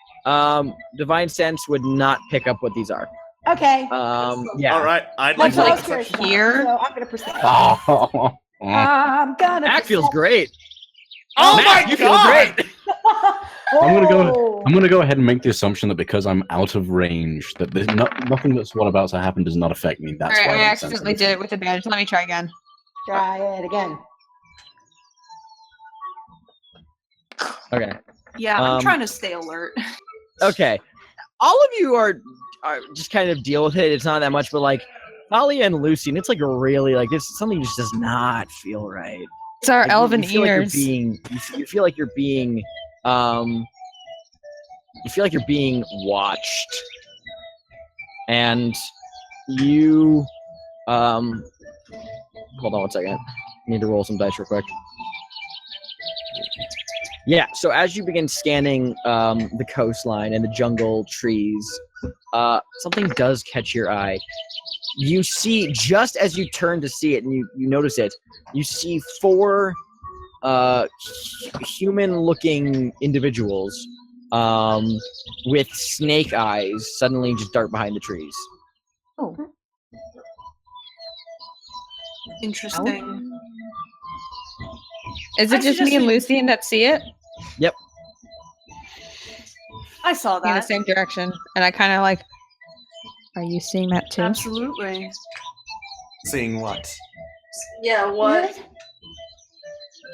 Divine sense would not pick up what these are. Okay. Yeah. All right. I'd like That's what I to was curious about, here? so I'm gonna proceed. Oh. I'm gonna. Act feels great. Oh Matt, my you feel God! great. I'm gonna go ahead and make the assumption that because I'm out of range, that there's nothing that's what about to happen does not affect me. That's Alright, why I I'm accidentally sensitive. did it with advantage. Let me try again. Try it again. Okay. Yeah, I'm Um, trying to stay alert. Okay. All of you are just kind of deal with it. It's not that much, but like Thalia and Lucy, and it's like really like it's something just does not feel right. It's our Like, elven you feel like ears. you feel like you're being you feel like you're being watched, and you hold on one second. I need to roll some dice real quick. Yeah, so as you begin scanning the coastline and the jungle trees, something does catch your eye. You see, just as you turn to see it and you notice it, you see four human-looking individuals with snake eyes suddenly just dart behind the trees. Oh. Interesting. Is it I just me and suggest we- Lucy that see it? Yep. I saw In the that. same direction. And I kind of like, are you seeing that too? Absolutely. Seeing what? Yeah, what?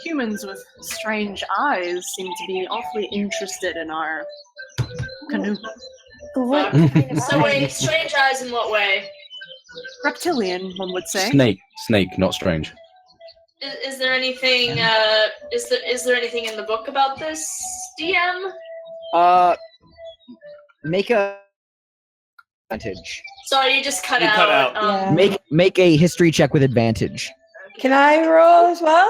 Humans with strange eyes seem to be awfully interested in our canoe. What Fuck. kind of So wait, eyes? strange eyes in what way? Reptilian, one would say. Snake, not strange. Is there anything? Is there anything in the book about this, DM? Make a advantage. Sorry, you just cut You out. cut out. Yeah. Make a history check with advantage. Can I roll as well?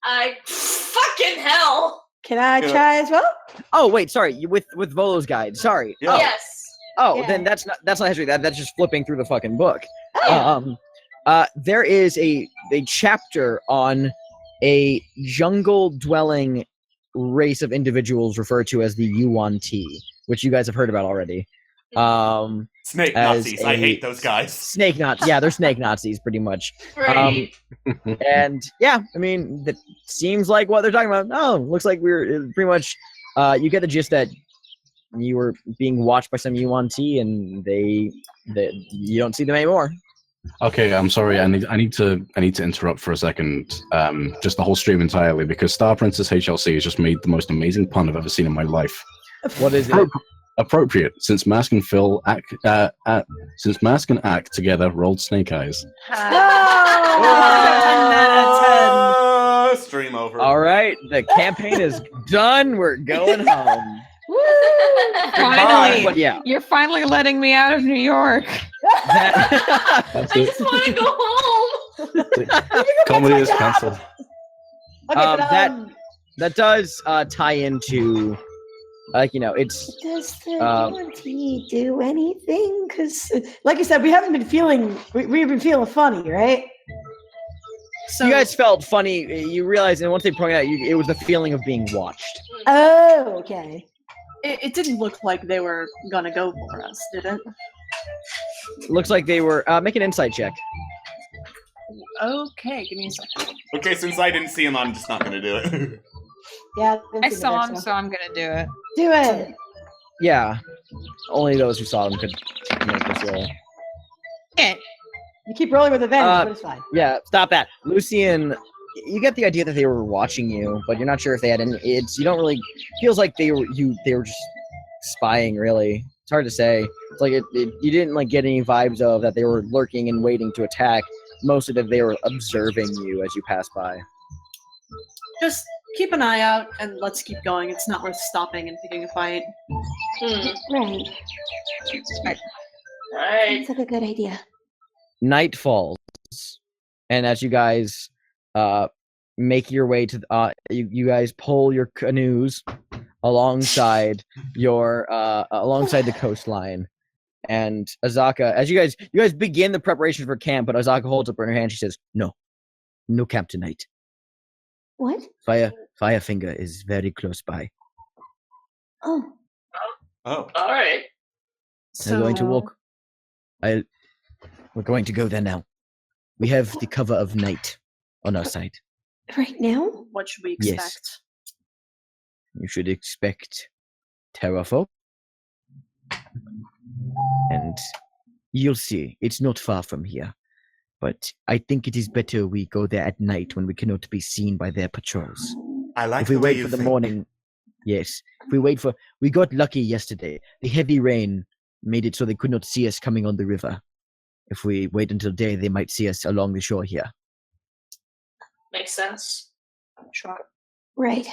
I fucking hell. Can I Yeah. try as well? Oh wait, sorry, with Volo's guide. Sorry. Yeah. Yes. Oh, Yeah. then that's not history. That's just flipping through the fucking book. Oh. There is a chapter on a jungle-dwelling race of individuals referred to as the Yuan-Ti, which you guys have heard about already. Snake As Nazis. I a- hate those guys. Snake Nazis. Yeah, they're snake Nazis, pretty much. Great. And yeah, I mean, that seems like what they're talking about. Oh, looks like we're pretty much. You get the gist that you were being watched by some Yuan-Ti, and you don't see them anymore. Okay, I'm sorry. I need to interrupt for a second. Just the whole stream entirely because Star Princess HLC has just made the most amazing pun I've ever seen in my life. What is it? Appropriate, since Mask and Phil since Mask and Act together rolled snake eyes. Stream over. All right, the campaign is done. We're going home. Finally. But yeah, You're finally letting me out of New York. That's I it. just want to go home. Comedy is cancelled. Okay, that does tie into, like, it's Does the Um, UNT do anything? Because like I said, we haven't been feeling. We've been feeling funny, right? So you guys felt funny. You realize, and once they pointed out, it was the feeling of being watched. Oh, okay. it didn't look like they were gonna go for us, did it? Looks like they were. Make an insight check. Okay, give me a second. Okay, since I didn't see him, I'm just not gonna do it. Yeah, I saw him, so I'm gonna do it. do it. Yeah, only those who saw them could make this roll. Okay. You keep rolling with advantage, Uh, but it's fine. Yeah, stop that, Lucian. You get the idea that they were watching you, but you're not sure if they had any. You don't really. Feels like they were just spying. Really, it's hard to say. It's like you didn't like get any vibes of that they were lurking and waiting to attack. mostly that they were observing you as you pass by. Just keep an eye out and let's keep going. It's not worth stopping and picking a fight. Right. Alright. Sounds like a good idea. Night falls, and as you guys make your way to you guys pull your canoes alongside alongside the coastline. And Azaka, as you guys begin the preparation for camp, but Azaka holds up her hand. She says, "No camp tonight. What? Firefinger is very close by. Oh. Alright. We're going to walk. We're going to go there now. We have the cover of night on our side. Right now? What should we expect? Yes. You should expect terrorfolk. And you'll see, it's not far from here. But I think it is better we go there at night when we cannot be seen by their patrols. I like If we the way wait you for the think. morning, yes. If we got lucky yesterday. The heavy rain made it so they could not see us coming on the river. If we wait until day, they might see us along the shore here. Makes sense. Sure. Right.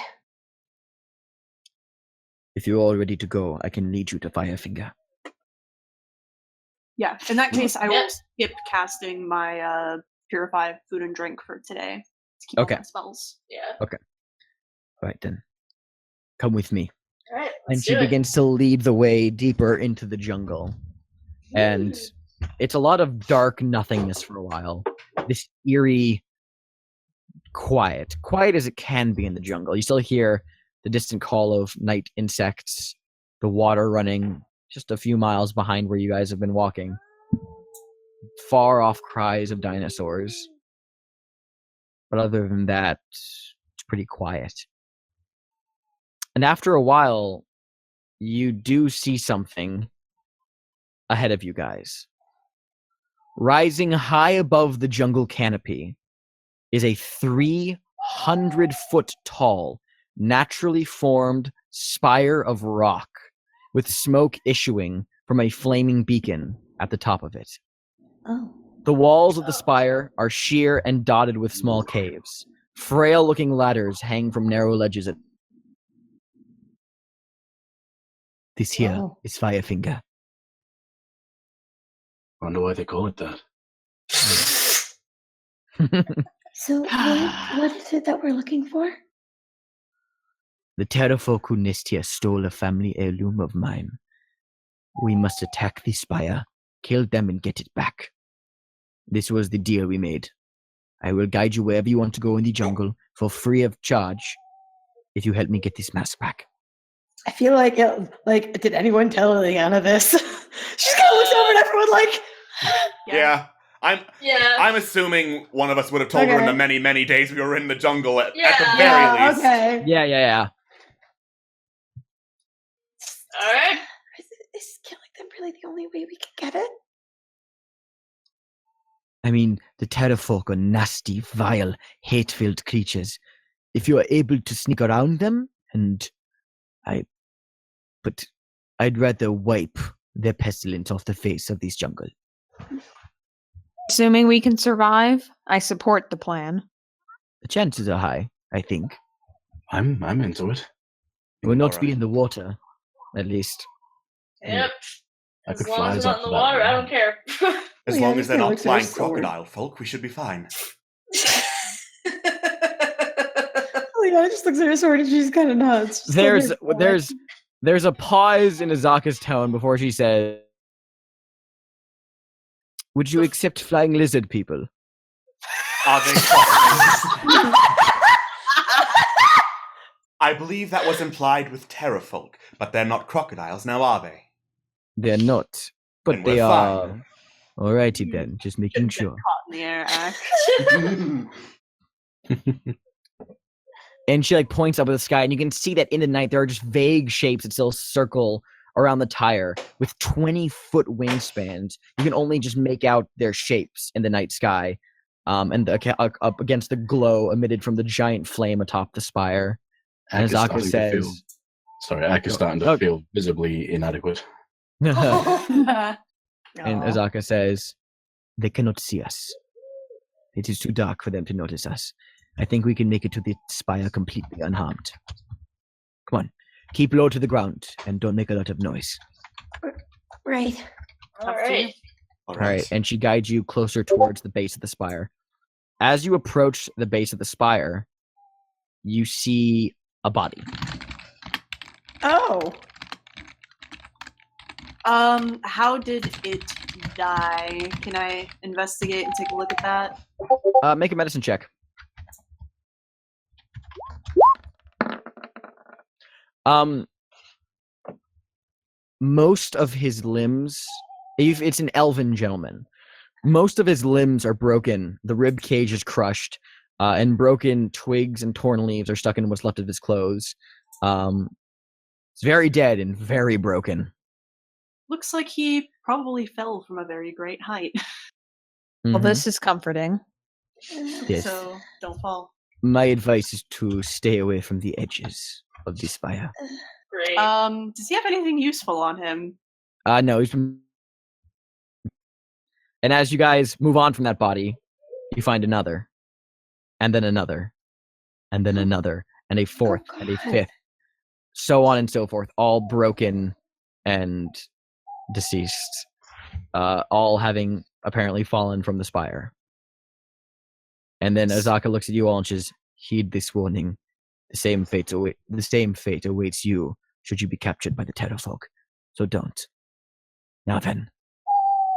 If you're all ready to go, I can lead you to Firefinger. Yeah, in that case, I Yeah. will skip casting my Purify Food and Drink for today. To keep all Okay. my spells. Yeah. Right then. Come with me. Alright. And she begins to lead the way deeper into the jungle. And it's a lot of dark nothingness for a while. This eerie quiet as it can be in the jungle. You still hear the distant call of night insects, the water running just a few miles behind where you guys have been walking. Far off cries of dinosaurs. But other than that, it's pretty quiet. And after a while, you do see something ahead of you guys. Rising high above the jungle canopy is a 300-foot tall, naturally formed spire of rock with smoke issuing from a flaming beacon at the top of it. Oh. The walls of the spire are sheer and dotted with small caves. Frail-looking ladders hang from narrow ledges. This here is Firefinger. Wonder why they call it that. So what is it that we're looking for? The terrorfolk who nest here stole a family heirloom of mine. We must attack the spire, kill them, and get it back. This was the deal we made. I will guide you wherever you want to go in the jungle for free of charge if you help me get this mask back. I feel like, did anyone tell Liliana this? She's kind of looks over at everyone like, Yeah. Yeah. I'm assuming one of us would have told her in the Okay. many, many days we were in the jungle at the Yeah. very yeah, least. okay. Yeah. Alright. Is killing them really the only way we can get it? I mean, the terrorfolk are nasty, vile, hate-filled creatures. If you are able to sneak around them, but I'd rather wipe their pestilence off the face of this jungle. Assuming we can survive, I support the plan. The chances are high, I think. I'm into it. We'll not be Alright. in the water, at least. Yep. I As could long fly as us we're up not in to the that water, I mountain. don't care. As Yeah, long I'm as they're gonna not look for a flying sword. crocodile folk, we should be fine. Liliana just looks at her sword and she's kind of nuts. Just like, There's a pause in Azaka's tone before she says, "Would you accept flying lizard people?" Are they crocodiles? I believe that was implied with terrorfolk, but they're not crocodiles now, are they? They're not, but Then we're they are. fine. Alrighty then, just making sure. In the air, Act. And she points up at the sky, and you can see that in the night there are just vague shapes that still circle around the tire with 20-foot wingspans. You can only just make out their shapes in the night sky, and up against the glow emitted from the giant flame atop the spire. And Ak is Azaka starting to says, feel- Sorry, Ak is starting to Okay. feel visibly inadequate. and Aw. Azaka says, "They cannot see us. It is too dark for them to notice us. I think we can make it to the spire completely unharmed. Come on. Keep low to the ground and don't make a lot of noise. Right. All right. All right. And she guides you closer towards the base of the spire. As you approach the base of the spire, you see a body. Oh. How did it die? Can I investigate and take a look at that? Make a medicine check. Most of his limbs, it's an elven gentleman. Most of his limbs are broken. The rib cage is crushed, and broken twigs and torn leaves are stuck in what's left of his clothes. It's very dead and very broken. Looks like he probably fell from a very great height. Well, Mhm. this is comforting. Yes. So don't fall. My advice is to stay away from the edges of the spire. Great. Does he have anything useful on him? No, he's been... And as you guys move on from that body, you find another, and then another, and then another, and a fourth, and a fifth, so on and so forth, all broken and deceased, all having apparently fallen from the spire. And then Azaka looks at you all and says, "Heed this warning. The same fate awaits you should you be captured by the Terrorfolk. So don't. Now then,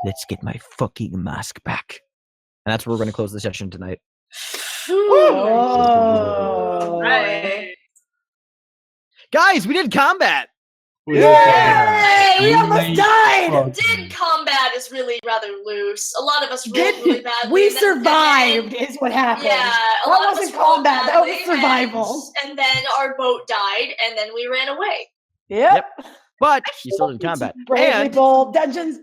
let's get my fucking mask back." And that's where we're going to close the session tonight. Oh. Right. Guys, we did combat! Yay! We almost died! Did combat is really rather loose. A lot of us rolled really badly. We and then- survived, is what happened. Yeah, a That lot of wasn't us rolled combat, that was badly, survival. And then our boat died, and then we ran away. Yep. But you still did combat. Bravely And bold dungeons,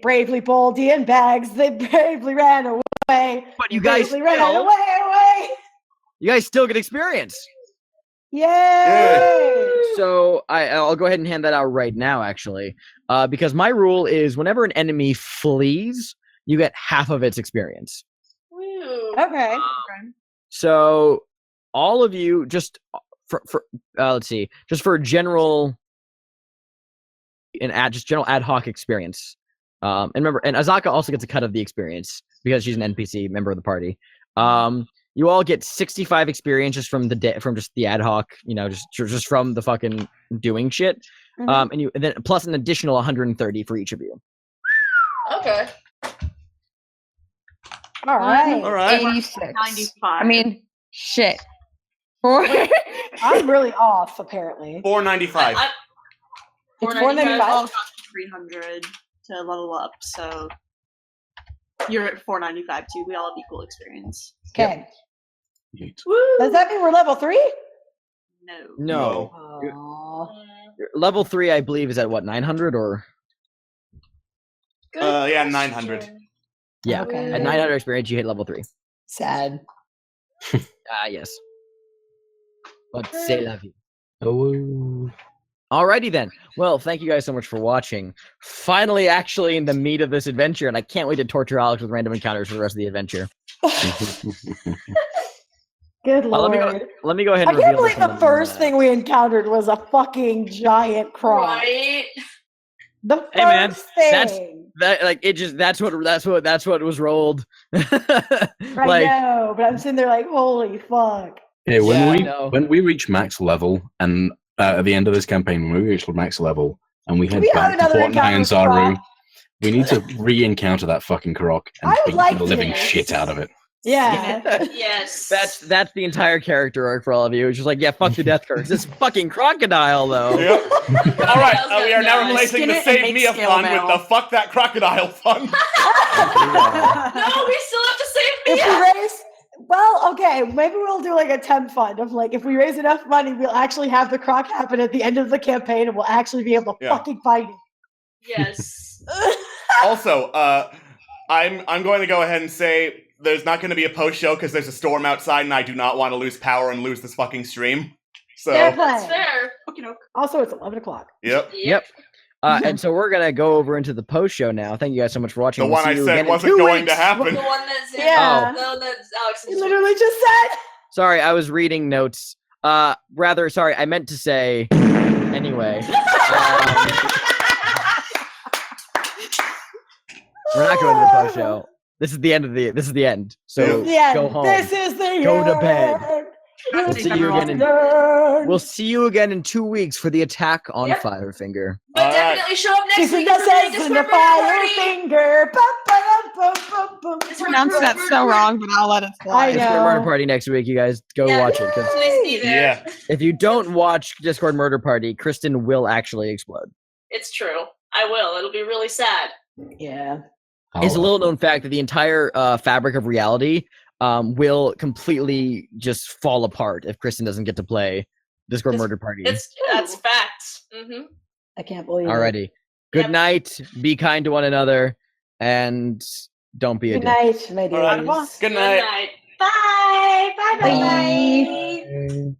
bravely bold d&bags, they bravely ran away. but you guys Bravely ran still, away. you guys still get experience. Yay! So I'll go ahead and hand that out right now, actually, because my rule is whenever an enemy flees, you get half of its experience. Woo. Okay. So all of you, just for let's see, just for general general ad hoc experience. And remember, and Azaka also gets a cut of the experience because she's an NPC member of the party. You all get 65 experience just from just the ad hoc, just from the fucking doing shit. Mhm. And then plus an additional 130 for each of you. Okay. All right. All right. 86. 95. I mean, shit. Four. I'm really off, apparently. 495. It's 495. 495. 300 to level up, so you're at 495 too. We all have equal experience. Okay. Woo. Does that mean we're level 3? No. No. Aw. Level 3, I believe, is at what, 900 or? Good Yeah, question. 900. Yeah. Okay. At 900 experience, you hit level 3. Sad. Yes. But c'est la vie. Oh. Alrighty then. Well, thank you guys so much for watching. Finally, actually in the meat of this adventure, and I can't wait to torture Alex with random encounters for the rest of the adventure. Good lord. Let me go ahead I and can't reveal this believe the one, first thing we encountered was a fucking giant croc. Right? The first Hey, man, thing. That like it just that's what was rolled. I know, but I'm sitting there like, holy fuck. Yeah, Yeah, I know. when we reach max level, and at the end of this campaign, when we reach max level, and we head We have back to another Port encounter with Nyanzaru, Croc. we need to re-encounter that fucking croc and I would beat like the living to. shit out of it. Yeah. Yes. That's the entire character arc for all of you. It's just like, yeah, fuck the death curse. This fucking crocodile though. Yep. All right, we are now Yeah. replacing Skin the it and Save make Mia scale fun mail. with the Fuck That Crocodile fun. No, we still have to save If Mia. we raise, well, okay, maybe we'll do like a 10 fund of like, if we raise enough money, we'll actually have the croc happen at the end of the campaign and we'll actually be able to Yeah. fucking fight it. Yes. Also, I'm going to go ahead and say there's not going to be a post show because there's a storm outside, and I do not want to lose power and lose this fucking stream. So, Fair That's play. fair. Okey-doke. Also, it's 11 o'clock. yep. Yep. And so we're gonna go over into the post show now. Thank you guys so much for watching. The We'll one see I you said again in wasn't 2 going to weeks. happen. The one that's Yeah. No, that's Alex. You literally just said. Sorry, I was reading notes. Rather, sorry, I meant to say. Anyway, we're not going to the post show. This is the end of the. This is the end. So Yeah, go home. this is the Go to end. bed. We'll see you again in. We'll see you again in 2 weeks for the attack on Yep. Firefinger. But All right. definitely show up next Jason week. does for the says in Discord the murder fire party. finger. Bum, ba-dum, bum, bum, bum. Discord Pronounced that murder so party. wrong, but I'll let it I slide. know. Discord Murder Party next week. You guys go Yeah. watch it. 'Cause Please be there. Yeah. if you don't watch Discord Murder Party, Kristen will actually explode. It's true. I will. It'll be really sad. Yeah. It's a little known fact that the entire fabric of reality will completely just fall apart if Kristen doesn't get to play Discord It's- Murder Party. That's facts. Mm-hmm. I can't believe it. Alrighty. Good Yep. night. Be kind to one another, and don't be a Good dick. night, my All right. dears. Good Good night. night. Bye. Bye. Bye. Bye. Bye.